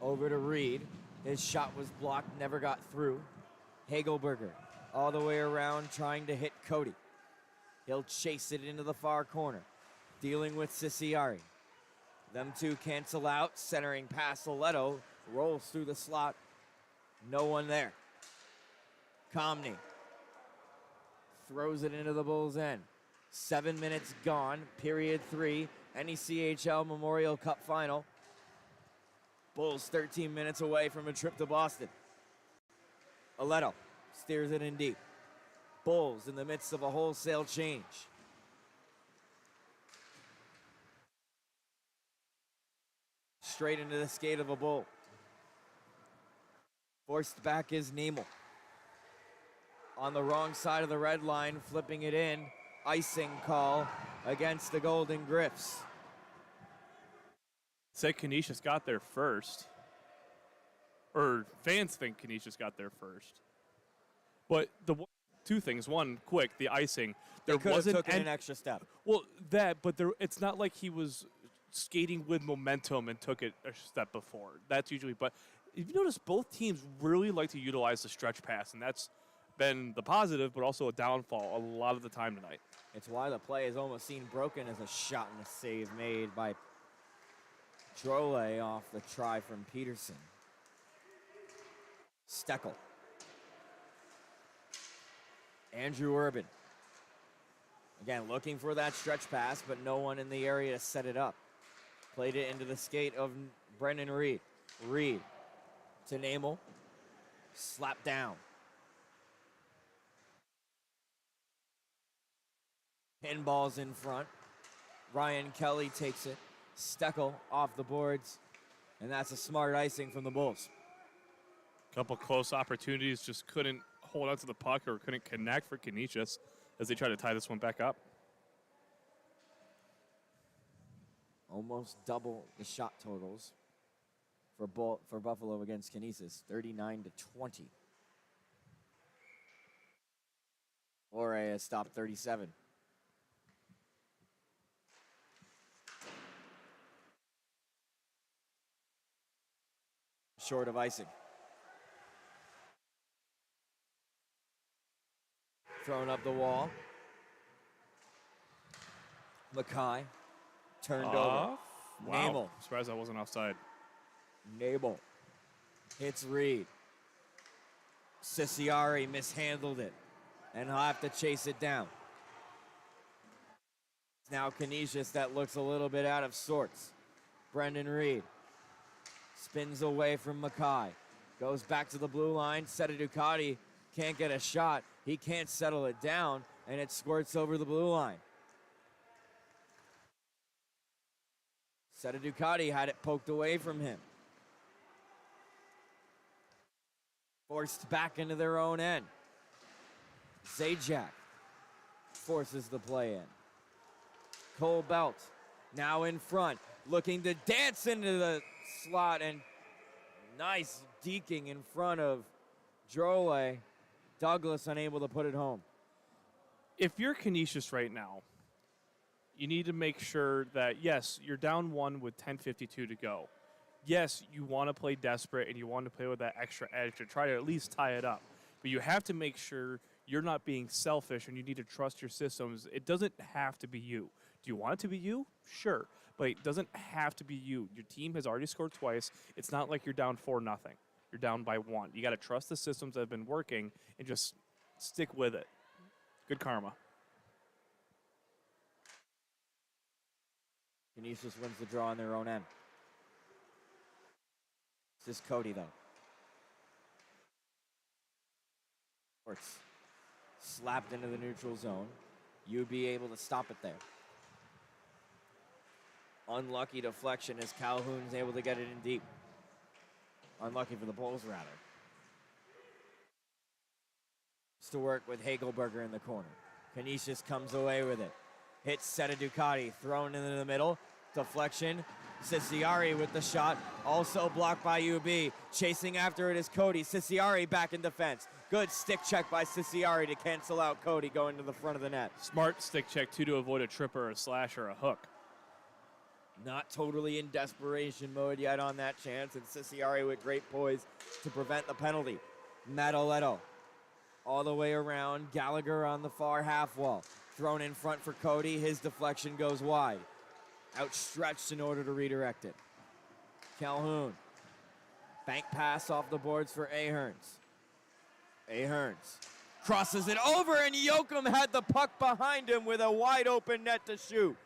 Over to Reed. His shot was blocked, never got through. Hagelberger all the way around trying to hit Cody. He'll chase it into the far corner. Dealing with Ciciari. Them two cancel out, centering past Aleto, rolls through the slot. No one there. Comney throws it into the Bulls' end. 7 minutes gone, period 3, NECHL Memorial Cup final. Bulls 13 minutes away from a trip to Boston. Aleto steers it in deep. Bulls in the midst of a wholesale change. Straight into the skate of a Bull. Forced back is NECHL. On the wrong side of the red line, flipping it in. Icing call against the Golden Griffs. Said Canisius got there first. Or fans think Canisius got there first. But two things. One, quick, the icing. There could have taken an extra step. Well, it's not like he was skating with momentum and took it a step before. That's usually, but if you notice, both teams really like to utilize the stretch pass, and that's been the positive, but also a downfall a lot of the time tonight. It's why the play is almost seen broken as a shot and a save made by Drolet off the try from Peterson. Steckel Andrew Urban. Again, looking for that stretch pass, but no one in the area to set it up. Played it into the skate of Brendan Reed. Reed to NECHL. Slap down. Pinballs in front. Ryan Kelly takes it. Steckel off the boards. And that's a smart icing from the Bulls. Couple close opportunities, just couldn't hold on to the puck or couldn't connect for Canisius as they try to tie this one back up. Almost double the shot totals for Buffalo against Canisius, 39-20. Ore has stopped 37. Short of icing. Thrown up the wall. Mackay turned over. Wow. NECHL. Surprised that wasn't offside. NECHL hits Reed. Ciciari mishandled it, and he'll have to chase it down. Now Canisius that looks a little bit out of sorts. Brendan Reed spins away from Mackay. Goes back to the blue line. Ducati can't get a shot. He can't settle it down, and it squirts over the blue line. Ducati had it poked away from him. Forced back into their own end. Zajac forces the play in. Cole Belt now in front, looking to dance into the slot, and nice deking in front of Drole. Douglas unable to put it home. If you're Canisius right now, you need to make sure that, yes, you're down one with 10:52 to go. Yes, you want to play desperate and you want to play with that extra edge to try to at least tie it up. But you have to make sure you're not being selfish and you need to trust your systems. It doesn't have to be you. Do you want it to be you? Sure. But it doesn't have to be you. Your team has already scored twice. It's not like you're down 4-0. You're down by 1. You got to trust the systems that have been working and just stick with it. Good karma. Canisius wins the draw on their own end. This is Cody, though. It's slapped into the neutral zone. You'd be able to stop it there. Unlucky deflection as Calhoun's able to get it in deep. Unlucky for the Bulls, rather. It's to work with Hagelberger in the corner. Canisius comes away with it. Hits Ducati, thrown into the middle. Deflection. Ciciari with the shot, also blocked by UB. Chasing after it is Cody. Ciciari back in defense. Good stick check by Ciciari to cancel out Cody going to the front of the net. Smart stick check, too, to avoid a trip or a slash or a hook. Not totally in desperation mode yet on that chance, and Ciciari with great poise to prevent the penalty. Mataletto all the way around. Gallagher on the far half wall. Thrown in front for Cody. His deflection goes wide. Outstretched in order to redirect it. Calhoun. Bank pass off the boards for Ahearns. Ahearns crosses it over, and Yoakum had the puck behind him with a wide open net to shoot.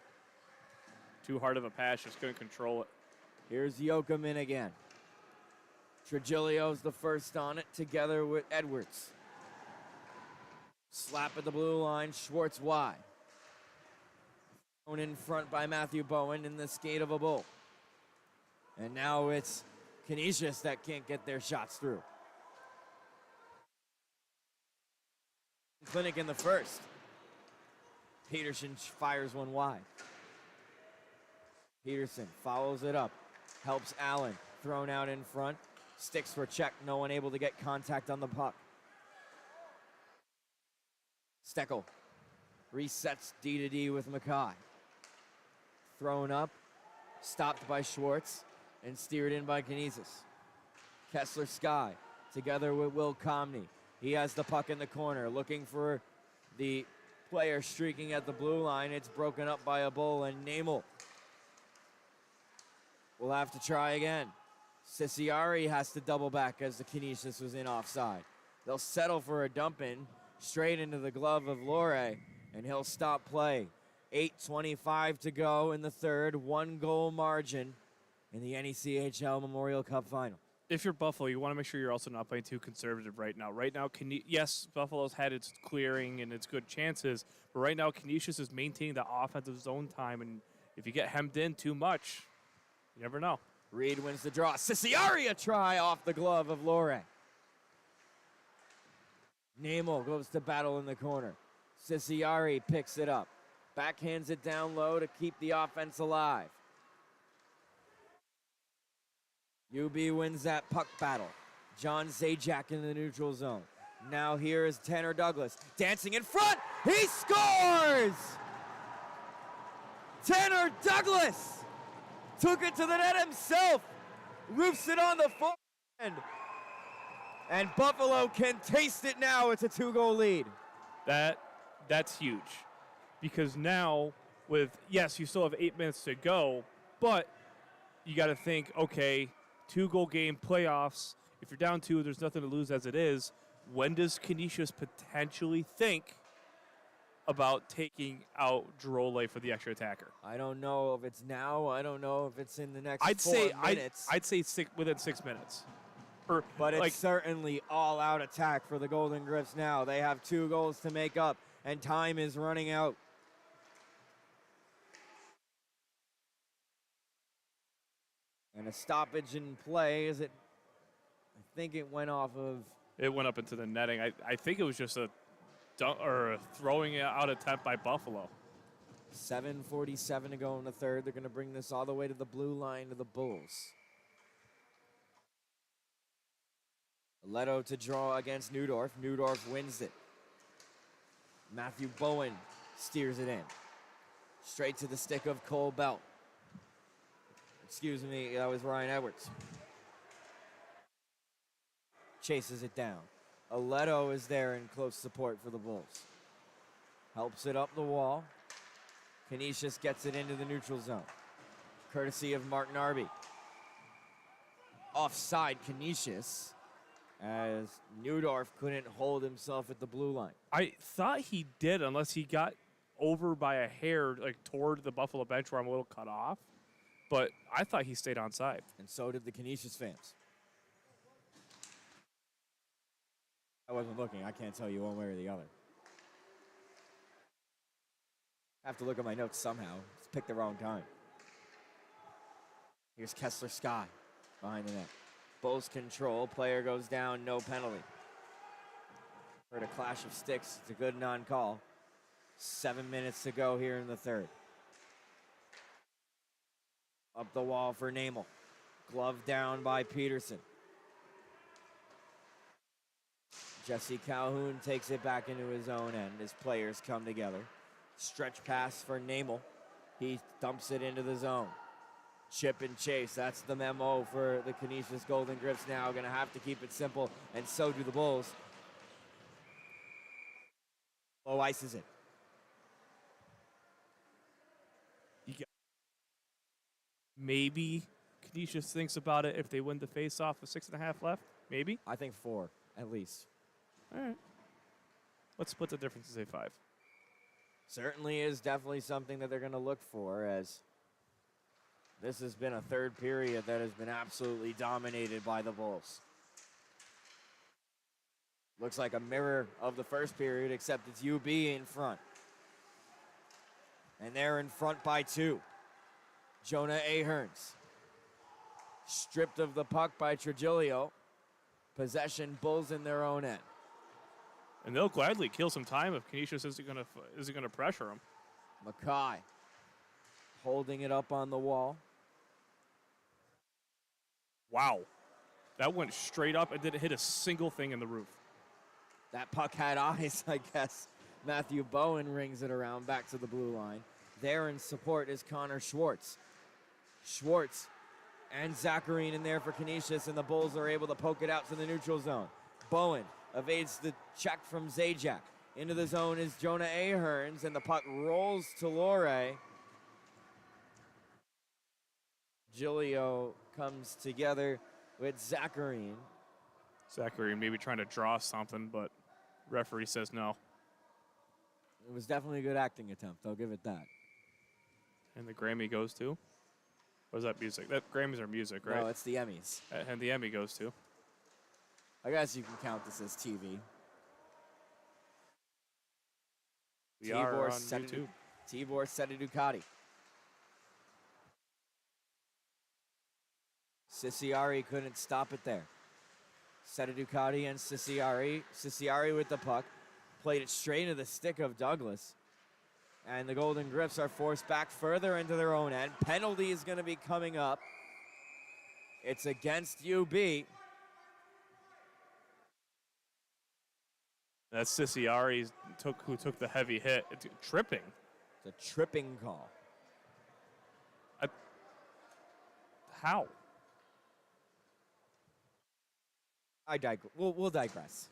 Too hard of a pass, just couldn't control it. Here's Yoakum in again. Trigilio's the first on it, together with Edwards. Slap at the blue line, Schwartz wide. Thrown in front by Matthew Bowen in the skate of a Bull. And now it's Canisius that can't get their shots through. Clinic in the first. Peterson fires one wide. Peterson follows it up. Helps Allen. Thrown out in front. Sticks for check. No one able to get contact on the puck. Steckel resets D-to-D with Mackay. Thrown up. Stopped by Schwartz. And steered in by Canisius. Kessler Sky together with Will Comney. He has the puck in the corner, looking for the player streaking at the blue line. It's broken up by a Bull, and NECHL will have to try again. Ciciari has to double back as the Canisius was in offside. They'll settle for a dump in. straight into the glove of Lore, and he'll stop play. 8:25 to go in the third, 1-goal margin in the NECHL Memorial Cup final. If you're Buffalo, you want to make sure you're also not playing too conservative right now. Right now, yes, Buffalo's had its clearing and its good chances, but right now Canisius is maintaining the offensive zone time, and if you get hemmed in too much, you never know. Reed wins the draw. Ciciari a try off the glove of Lore. NECHL goes to battle in the corner. Ciciari picks it up. Backhands it down low to keep the offense alive. UB wins that puck battle. John Zajac in the neutral zone. Now here is Tanner Douglas dancing in front. He scores! Tanner Douglas took it to the net himself. Roofs it on the forehand. And Buffalo can taste it now. It's a 2-goal lead. That's huge. Because now, yes, you still have 8 minutes to go, but you got to think, okay, 2-goal game playoffs. If you're down 2, there's nothing to lose as it is. When does Canisius potentially think about taking out Drole for the extra attacker? I don't know if it's now. I don't know if it's in the next 4 minutes. I'd say within 6 minutes. But it's certainly all-out attack for the Golden Griffs now. They have 2 goals to make up, and time is running out. And a stoppage in play as I think it went off of. It went up into the netting. I think it was just a throwing it out attempt by Buffalo. 7:47 to go in the third. They're going to bring this all the way to the blue line to the Bulls. Leto to draw against Neudorf. Neudorf wins it. Matthew Bowen steers it in. Straight to the stick of Cole Belt. Excuse me, that was Ryan Edwards. Chases it down. Aledo is there in close support for the Bulls. Helps it up the wall. Canisius gets it into the neutral zone. Courtesy of Mark Narby. Offside Canisius, as Neudorf couldn't hold himself at the blue line. I thought he did, unless he got over by a hair, like toward the Buffalo bench where I'm a little cut off. But I thought he stayed onside. And so did the Canisius fans. I wasn't looking. I can't tell you one way or the other. I have to look at my notes somehow. Just picked the wrong time. Here's Kessler Sky behind the net. Bulls control. Player goes down. No penalty. Heard a clash of sticks. It's a good non-call. 7 minutes to go here in the third. Up the wall for NECHL. Glove down by Peterson. Jesse Calhoun takes it back into his own end as players come together. Stretch pass for NECHL. He dumps it into the zone. Chip and chase. That's the memo for the Canisius Golden Griffs now. Going to have to keep it simple, and so do the Bulls. Low ices it. Maybe Canisius thinks about it if they win the face-off with 6.5 left. Maybe. I think 4, at least. All right. Let's split the difference and say 5. Certainly is definitely something that they're going to look for, as this has been a third period that has been absolutely dominated by the Bulls. Looks like a mirror of the first period, except it's UB in front. And they're in front by 2. Jonah Aherns. Stripped of the puck by Trigilio. Possession, Bulls in their own end. And they'll gladly kill some time if Canisius isn't going to pressure them. Mackay holding it up on the wall. Wow. That went straight up and didn't hit a single thing in the roof. That puck had eyes, I guess. Matthew Bowen rings it around back to the blue line. There in support is Connor Schwartz. Schwartz and Zacharine in there for Canisius, and the Bulls are able to poke it out to the neutral zone. Bowen evades the check from Zajac. Into the zone is Jonah Aherns, and the puck rolls to Lore. Gilio comes together with Zacharine. Zacharine maybe trying to draw something, but Referee says no. It was definitely a good acting attempt. I'll give it that. And the Grammy goes to? What is that music? That Grammys are music, right? No, it's the Emmys. And the Emmy goes to? I guess you can count this as TV. We are on YouTube. Tibor Sediducati. Ciciari couldn't stop it there. Sediducati and Ciciari. Ciciari with the puck. Played it straight into the stick of Douglas. And the Golden Griffs are forced back further into their own end. Penalty is going to be coming up. It's against UB. That's Ciciari who took the heavy hit. It's tripping. It's a tripping call. How? We'll digress.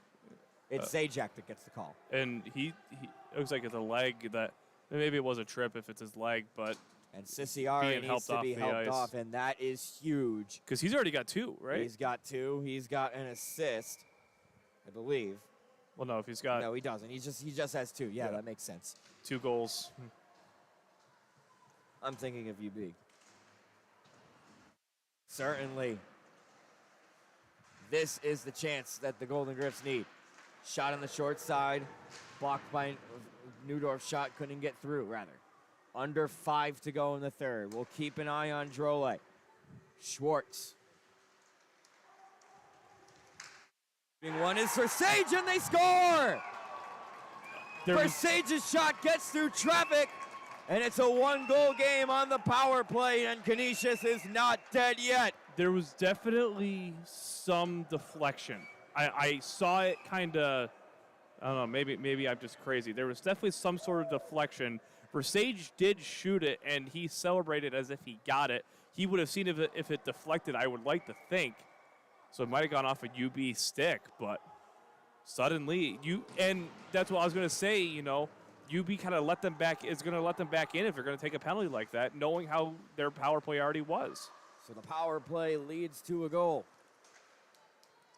It's Zajac that gets the call. And he it looks like it's a leg that maybe it was a trip if it's his leg, but And Ciciari needs to be helped off, and that is huge. because he's already got 2, right? He's got 2. He's got an assist, I believe. Well, no, if he's got No, he doesn't. He just has 2. Yeah, that makes sense. 2 goals. I'm thinking of UB. Certainly. This is the chance that the Golden Griffs need. Shot on the short side. Blocked by Newdorf's shot. Couldn't get through, rather. Under 5 to go in the third. We'll keep an eye on Drolet. Schwartz. One is for Sage, and they score! Sage's shot gets through traffic, and it's a 1-goal game on the power play, and Canisius is not dead yet. There was definitely some deflection. I saw it kind of, I don't know, maybe I'm just crazy. There was definitely some sort of deflection. Sage did shoot it, and he celebrated as if he got it. He would have seen if it deflected, I would like to think. So it might have gone off a UB stick, but suddenly, and that's what I was going to say, UB kind of is going to let them back in if they're going to take a penalty like that, knowing how their power play already was. So the power play leads to a goal.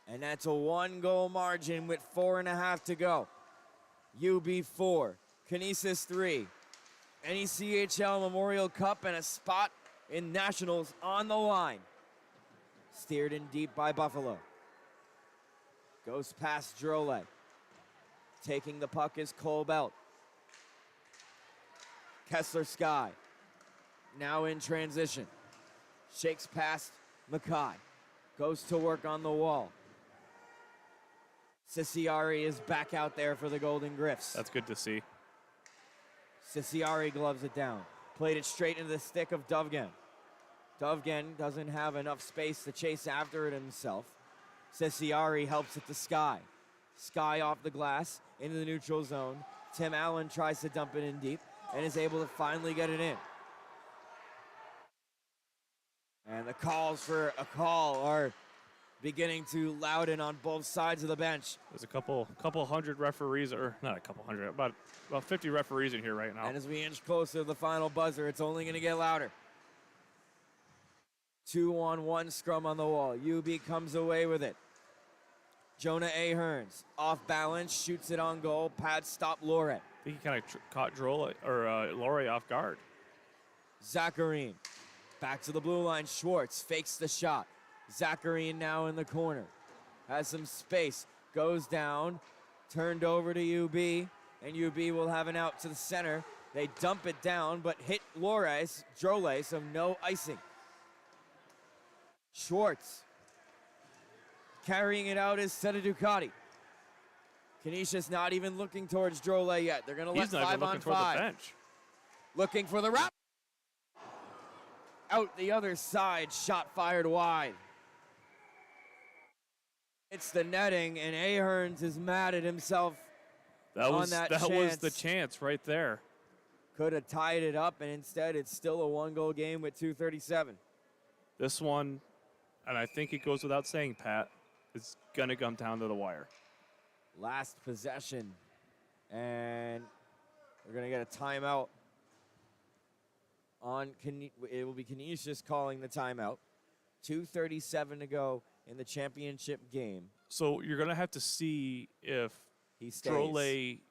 And that's a 1-goal margin with 4.5 to go. UB 4, Canisius 3. NECHL Memorial Cup and a spot in Nationals on the line. Steered in deep by Buffalo. Goes past Drolet. Taking the puck is Cole Belt. Kessler Sky. Now in transition. Shakes past Mackay. Goes to work on the wall. Ciciari is back out there for the Golden Griffs. That's good to see. Ciciari gloves it down. Played it straight into the stick of Dovgen. Dovgen doesn't have enough space to chase after it himself. Ciciari helps it to Sky. Sky off the glass into the neutral zone. Tim Allen tries to dump it in deep and is able to finally get it in. And the calls for a call are beginning to louden on both sides of the bench. There's a couple hundred referees, or not a couple hundred, about 50 referees in here right now. And as we inch closer to the final buzzer, it's only going to get louder. 2-on-1 scrum on the wall. UB comes away with it. Jonah Ahearns off balance, shoots it on goal. Pad stop Lore. I think he kind of caught Laurie off guard. Zacharine back to the blue line. Schwartz fakes the shot. Zacharine now in the corner. Has some space. Goes down. Turned over to UB. And UB will have an out to the center. They dump it down, but hit Drolet, so no icing. Schwartz. Carrying it out is Sediducati. Canisius not even looking towards Drolet yet. They're going to let 5 on 5. The bench. Looking for the wrap. Out the other side. Shot fired wide. It's the netting, and Ahearns is mad at himself on that chance. That was the chance right there. Could have tied it up, and instead it's still a 1-goal game with 2:37. This one, and I think it goes without saying, Pat, it's going to come down to the wire. Last possession, and we're going to get a timeout. It will be Canisius calling the timeout. 2:37 to go in the championship game. So you're going to have to see if He stays.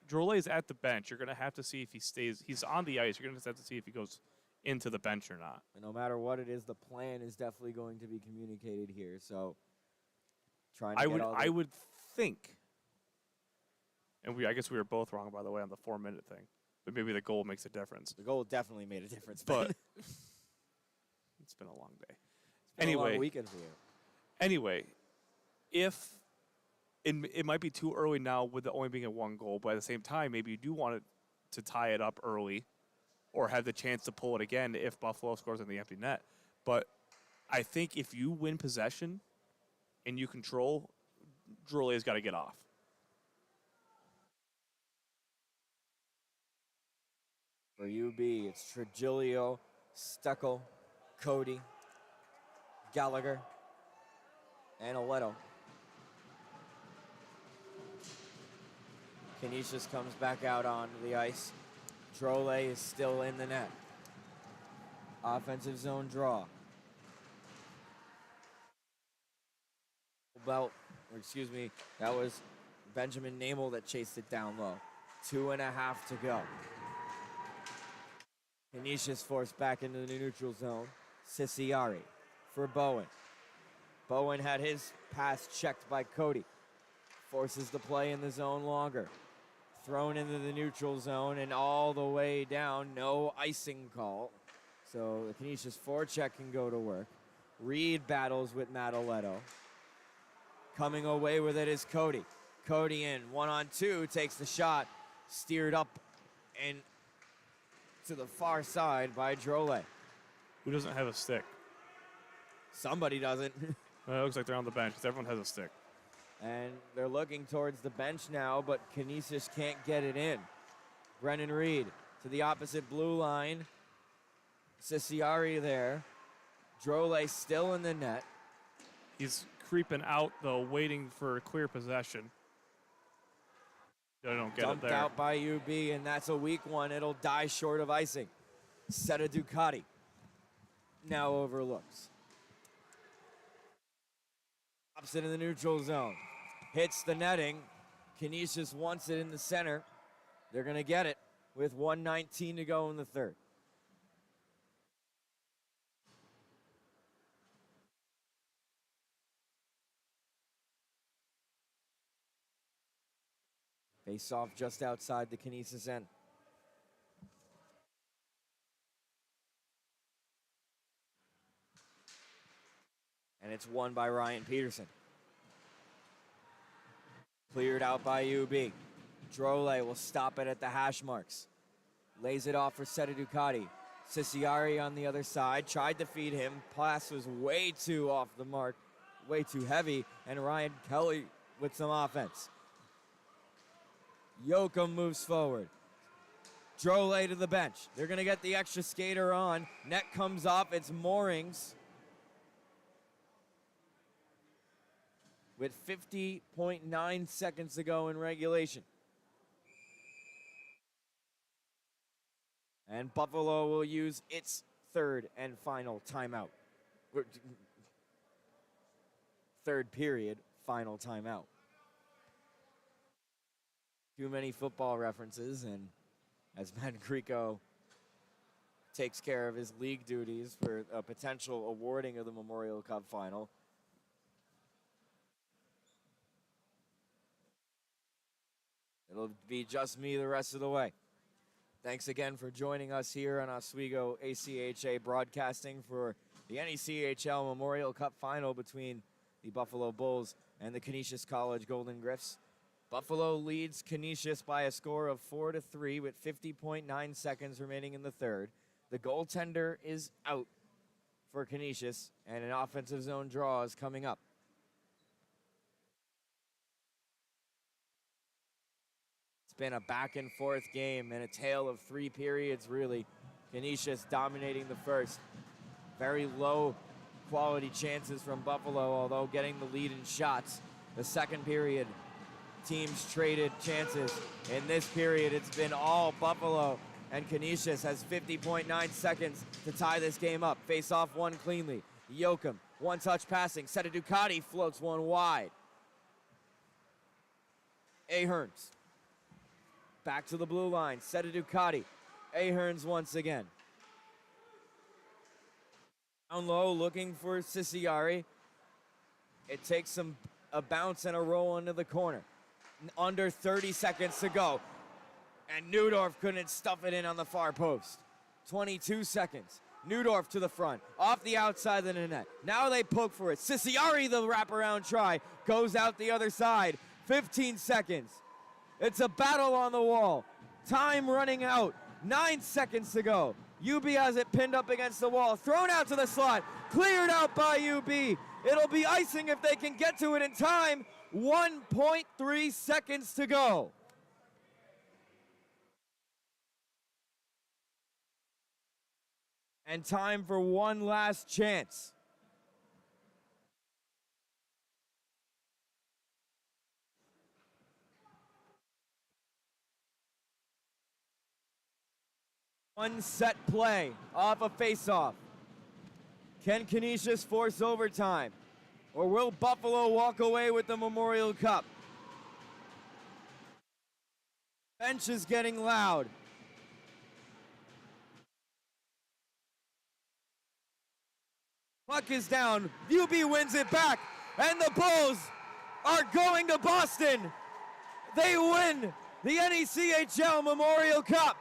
Drolet is at the bench. You're going to have to see if he stays. He's on the ice. You're going to have to see if he goes into the bench or not. And no matter what it is, the plan is definitely going to be communicated here. So, trying to I would think, and I guess we were both wrong, by the way, on the 4-minute thing. But maybe the goal makes a difference. The goal definitely made a difference, but it's been a long day. It's been a long weekend for you. Anyway, if it might be too early now with it only being a 1 goal, but at the same time, maybe you do want it to tie it up early or have the chance to pull it again if Buffalo scores in the empty net. But I think if you win possession and you control, Drolet's got to get off. For UB, it's Trigilio, Steckel, Cody, Gallagher, and Aletto. Canisius comes back out onto the ice. Drolet is still in the net. Offensive zone draw. That was Benjamin Namel that chased it down low. 2.5 to go. Canisius forced back into the neutral zone. Ciciari for Bowen. Bowen had his pass checked by Cody. Forces the play in the zone longer. Thrown into the neutral zone and all the way down. No icing call. So the Canisius forecheck can go to work. Reed battles with Matt Aletto. Coming away with it is Cody. Cody in 1-on-2, takes the shot. Steered up and to the far side by Drolet. Who doesn't have a stick? Somebody doesn't. Well, it looks like they're on the bench because everyone has a stick. And they're looking towards the bench now, but Canisius can't get it in. Brennan Reed to the opposite blue line. Ciciari there. Drolet still in the net. He's creeping out, though, waiting for a clear possession. They don't get Dumped it there. out by UB, and that's a weak one. It'll die short of icing. Seta Ducati now overlooks. Pops it in the neutral zone. Hits the netting. Canisius wants it in the center. They're going to get it with 1:19 to go in the third. Face off just outside the Canisius end. And it's won by Ryan Peterson. Cleared out by UB. Drolet will stop it at the hash marks. Lays it off for Seta Ducati. Ciciari on the other side. Tried to feed him. Pass was way too off the mark. Way too heavy. And Ryan Kelly with some offense. Yoakum moves forward. Drolet to the bench. They're going to get the extra skater on. Net comes off. It's Moorings. With 50.9 seconds to go in regulation. And Buffalo will use its third and final timeout. Third period, final timeout. Too many football references, and as Ben Grieco takes care of his league duties for a potential awarding of the Memorial Cup final, it'll be just me the rest of the way. Thanks again for joining us here on Oswego ACHA Broadcasting for the NECHL Memorial Cup final between the Buffalo Bulls and the Canisius College Golden Griffs. Buffalo leads Canisius by a score of 4-3 with 50.9 seconds remaining in the third. The goaltender is out for Canisius, and an offensive zone draw is coming up. It's been a back and forth game and a tale of 3 periods, really. Canisius dominating the first. Very low quality chances from Buffalo, although getting the lead in shots. The second period, teams traded chances. In this period, it's been all Buffalo, and Canisius has 50.9 seconds to tie this game up. Face off one cleanly. Yoakum, one-touch passing. Seta Ducati floats one wide. Ahearns Back to the blue line. Set a Ducati. Ahern's once again. Down low, looking for Ciciari. It takes a bounce and a roll into the corner. Under 30 seconds to go. And Neudorf couldn't stuff it in on the far post. 22 seconds. Neudorf to the front, off the outside of the net. Now they poke for it. Ciciari, the wraparound try, goes out the other side. 15 seconds. It's a battle on the wall. Time running out. 9 seconds to go. UB has it pinned up against the wall. Thrown out to the slot. Cleared out by UB. It'll be icing if they can get to it in time. 1.3 seconds to go. And time for one last chance. One set play off a faceoff. Can Canisius force overtime? Or will Buffalo walk away with the Memorial Cup? Bench is getting loud. Puck is down. UB wins it back. And the Bulls are going to Boston. They win the NECHL Memorial Cup.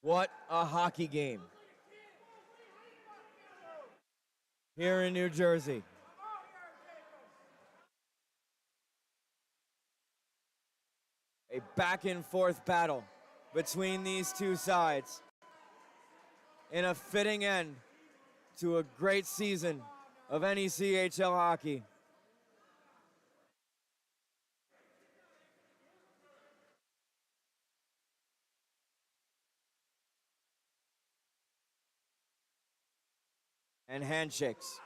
What a hockey game here in New Jersey. A back and forth battle between these two sides in a fitting end to a great season of NECHL hockey. And handshakes.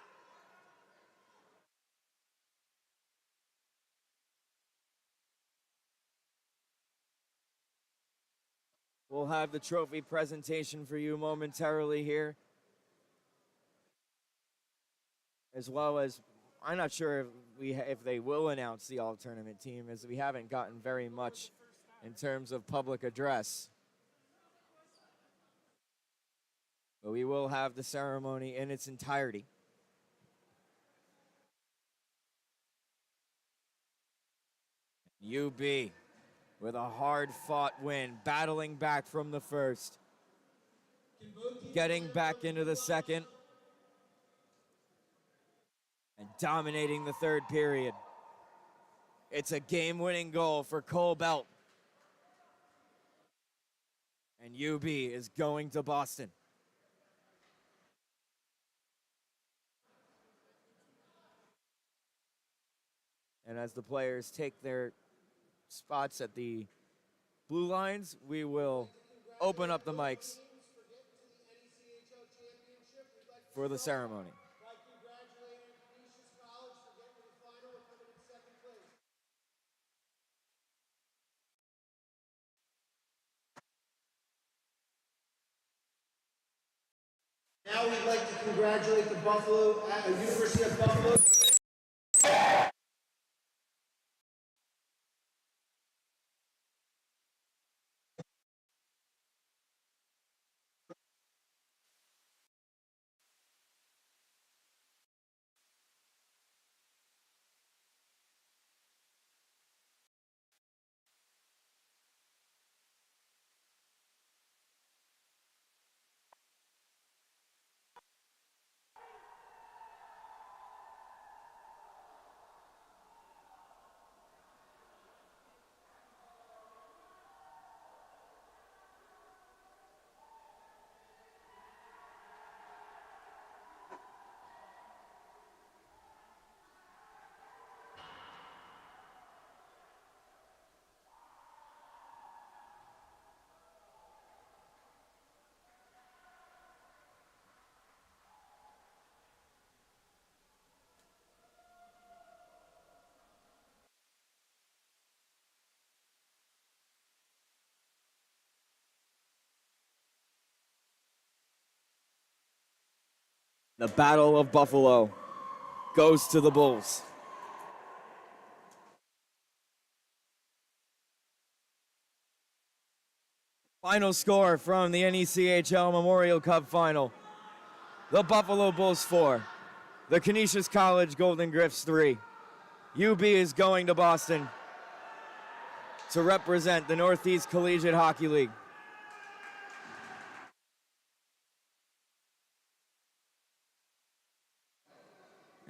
We'll have the trophy presentation for you momentarily here. As well as, I'm not sure if they will announce the all-tournament team, as we haven't gotten very much in terms of public address. But we will have the ceremony in its entirety. UB with a hard-fought win, battling back from the first, getting back into the second, and dominating the third period. It's a game-winning goal for Cole Belt. And UB is going to Boston. And as the players take their spots at the blue lines, we will open up the mics for the ceremony. Now we'd like to congratulate the University of Buffalo. The Battle of Buffalo goes to the Bulls. Final score from the NECHL Memorial Cup Final. The Buffalo Bulls 4. The Canisius College Golden Griffs 3. UB is going to Boston to represent the Northeast Collegiate Hockey League.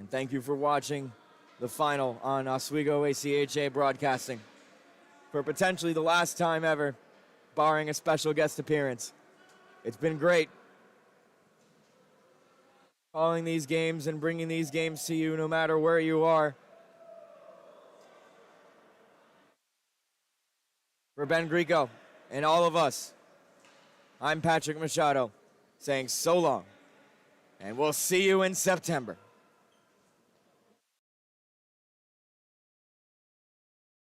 And thank you for watching the final on Oswego ACHA Broadcasting for potentially the last time ever, barring a special guest appearance. It's been great calling these games and bringing these games to you no matter where you are. For Ben Grieco and all of us, I'm Patrick Machado saying so long, and we'll see you in September.